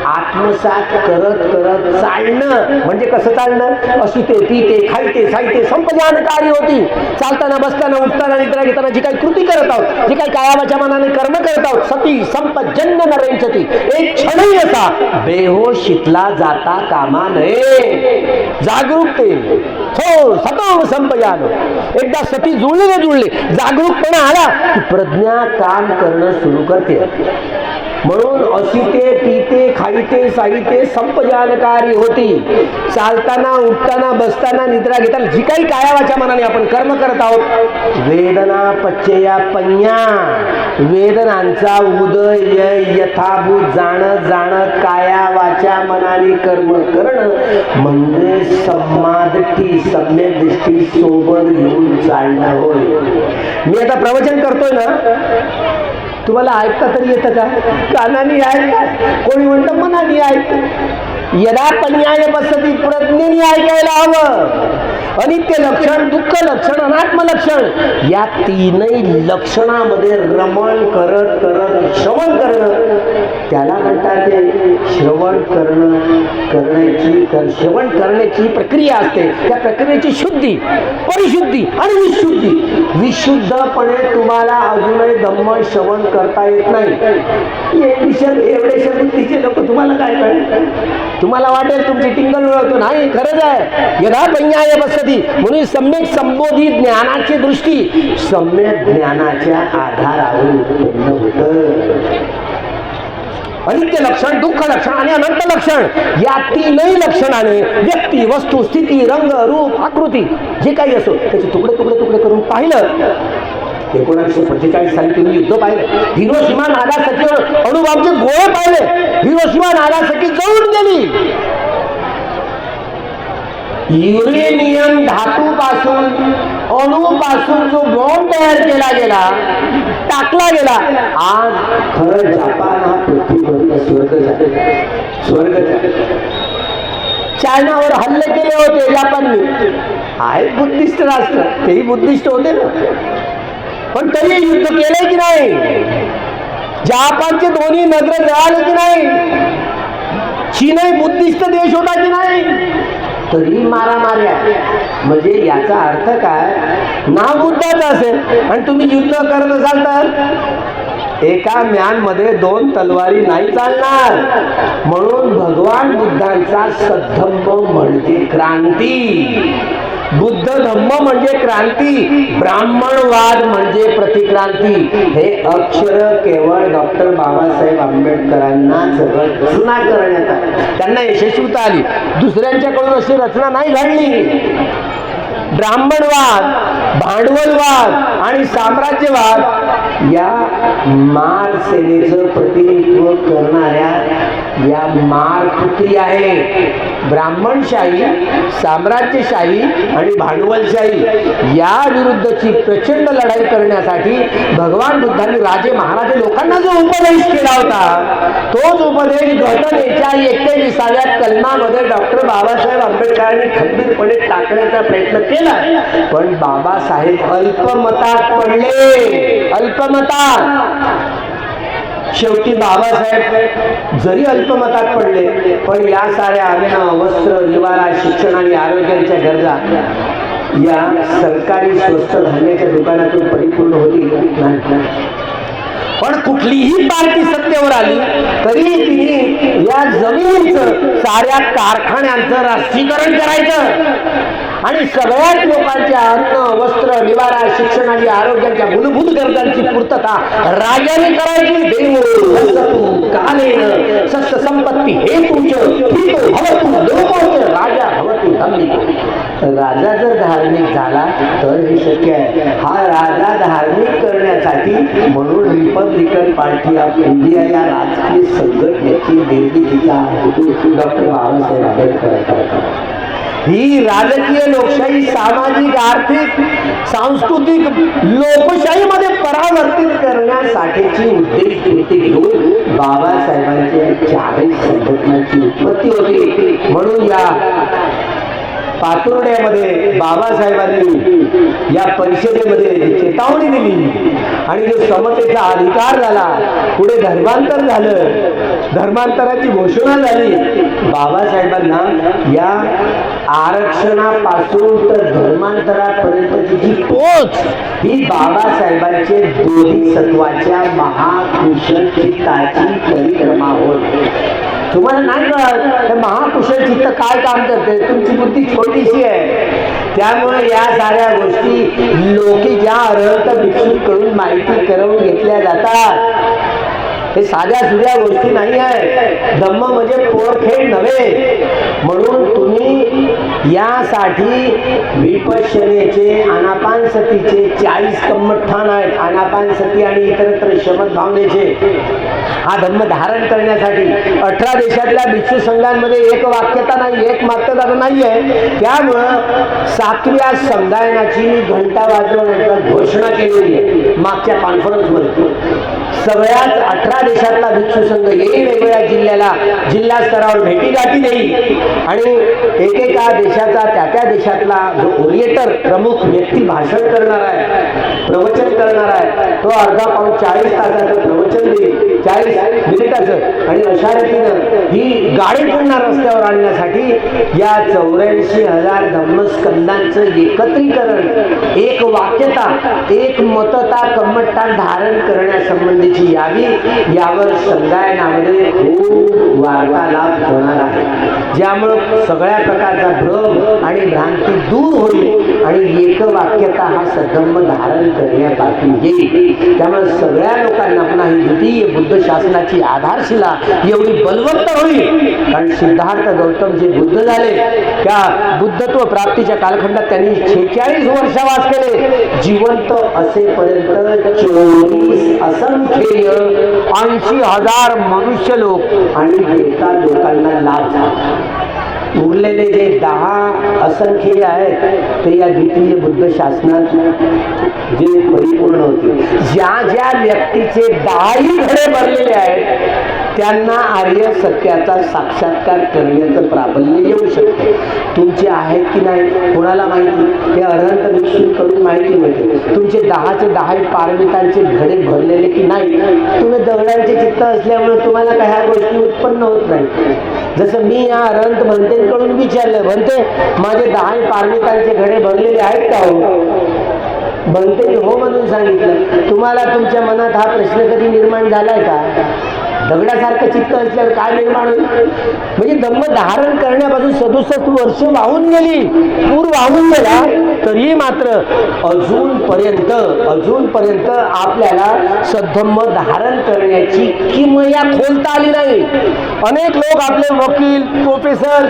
आत्मसात करत करत चालणं. म्हणजे कसं चालणं? अशिते, पिते, खायते, साहिते संपजानकारी होती. चालताना, बसताना, उठताना, निद्रा घेताना जी काही कृती करत आहोत, जी काही कायावाच्या मनाने कर्म करत आहोत, सती संपजन्य नरेंचती, एक क्षणही असा बेहोशीतला जाता कामा नये. जागरूकते हो सतो संपयान. एकदा सती जुळले जागरूकपणा आला की प्रज्ञा काम करणं सुरू करते. म्हणून असिते पिते खाईते साईते संप जानकारी होती. चालताना उठताना बसताना निद्रा घेताना जी काही काया वाचा मनाने आपण कर्म करत आहोत, वेदना पच्चया पඤ्या, वेदनांचा उदय यथाभूत जाणत जाणत काया वाचा मनाने कर्म करणं म्हणजे समाधी सम्यक दृष्टी सोबत घेऊन चालणं होय. मी आता प्रवचन करतोय ना, तुम्हाला ऐकता तरी येतं का? कानाने ऐकता, कोणी म्हणतं मनाने ऐकतं. यदा पर्याय पद्धती प्रज्ञेने ऐकायला हवं. अनित्य लक्षण, दुःख लक्षण, अनात्म लक्षण या तीनही लक्षणामध्ये रमण करत करत श्रवण करणं, त्याला म्हणतात ते श्रवण श्रवण करण्याची प्रक्रिया असते. त्या प्रक्रियेची शुद्धी, परिशुद्धी आणि विशुद्धी. विशुद्धपणे तुम्हाला अजूनही धम्म श्रवण करता येत नाही. एवढे बुद्धीचे लोक तुम्हाला काय कळेल? तुम्हाला वाटेल तुमची टिंगल उडवतो. नाही, खरंच आहे. यदा पर्याय पद्धती म्हणून सम्यक संबोधित ज्ञानाची दृष्टी सम्यक ज्ञानाच्या आधारावर उत्पन्न होतं. अनित्य लक्षण, दुःख लक्षण आणि अनंत लक्षण या तीनही लक्षणाने व्यक्ती, वस्तू, स्थिती, रंग, रूप, आकृती जे काही असो त्याचे तुकडे तुकडे तुकडे करून पाहिलं. 1945 साली तुम्ही युद्ध पाहिलं. हिरोशिमा नागासाकी अणुबॉम्बचे गोळे पाहिले. हिरोशिमा नागासाकी जळून गेली. युरेनियम धातूपासून, अणुपासून जो बॉम्ब तयार केला गेला, टाकला गेला, आज खरं जपान हा पृथ्वीवरचा स्वर्ग झाला. चायनावर हल्ले केले होते जपानने. आहेत बुद्धिस्ट राष्ट्र, तेही बुद्धिस्ट होते ना, पण तरी युद्ध केले की नाही? जपानचे दोन्ही नगर जळाले की नाही? चीनही बुद्धिस्ट देश होता की नाही? तरी मारामार्या. म्हणजे याचा अर्थ काय? नाव बुद्धाचं असेल आणि तुम्ही युद्ध करत असाल तर एका म्यानमध्ये दोन तलवारी नाही चालणार. म्हणून भगवान बुद्धांचा सद्धम्म म्हणजे क्रांती, बुद्ध धम्म म्हणजे क्रांती, ब्राह्मणवाद म्हणजे प्रतिक्रांती. हे अक्षर केवळ डॉक्टर बाबासाहेब आंबेडकरांना रचना करण्यात आली. त्यांना यशस्वीता आली. दुसऱ्यांच्याकडून अशी रचना नाही घडली. ब्राह्मणवाद, भांडवलवाद आणि साम्राज्यवाद या मार सेनेचं प्रतिनिधित्व करणाऱ्या या मारपुत्री आहे. ब्राह्मणशाही, साम्राज्यशाही आणि भांडवलशाही या विरुद्धची प्रचंड लढाई करण्यासाठी भगवान बुद्धांनी राजे महाराजे लोकांना जो उपदेश केला होता, तोच उपदेश घटनेच्या 41व्या कलमामध्ये डॉक्टर बाबासाहेब आंबेडकरांनी खंबीरपणे टाकण्याचा प्रयत्न केला. पण बाबासाहेब अल्पमतात पडले. अल्पमतात. शेवटी बाबासाहेब जरी अल्पमतात पडले, पण या साऱ्या अन्न, वस्त्र, निवारा, शिक्षण आणि आरोग्याच्या गरजा या सरकारी स्वस्त धान्याच्या दुकानातून परिपूर्ण होती नाही. पण कुठलीही पार्टी सत्तेवर आली तरी तिने या जमिनीचं, साऱ्या कारखान्यांचं राष्ट्रीकरण करायचं आणि सगळ्याच लोकांच्या अन्न, वस्त्र, निवारा, शिक्षण आणि आरोग्याच्या मूलभूत गरजांची पूर्तता राजाने करायची. देव कालेन सस्य संपत्ती हे तुमचं राजा भवतु धम्मिको. राजा जर धार्मिक झाला तर हे शक्य आहे. हा राजा धार्मिक करण्यासाठी म्हणून रिपब्लिकन पार्टी ऑफ इंडिया या राजकीय संघटनेची निर्मितीचा डॉक्टर बाबासाहेब आंबेडकर. ही राजकीय लोकशाही सामाजिक, आर्थिक, सांस्कृतिक लोकशाहीमध्ये परावर्तित करण्यासाठीची उद्देशपूर्ती घेऊन बाबासाहेबांच्या 40 संघटनांची उत्पत्ती होती. म्हणून या पातुर्ड्यामध्ये बाबासाहेबांनी या परिषदेमध्ये चेतावणी दिली आणि जो समतेचा अधिकार झाला, पुढे धर्मांतर झालं, धर्मांतराची घोषणा झाली. बाबासाहेबांना या आरक्षणापासून तर धर्मांतरापर्यंतची जी पोच ही बाबासाहेबांचे बोधिसत्वाच्या महाकुशल चित्ताची परिक्रमा होत. तुम्हाला नाही कळत महाकुशल चित्त काय काम करते? तुमची बुद्धी छोटीशी आहे. त्यामुळे या साऱ्या गोष्टी लोकी ज्या अर्हत भिक्षुकडून माहिती करून घेतल्या जातात हे साध्या सुध्या गोष्टी नाही आहे. धम्म म्हणजे पोरखेड नव्हे. म्हणून तुम्ही यासाठी विपश्यनेचे आनापान सतीचे 40 कम्मठान आहेत. आनापान सती आणि इतरत्र शमत भावनेचे हा धम्म धारण करण्यासाठी 18 देशातल्या भिक्षू संघांमध्ये एक वाक्यता नाही, एक मात्रता नाही आहे. त्यामुळं 7व्या संगायनाची घंटा वाजवण्याची घोषणा केलेली आहे मागच्या कॉन्फरन्समध्ये. सगळ्याच 18 देशातला भिक्षू संघ येईल, वेगवेगळ्या जिल्ह्याला जिल्हा स्तरावर भेटीगाठी देईल आणि एकेका देशाचा त्या देशातला जो ओरिएटर प्रमुख व्यक्ती भाषण करणार आहे, प्रवचन करणार आहे, तो अर्धा पाऊण 40 तासाचं प्रवचन देईल, 40 मिनिटाचं. आणि अशा रीतीनं ही गाडी पुन्हा रस्त्यावर आणण्यासाठी या 84,000 धम्मस्कंदांचं एकत्रीकरण, एक वाक्यता, एक मतता कम्मठा धारण करण्यासंबंधीची यावी, यावर संगायनामध्ये खूप वार्तालाप होणार आहे, ज्यामुळं सगळ्या प्रकारचा भ्रम आणि भ्रांती दूर होईल आणि एकवाक्यता हा सद्धम्म धारण करण्यापासून येईल. त्यामुळे सगळ्या लोकांना पुन्हा ही द्वितीय बुद्ध शासनाची आधारशिला एवढी बलवत्तर होईल. कारण सिद्धार्थ गौतम जे बुद्ध झाले त्या बुद्धत्व प्राप्तीच्या कालखंडात त्यांनी 46 वर्षावास केले. जिवंत असेपर्यंत 24 असंख्येय 80,000 मनुष्य लोक आणि देवता लोकांना लाभ झाला. उरलेले जे 10 असंख्येय आहेत ते या द्वितीय बुद्ध शासनात जे परिपूर्ण होते. ज्या व्यक्तीचे 10ही घडे भरलेले आहेत त्यांना आर्य सत्याचा साक्षात्कार करण्याचं प्राबल्य येऊ शकते. तुमचे आहेत की नाही कोणाला माहिती, ते अरहंत भिक्षूंकडून माहिती मिळते. तुमचे 10चे 10 पारमितांचे घडे भरलेले की नाही. तुम्ही दगडांचे चित्त असल्यामुळे तुम्हाला काही ह्या गोष्टी उत्पन्न होत नाही. जसं मी या अरहंत भंतेकडून विचारलं, भंते माझे 10 पारमितांचे घडे भरलेले आहेत का हो? भंते हो म्हणून सांगितलं. तुम्हाला तुमच्या मनात हा प्रश्न कधी निर्माण झालाय का? दगडासारखं चित्त असल्यावर काय निर्माण होईल? म्हणजे धम्म धारण करण्यापासून 67 वर्ष वाहून गेली, पूर वाहून गेला, तरी मात्र अजूनपर्यंत आपल्याला सद्धम्म धारण करण्याची किमया खोलता आली नाही. अनेक लोक आपले वकील, प्रोफेसर,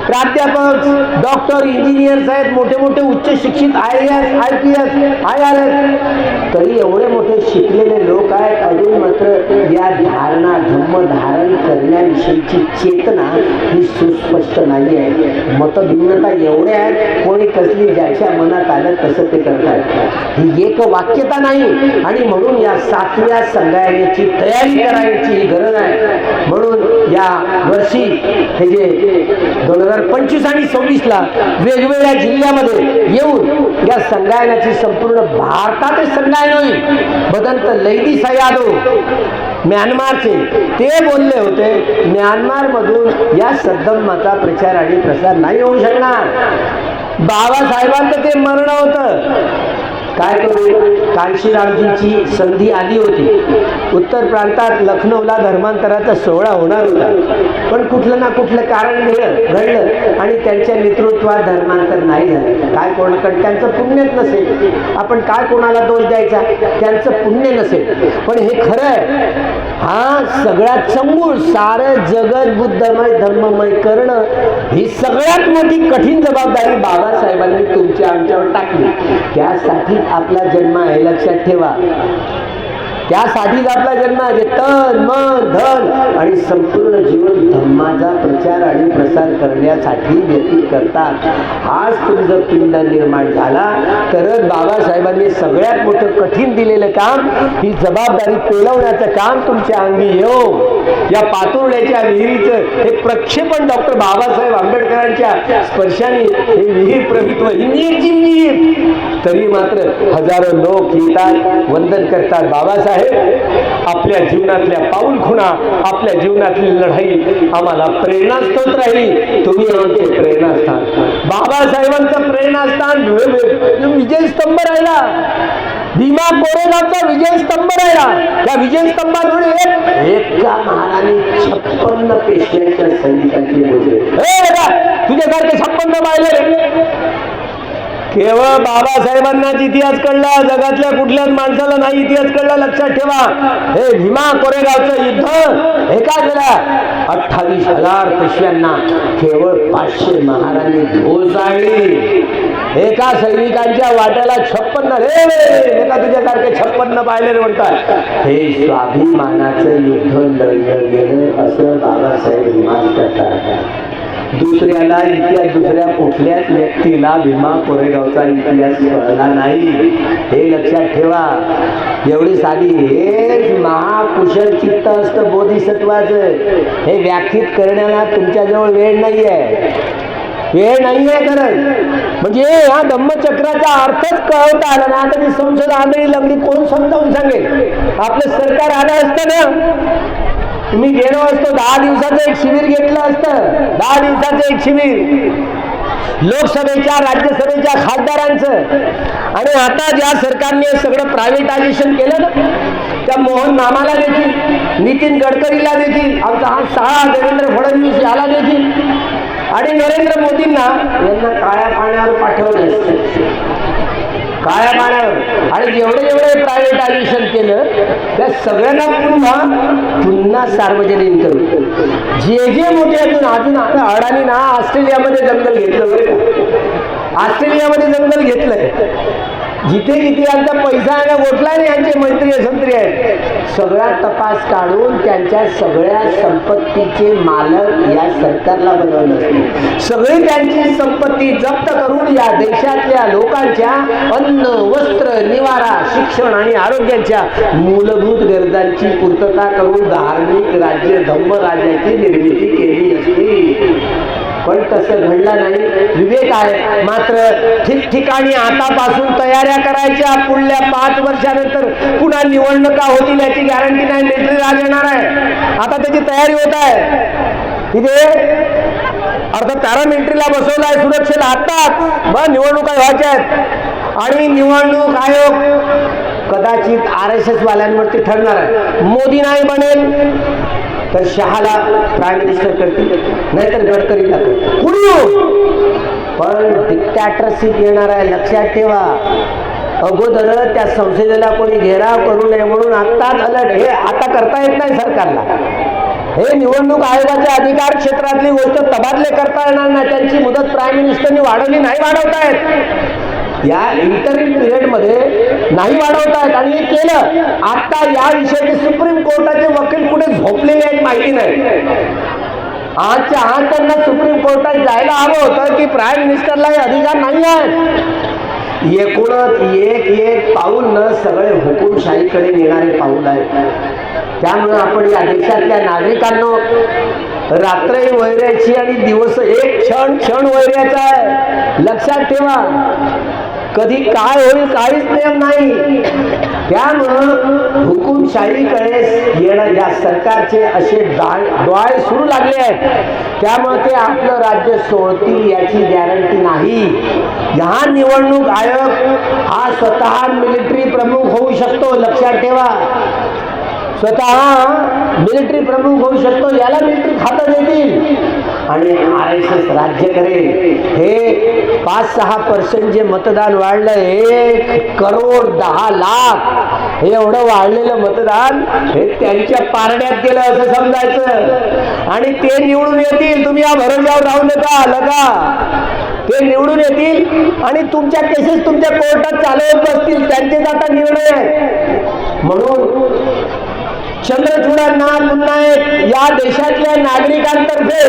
प्राध्यापक, डॉक्टर, इंजिनियर्स आहेत, मोठे मोठे उच्च शिक्षित IAS, IPS, IRS, तरी एवढे मोठे शिकलेले लोक आहेत, अजून मात्र या धारणा धम्म धारण करण्याविषयीची चेतना ही सुस्पष्ट नाही आहे. मतभिन्नता एवढे आहेत, कोणी कसली ज्याच्या मनात आलं तसं ते करतात. ही एक वाक्यता नाही आणि म्हणून या 7व्या संगायनाची तयारी करायची गरज आहे. म्हणून या वर्षी हे जे 2025 आणि 26ला वेगवेगळ्या जिल्ह्यामध्ये येऊन या संगायनाची संपूर्ण भारतात संगायन होईल. भदंत लैदी यादव म्यानमारचे ते बोलले होते, म्यानमारमधून या सद्धम्माचा प्रचार आणि प्रसार नाही होऊ शकणार. बाबासाहेबांचं ते मरण होतं. काय करू, कांशीरामजींची संधी आली होती. उत्तर प्रांतात लखनौला धर्मांतराचा सोहळा होणार होता, पण कुठलं ना कुठलं कारण घडलं आणि त्यांच्या नेतृत्वात धर्मांतर नाही झालं. काय कोणाकडे त्यांचं पुण्यच नसेल, आपण काय कोणाला दोष द्यायचा, त्यांचं पुण्य नसेल. पण हे खरं आहे, हा सगळ्यात चंगूळ सारं जगत बुद्धमय धर्ममय करणं ही सगळ्यात मोठी कठीण जबाबदारी बाबासाहेबांनी तुमच्या आमच्यावर टाकली. त्यासाठी आपला जन्म आहे, लक्षात ठेवा. त्यासाठीच आपला जन्म आहे. तन मन धन आणि संपूर्ण जीवन धम्माचा प्रचार आणि प्रसार करण्यासाठी व्यतीत करतात. हाच तुमचं पिंड निर्माण झाला तरच बाबासाहेबांनी सगळ्यात मोठं कठीण दिलेलं काम, ही जबाबदारी पेलवण्याचं काम तुमच्या अंगी येऊ. या पातुर्ड्याच्या विहिरीचं हे प्रक्षेपण डॉक्टर बाबासाहेब आंबेडकरांच्या स्पर्शाने हे विहीर प्रभुत्व ही निर्जीव विहीर, तरी मात्र हजारो लोक येतात, वंदन करतात. बाबासाहेब आपल्या जीवनातल्या पाऊल खुणा, आपल्या जीवनातली लढाई आम्हाला प्रेरणास्त्रोत राहिली. तुम्ही आमचे प्रेरणास्थान. बाबासाहेबांचं प्रेरणास्थान विजयस्तंभ राहिला. भीमा कोरेगावचा विजयस्तंभ राहिला. त्या विजयस्तंभावर एका महाराणी 56 पेशव्यांच्या सैनिकांची बोलले, तुझ्यासारखे 56 पाहिले केवळ बाबासाहेबांनाच इतिहास कळला, जगातल्या कुठल्याच माणसाला नाही इतिहास कळला. लक्षात ठेवा, हे भीमा कोरेगावचं युद्ध हे काय झालं, 28,000 पेशव्यांना केवळ 500 महाराणी ढोसाळली. एका सैनिकांच्या वाट्याला 56 रे एका तुझ्यासारखे 56 पाहिलेले म्हणतात. हे स्वाभिमानाचं युद्ध लढलं गेलं असं बाबासाहेब हिमास करतात. दुसऱ्याला इतिहास, दुसऱ्या कुठल्याच व्यक्तीला भीमा कोरेगावचा इतिहास कळला नाही, हे लक्षात ठेवा. एवढी साधी हे महाकुशल चित्त असतं बोधिसत्वाचं. हे व्याख्यात करण्याला तुमच्याजवळ वेळ नाहीये, वेळ नाहीये खरंच. म्हणजे हा धम्मचक्राचा अर्थच कळवता आला ना तर ती संसद आंधळी लंगडी कोण समजावून सांगेल. आपलं सरकार आलं असतं ना, तुम्ही गेलो असतो, 10 दिवसाचं एक शिबिर घेतलं असतं, 10 दिवसाचं एक शिबिर लोकसभेच्या राज्यसभेच्या खासदारांचं. आणि आता ज्या सरकारने सगळं प्रायव्हेटायझेशन केलं ना, त्या मोहन मामाला देखील, नितीन गडकरीला देखील, आमचा हा साहा देवेंद्र फडणवीस याला देखील आणि नरेंद्र मोदींना यांना काळ्या पाण्यावर पाठवलं, काळ्या पाण्यावर. आणि जेवढे जेवढे प्रायव्हेटायझेशन केलं त्या सगळ्यांना पुन्हा सार्वजनिक करू. जे जे मोठे अजून आता अडाणी ना ऑस्ट्रेलियामध्ये जंगल घेतलं, ऑस्ट्रेलियामध्ये जंगल घेतलंय. जिथे जिथे यांचा पैसा आहे ना गोठला नाही, यांचे मंत्री संत्री आहेत, सगळा तपास काढून त्यांच्या सगळ्या संपत्तीचे मालक या सरकारला बनवलं. सगळी त्यांची संपत्ती जप्त करून या देशातल्या लोकांच्या अन्न, वस्त्र, निवारा, शिक्षण आणि आरोग्याच्या मूलभूत गरजांची पूर्तता करून धार्मिक राज्य, धम्मराज्याची निर्मिती केली असती. पण तसं घडलं नाही. विवेक आहे मात्र ठिकठिकाणी आतापासून तयाऱ्या करायच्या. पुढल्या 5 वर्षानंतर पुन्हा निवडणुका होतील याची गॅरंटी नाही. मिलिटरी राज येणार आहे, आता त्याची तयारी होत आहे. तिथे अर्थात पॅरामिलिटरीला बसवलं आहे सुरक्षेला आत्ताच, निवडणुका व्हायच्या आहेत. आणि निवडणूक आयोग कदाचित RSS वाल्यांवरती ठरणार आहे. मोदी नाही बनेल तर शहाला प्राईम मिनिस्टर करतील, नाहीतर गडकरीला करतील, कुणी पण डिक्टॅटरशिप येणार आहे. लक्षात ठेवा. अगोदर त्या संसदेला कोणी घेराव करू नये म्हणून आत्ताच अलर्ट. हे आता करता येत नाही सरकारला. हे निवडणूक आयोगाच्या अधिकार क्षेत्रातली गोष्ट तबादले करता येणार नाही. त्यांची मुदत प्राईम मिनिस्टरनी वाढवली नाही, वाढवतायत या इंटरिम पिरियड मध्ये नाही वाढवतायत. आणि हे केलं. आता या विषयाचे सुप्रीम कोर्टाचे वकील कुठे झोपलेले आहेत माहिती नाही. आजच्या आज त्यांना सुप्रीम कोर्टात जायला हवं होतं की प्राईम मिनिस्टरला हे अधिकार नाही आहे. एकूणच एक पाऊल न सगळे हुकुमशाहीकडे नेणारे पाऊल आहे. त्यामुळे आपण या देशातल्या नागरिकांना रात्र वैऱ्याची आणि दिवस एक क्षण वैऱ्याचा आहे. लक्षात ठेवा. कधी काय होईल काहीच नियम नाही. त्यामुळं हुकुमशाहीकडे येणं या सरकारचे असे डोळे सुरू लागले आहेत. त्यामुळे ते आपलं राज्य सोडतील याची गॅरंटी नाही. हा निवडणूक आयोग हा स्वतः मिलिटरी प्रमुख होऊ शकतो. लक्षात ठेवा. स्वतः मिलिटरी प्रमुख होऊ शकतो. याला मिलिटरी खातं देतील आणि RSS राज्य करेल. हे 5-6% जे मतदान वाढलं, 1,10,00,000 हे एवढं वाढलेलं मतदान हे त्यांच्या पारड्यात गेलं असं समजायचं. आणि ते निवडून येतील. तुम्ही या भरोश्यावर राहू नका. ते निवडून येतील आणि तुमच्या केसेस तुमच्या कोर्टात चालवत बसतील. त्यांचेच आता निर्णय आहेत. म्हणून चंद्रचूडांना पुन्हा एक या देशातल्या नागरिकांतर्फे,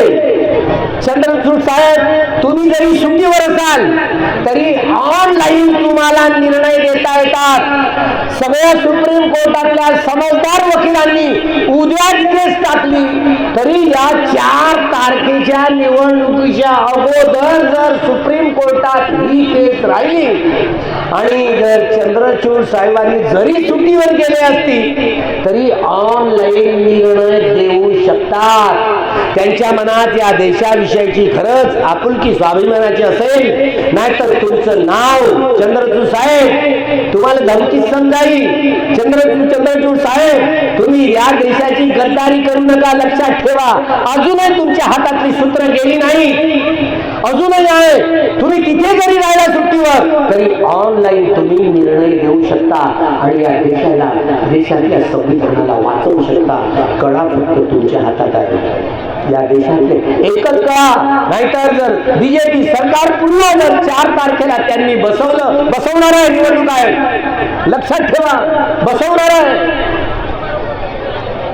चंद्रचूड साहेब तुम्ही जरी सुट्टीवर असाल तरी ऑनलाईन तुम्हाला निर्णय देता येतात. सगळ्या सुप्रीम कोर्टातल्या समजदार वकिलांनी उद्या केस टाकली तरी या 4 तारखेच्या निवडणुकीच्या अगोदर जर सुप्रीम कोर्टात ही केस राहिली आणि जर चंद्रचूड साहेबांनी जरी सुट्टीवर गेले असती तरी ऑनलाईन निर्णय देऊ शकतात. त्यांच्या मनात या देशाविषयीची खरंच आपुलकी स्वाभिमानाची असेल, नाहीतर तुमचं नाव चंद्रचूड साहेब तुम्हाला धमकी समजाईल. चंद्रचूड साहेब तुम्ही या देशाची गद्दारी करू नका. लक्षात ठेवा. अजूनही तुमच्या हातातली सूत्र गेली नाही. अजूनही आहे. तुम्ही तिथे जरी राहिला सुट्टीवर तरी ऑनलाईन तुम्ही निर्णय घेऊ शकता आणि या देशातल्या संविधानाला वाचवू शकता. कळा फक्त तुमच्या हातात आहे. या देशातले एकच कळा, नाहीतर जर बीजेपी सरकार पुन्हा जर 4 तारखेला त्यांनी बसवणार आहे निवडणूक आहे, लक्षात ठेवा, बसवणार आहे.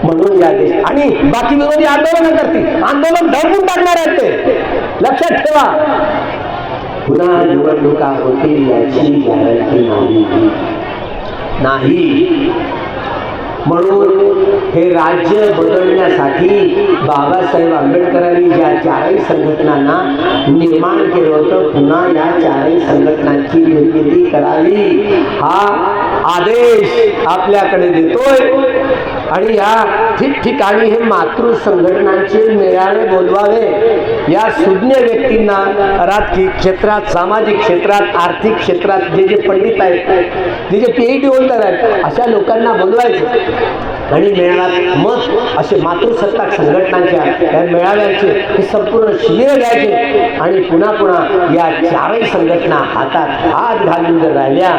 म्हणून या देश आणि बाकी विरोधी आंदोलन करतील, आंदोलन धडकून टाकणार आहेत ते, लक्षात ठेवा. पुन्हा निवडणुका होतील याची गॅरंटी नाही. म्हणून हे राज्य बदलण्यासाठी बाबासाहेब आंबेडकरांनी ज्या 4ही संघटनांना निर्माण केलं होतं, पुन्हा या 4ही संघटनांची निर्मिती करावी हा आदेश आपल्याकडे देतोय. आणि या ठिकठिकाणी हे मातृ संघटनांचे मेळावे बोलवावे. या सुज्ञ व्यक्तींना राजकीय क्षेत्रात, सामाजिक क्षेत्रात, आर्थिक क्षेत्रात जे पंडित आहेत, जे PhD होल्डर आहेत, अशा लोकांना बोलवायचं आणि मेळाव्यात मग असे मातृसत्ताक संघटनांच्या या मेळाव्यांचे हे संपूर्ण शिबिर घ्यायचे आणि पुन्हा या 4ही संघटना हातात हात घालून जर राहिल्या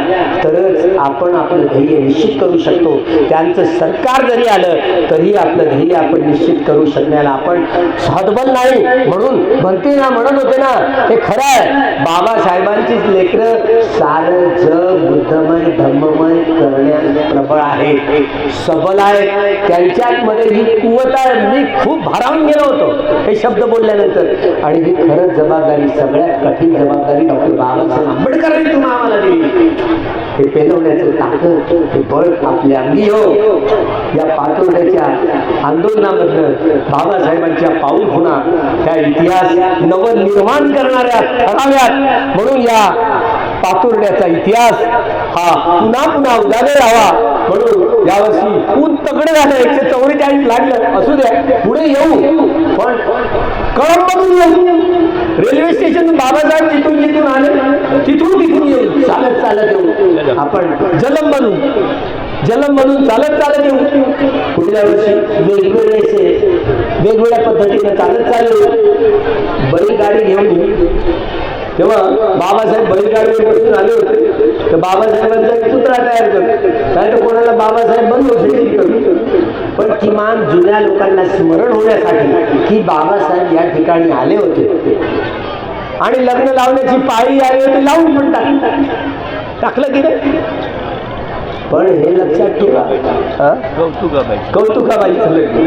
तरच आपण आपलं ध्येय निश्चित करू शकतो. त्यांचं सरकार जरी आलं तरी आपलं ध्येय आपण निश्चित करू शकण्याला आपण हतबल नाही. म्हणून म्हणत होते ना, हे खरं आहे, बाबासाहेबांचीच लेकरं सारं जग बुद्धमय धम्ममय करण्यास प्रबळ आहे, सबल आहे. त्यांच्यात मध्ये ही कुवत आहे. मी खूप भारावून गेलो होतो हे शब्द बोलल्यानंतर. आणि ही खरंच जबाबदारी, सगळ्यात कठीण जबाबदारी डॉक्टर बाबासाहेब आंबेडकरांनी तुम्हाला आम्हाला दिली. हे पेलवण्याचं ताकद, हे बळ आपल्या अंगी हो. या पातोड्याच्या आंदोलनामधनं बाबासाहेबांच्या पाऊल खुणा त्या इतिहास नवनिर्माण करणाऱ्या ठराव्यात. म्हणून या पातुर्ड्याचा इतिहास हा पुन्हा उजागर व्हावा. म्हणून यावर्षी ऊन तगडं झालं, 144 लागलं, असू द्या, पुढे येऊ, पण कळंबमधून येऊ. रेल्वे स्टेशन बाबासाहेब जिथून आले तिथून येऊ, चालत येऊ. आपण जलममधून चालत येऊ. पुढल्या वर्षी वेगवेगळ्या पद्धतीने चालू बैलगाडी घेऊन येऊ. तेव्हा बाबासाहेब बैलगाडीवर बसून आले होते तर बाबासाहेबांचा एक पुतळा तयार करतो. काय तर कोणाला बाबासाहेब बनवू, पण किमान जुन्या लोकांना स्मरण होण्यासाठी की बाबासाहेब या ठिकाणी आले होते आणि लग्न लावण्याची पाळी आली होती, लावून पण टाकलं की नाही. पण हे लक्षात ठेवा, कौतुकाबाईचं लग्न.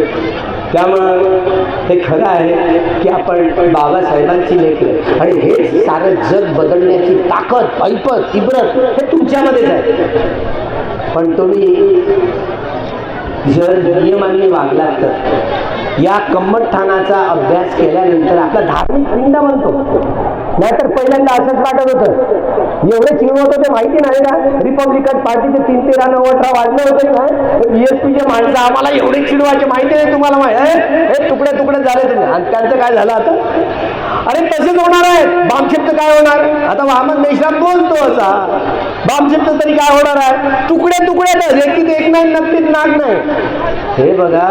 त्यामुळं हे खरं आहे की आपण बाबासाहेबांची लेकरं आणि हे सारं जग बदलण्याची ताकद, ऐपत, इब्रत हे तुमच्यामध्येच आहे. पण तुम्ही जर नियमांनी वागलात तर या कम्मटठाणाचा अभ्यास केल्यानंतर आपला धार्मिक पिंड बनतो. नाहीतर पहिल्यांदा असंच वाटत होतं, एवढे चिडवत होते माहिती नाही का, रिपब्लिकन पार्टीचे 3-13-9-18 वाढले होते ना, BSPचे माणसं आम्हाला एवढे चिडवायचे माहिती नाही तुम्हाला माहिती, हे तुकडे झाले तुम्ही. आणि त्यांचं काय झालं आता, अरे तसेच होणार आहे. बामशिफ्ट काय होणार, आता अहमद मेश्राम बोलतो असा, बामशिफ्ट तरी काय होणार आहे, तुकडे एकीत एक नाही, नक्कीच नाग नाही. हे बघा,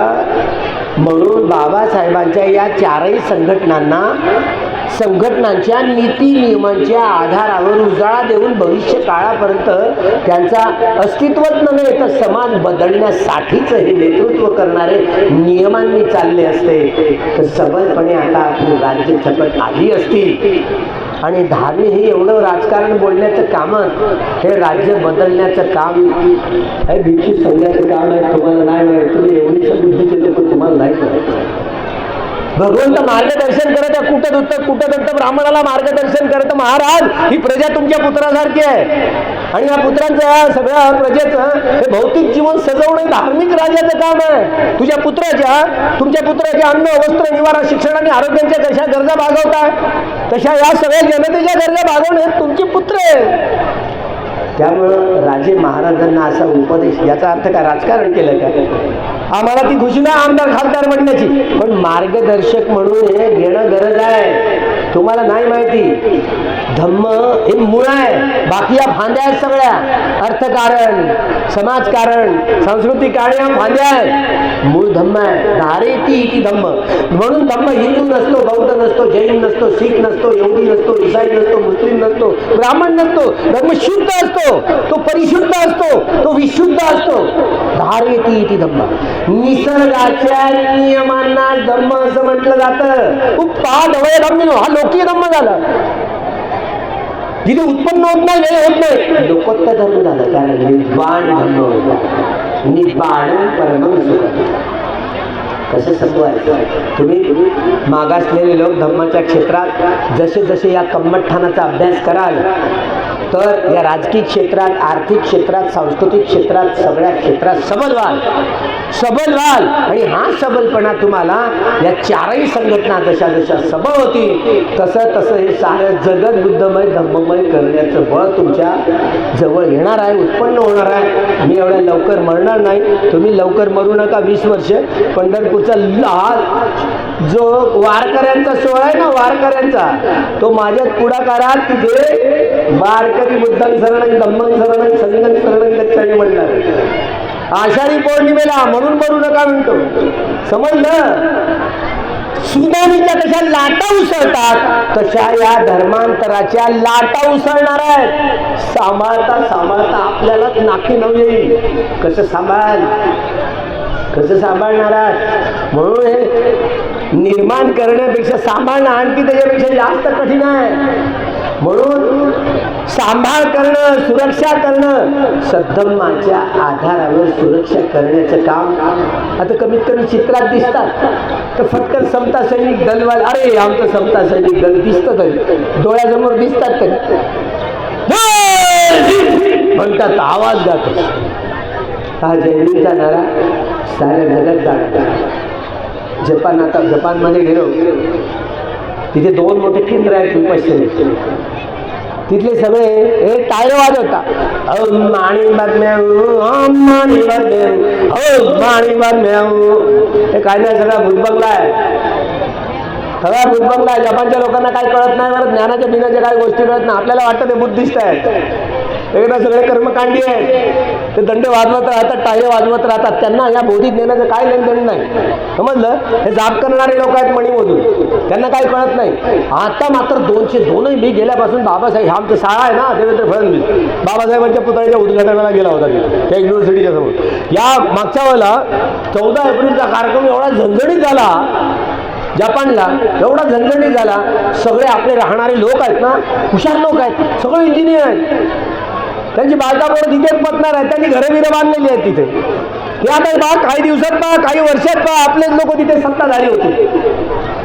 म्हणून बाबासाहेबांच्या या 4ही संघटनांच्या नीती नियमांच्या आधारावर उजाळा देऊन भविष्य काळापर्यंत त्यांचा अस्तित्वच नव्हे तर समाज बदलण्यासाठीच हे नेतृत्व करणारे नियमांनी चालले असते तर सबलपणे आता आपली राज्य छपत आली असती. आणि धार्मी हे एवढं राजकारण बोलण्याचं काम, हे राज्य बदलण्याचं काम, हे भिक्षी सांगण्याचं काम आहे. तुम्हाला नाही माहिती, तुम्ही एवढी बुद्धीचे लोक तुम्हाला नाही माहिती. भगवंत मार्गदर्शन करत आहे, कुठं ब्राह्मणाला मार्गदर्शन करत. महाराज, ही प्रजा तुमच्या पुत्रासारखी आहे आणि या पुत्रांचं सगळ्या प्रजेचं हे भौतिक जीवन सजवणं धार्मिक राजाचं काम आहे. तुमच्या पुत्राच्या अन्न, वस्त्र, निवारा, शिक्षण आणि आरोग्याच्या कशा गरजा भागवताय, तशा या सगळ्या जनतेच्या गरजा भागवणे तुमचे पुत्र आहे. त्यामुळं राजे महाराजांना असा उपदेश, याचा अर्थ काय राजकारण केलं का, आम्हाला ती घोषणा आमदार खासदार बनण्याची, पण मार्गदर्शक म्हणून हे घेणं गरज आहे. तुम्हाला नाही माहिती, धम्म हे मूळ आहे, बाकी या फांद्या आहेत सगळ्या. अर्थकारण, समाजकारण, सांस्कृतिक कारण या फांद्या आहेत. मूळ धम्म आहे, धारेती इति धम्म. म्हणून धम्म हिंदू नसतो, बौद्ध नसतो, जैन नसतो, शीख नसतो, यहुदी नसतो, ईसाई नसतो, मुस्लिम नसतो, ब्राह्मण नसतो. धर्म शुद्ध असतो, तो परिशुद्ध असतो, तो विशुद्ध असतो. धारेती इति धम्म. निसर्गाच्या नियमांना धम्म असं म्हटलं जातं. उपादवय धम्मिनो, हा लोकीय धम्म झाला. जिथे उत्पन्न होत नाही, वेळ होत नाही, लोकोत्तर धर्म झालं. कारण निर्वाण धर्म होता. निब्बाण परमं सुखं. कसं संपवायचं? तुम्ही मागासलेले लोक धम्माच्या क्षेत्रात जसे जसे या कम्मठठाणाचा अभ्यास कराल तर या राजकीय क्षेत्रात, आर्थिक क्षेत्रात, सांस्कृतिक क्षेत्रात, सगळ्या क्षेत्रात सबल व्हाल. आणि हा सबलपणा तुम्हाला या चारही संघटना जशा जशा सबल होतील तसं तसं हे सारं जगत बुद्धमय धम्ममय करण्याचं बळ तुमच्या जवळ येणार आहे, उत्पन्न होणार आहे. मी एवढ्या लवकर मरणार नाही, तुम्ही लवकर मरू नका. 20 वर्ष पंढरपूरचा जो वारकऱ्यांचा सोहळा आहे ना, वारकऱ्यांचा, तो माझ्या पुढाकारात तिथे वारकरी बुद्धं शरणं धम्मं शरणं संघं शरणं गच्छामि म्हणणार. आषाढी पौर्णिमेला म्हणून मरू नका म्हणतो. समजलं? सुनामीच्या कशा लाटा उसळतात तशा या धर्मांतराच्या लाटा उसळणार आहेत. सांभाळता सांभाळता आपल्यालाच नाकी नव येईल. कसं सांभाळणार आहात? म्हणून हे निर्माण करण्यापेक्षा सांभाळणं आणखी त्याच्यापेक्षा जास्त कठीण आहे. म्हणून सांभाळ करणं, सुरक्षा करणं, सद्धम्माच्या आधारावर सुरक्षा करण्याचं काम आता कमीत कमी चित्रात दिसतात. तर फटकन समता सैनिक दलवाल, अरे आमचं समता सैनिक दल दिसतं तरी, डोळ्यासमोर दिसतात तरी म्हणतात, आवाज जातो. हा जयभीमचा नारा साऱ्या जगात जाणतात. जपानमध्ये गेलो, तिथे 2 मोठे केंद्र आहेत विपश्यनेचे. तिथले सगळे हे टाळे वाजवतात. हे काय नाही, सगळा भूतबंगला आहे. जपानच्या लोकांना काय कळत नाही, बरं ज्ञानाच्या बिनाच्या काही गोष्टी कळत नाही. आपल्याला वाटतं ते बुद्धिस्ट आहेत, एकदा सगळे कर्मकांडी आहेत. ते दंड वाजवत राहतात, टाळे वाजवत राहतात. त्यांना या बौद्धिक ज्ञानाचं काय लेनदेन नाही. समजलं? हे जाप करणारे लोक आहेत मणीमधून, त्यांना काही कळत नाही. आता मात्र 202 मी गेल्यापासून बाबासाहेब, हा आमचं शाळा आहे ना देवेंद्र फडणवीस, बाबासाहेबांच्या पुतळ्याच्या उद्घाटनाला गेला होता त्या युनिव्हर्सिटीच्या समोर. या मागच्या वेळेला 14 एप्रिलचा कार्यक्रम एवढा झणझणीत झाला जपानला, एवढा झणझणीत झाला. सगळे आपले राहणारे लोक आहेत ना, हुशार लोक आहेत, सगळे इंजिनियर आहेत. त्यांची बायकापोरं तिथेच पटणार आहेत, त्यांनी घरं बिरं बांधलेली आहेत तिथे. हे आता बा काही दिवसात पहा, काही वर्षात पहा, आपलेच लोक तिथे सत्ताधारी होते.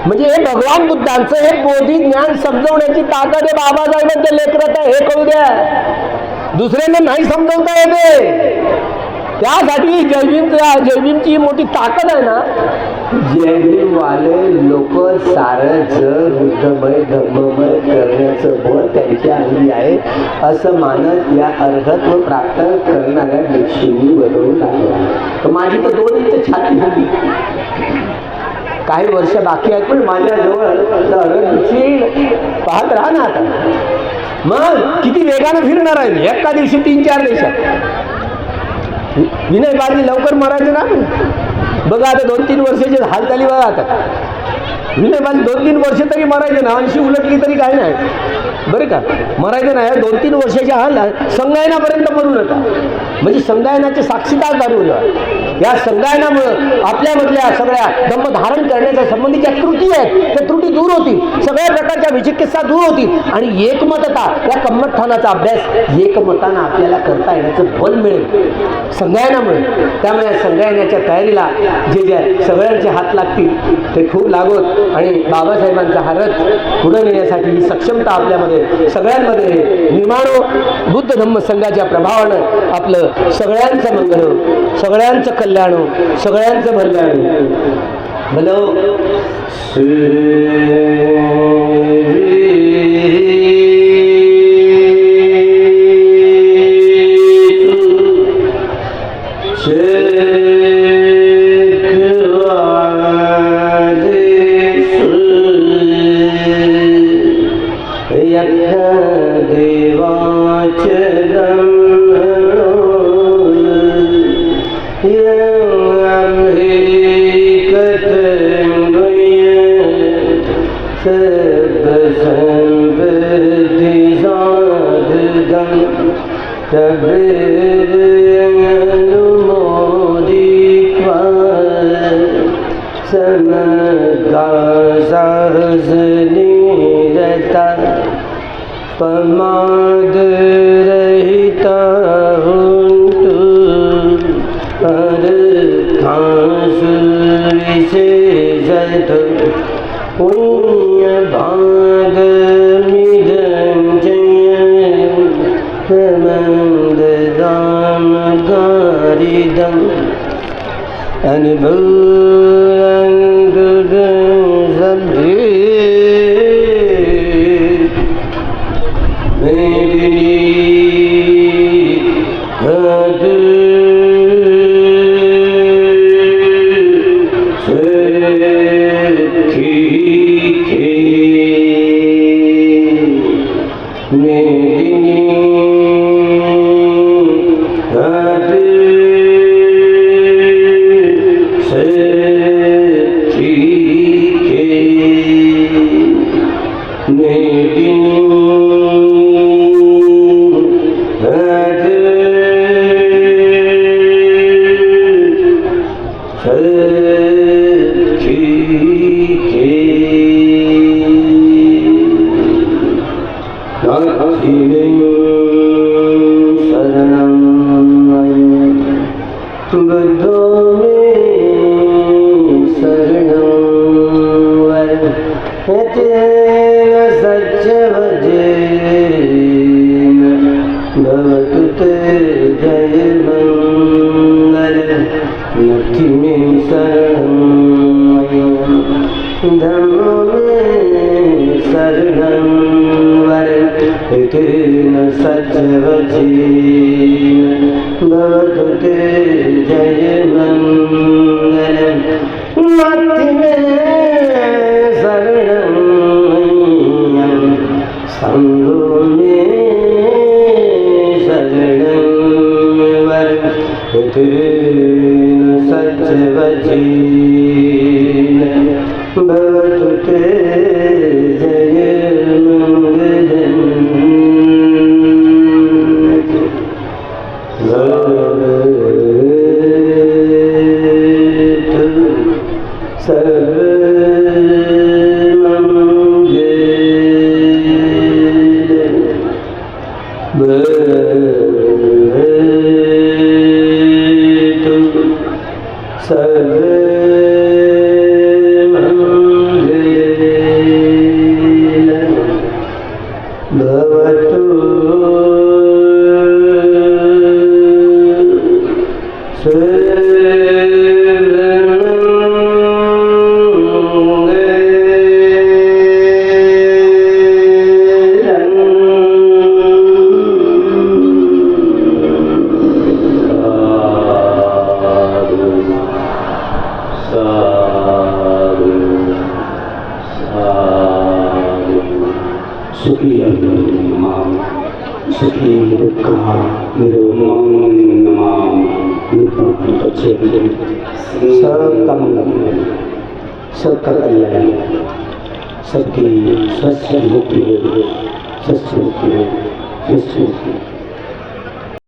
म्हणजे हे भगवान बुद्धांचं हे बोधी ज्ञान समजवण्याची ताकद आहे बाबासाहेबांच्या लेकरात आहे, हे कळू द्या. दुसऱ्यांना नाही समजवता येते. त्यासाठी जयभीमची मोठी ताकद आहे ना. जयभीमवाले लोक सारं जग बुद्धमय धर्ममय करण्याचं बळ त्यांच्या अंगी आहे असं मानत या अर्हत्व प्राप्त करणाऱ्या भिक्षुनी बनवून लागला. माझी तर 2 इंच छाती झाली. काही वर्ष बाकी आहेत, पण माझ्याजवळ भिक्षी पाहत राहा ना. आता मग किती वेगानं फिरणार आहे एका दिवशी 3-4 देशात. विनय बाजी लवकर मरायचं ना. बघा आता 2-3 वर्षाची हालचाली बघा. आता विनय बाजी 2-3 वर्ष तरी मरायचे ना, 80 उलटली तरी काय नाही बरं का. मरायचं नाही, 2-3 वर्षाच्या हाल संगायनापर्यंत मरू नका. म्हणजे संगायनाचे साक्षीदार झाले होते. या संगायनामुळं आपल्यामधल्या सगळ्या धम्म धारण करण्याच्या संबंधीच्या त्रुटी आहेत, त्या त्रुटी दूर होतील, सगळ्या प्रकारच्या विचिकित्सा दूर होतील आणि एकमतता या कम्मठठाणाचा अभ्यास एकमतानं आपल्याला करता येण्याचं बल मिळेल संगायनामुळे. त्यामुळे या संगायनाच्या तयारीला जे सगळ्यांचे हात लागतील ते खूप लागोत आणि बाबासाहेबांचा हा रथ पुढे नेण्यासाठी ही सक्षमता आपल्यामध्ये सगळ्यांमध्ये निर्माण हो. बुद्ध धम्म संघाच्या प्रभावानं आपलं सगळ्यांचं मंगल हो, सगळ्यांचं कल्याण हो, सगळ्यांचं भल्याण भलो. Yeah. सब संपत्ति साधगम कबीर अनुमोदित्वा समगा सहज निरता प्रमाद रहिता हुंतु अर्थांशु विशेषत पुण्य भाग निरंजय प्रमंद दाम गारिदम अनुभूत सभी सबका कल्याण सबकी स्वस्थ मुक्ति हो, स्वस्थ मुक्ति हो, स्वस्थ मुक्ति।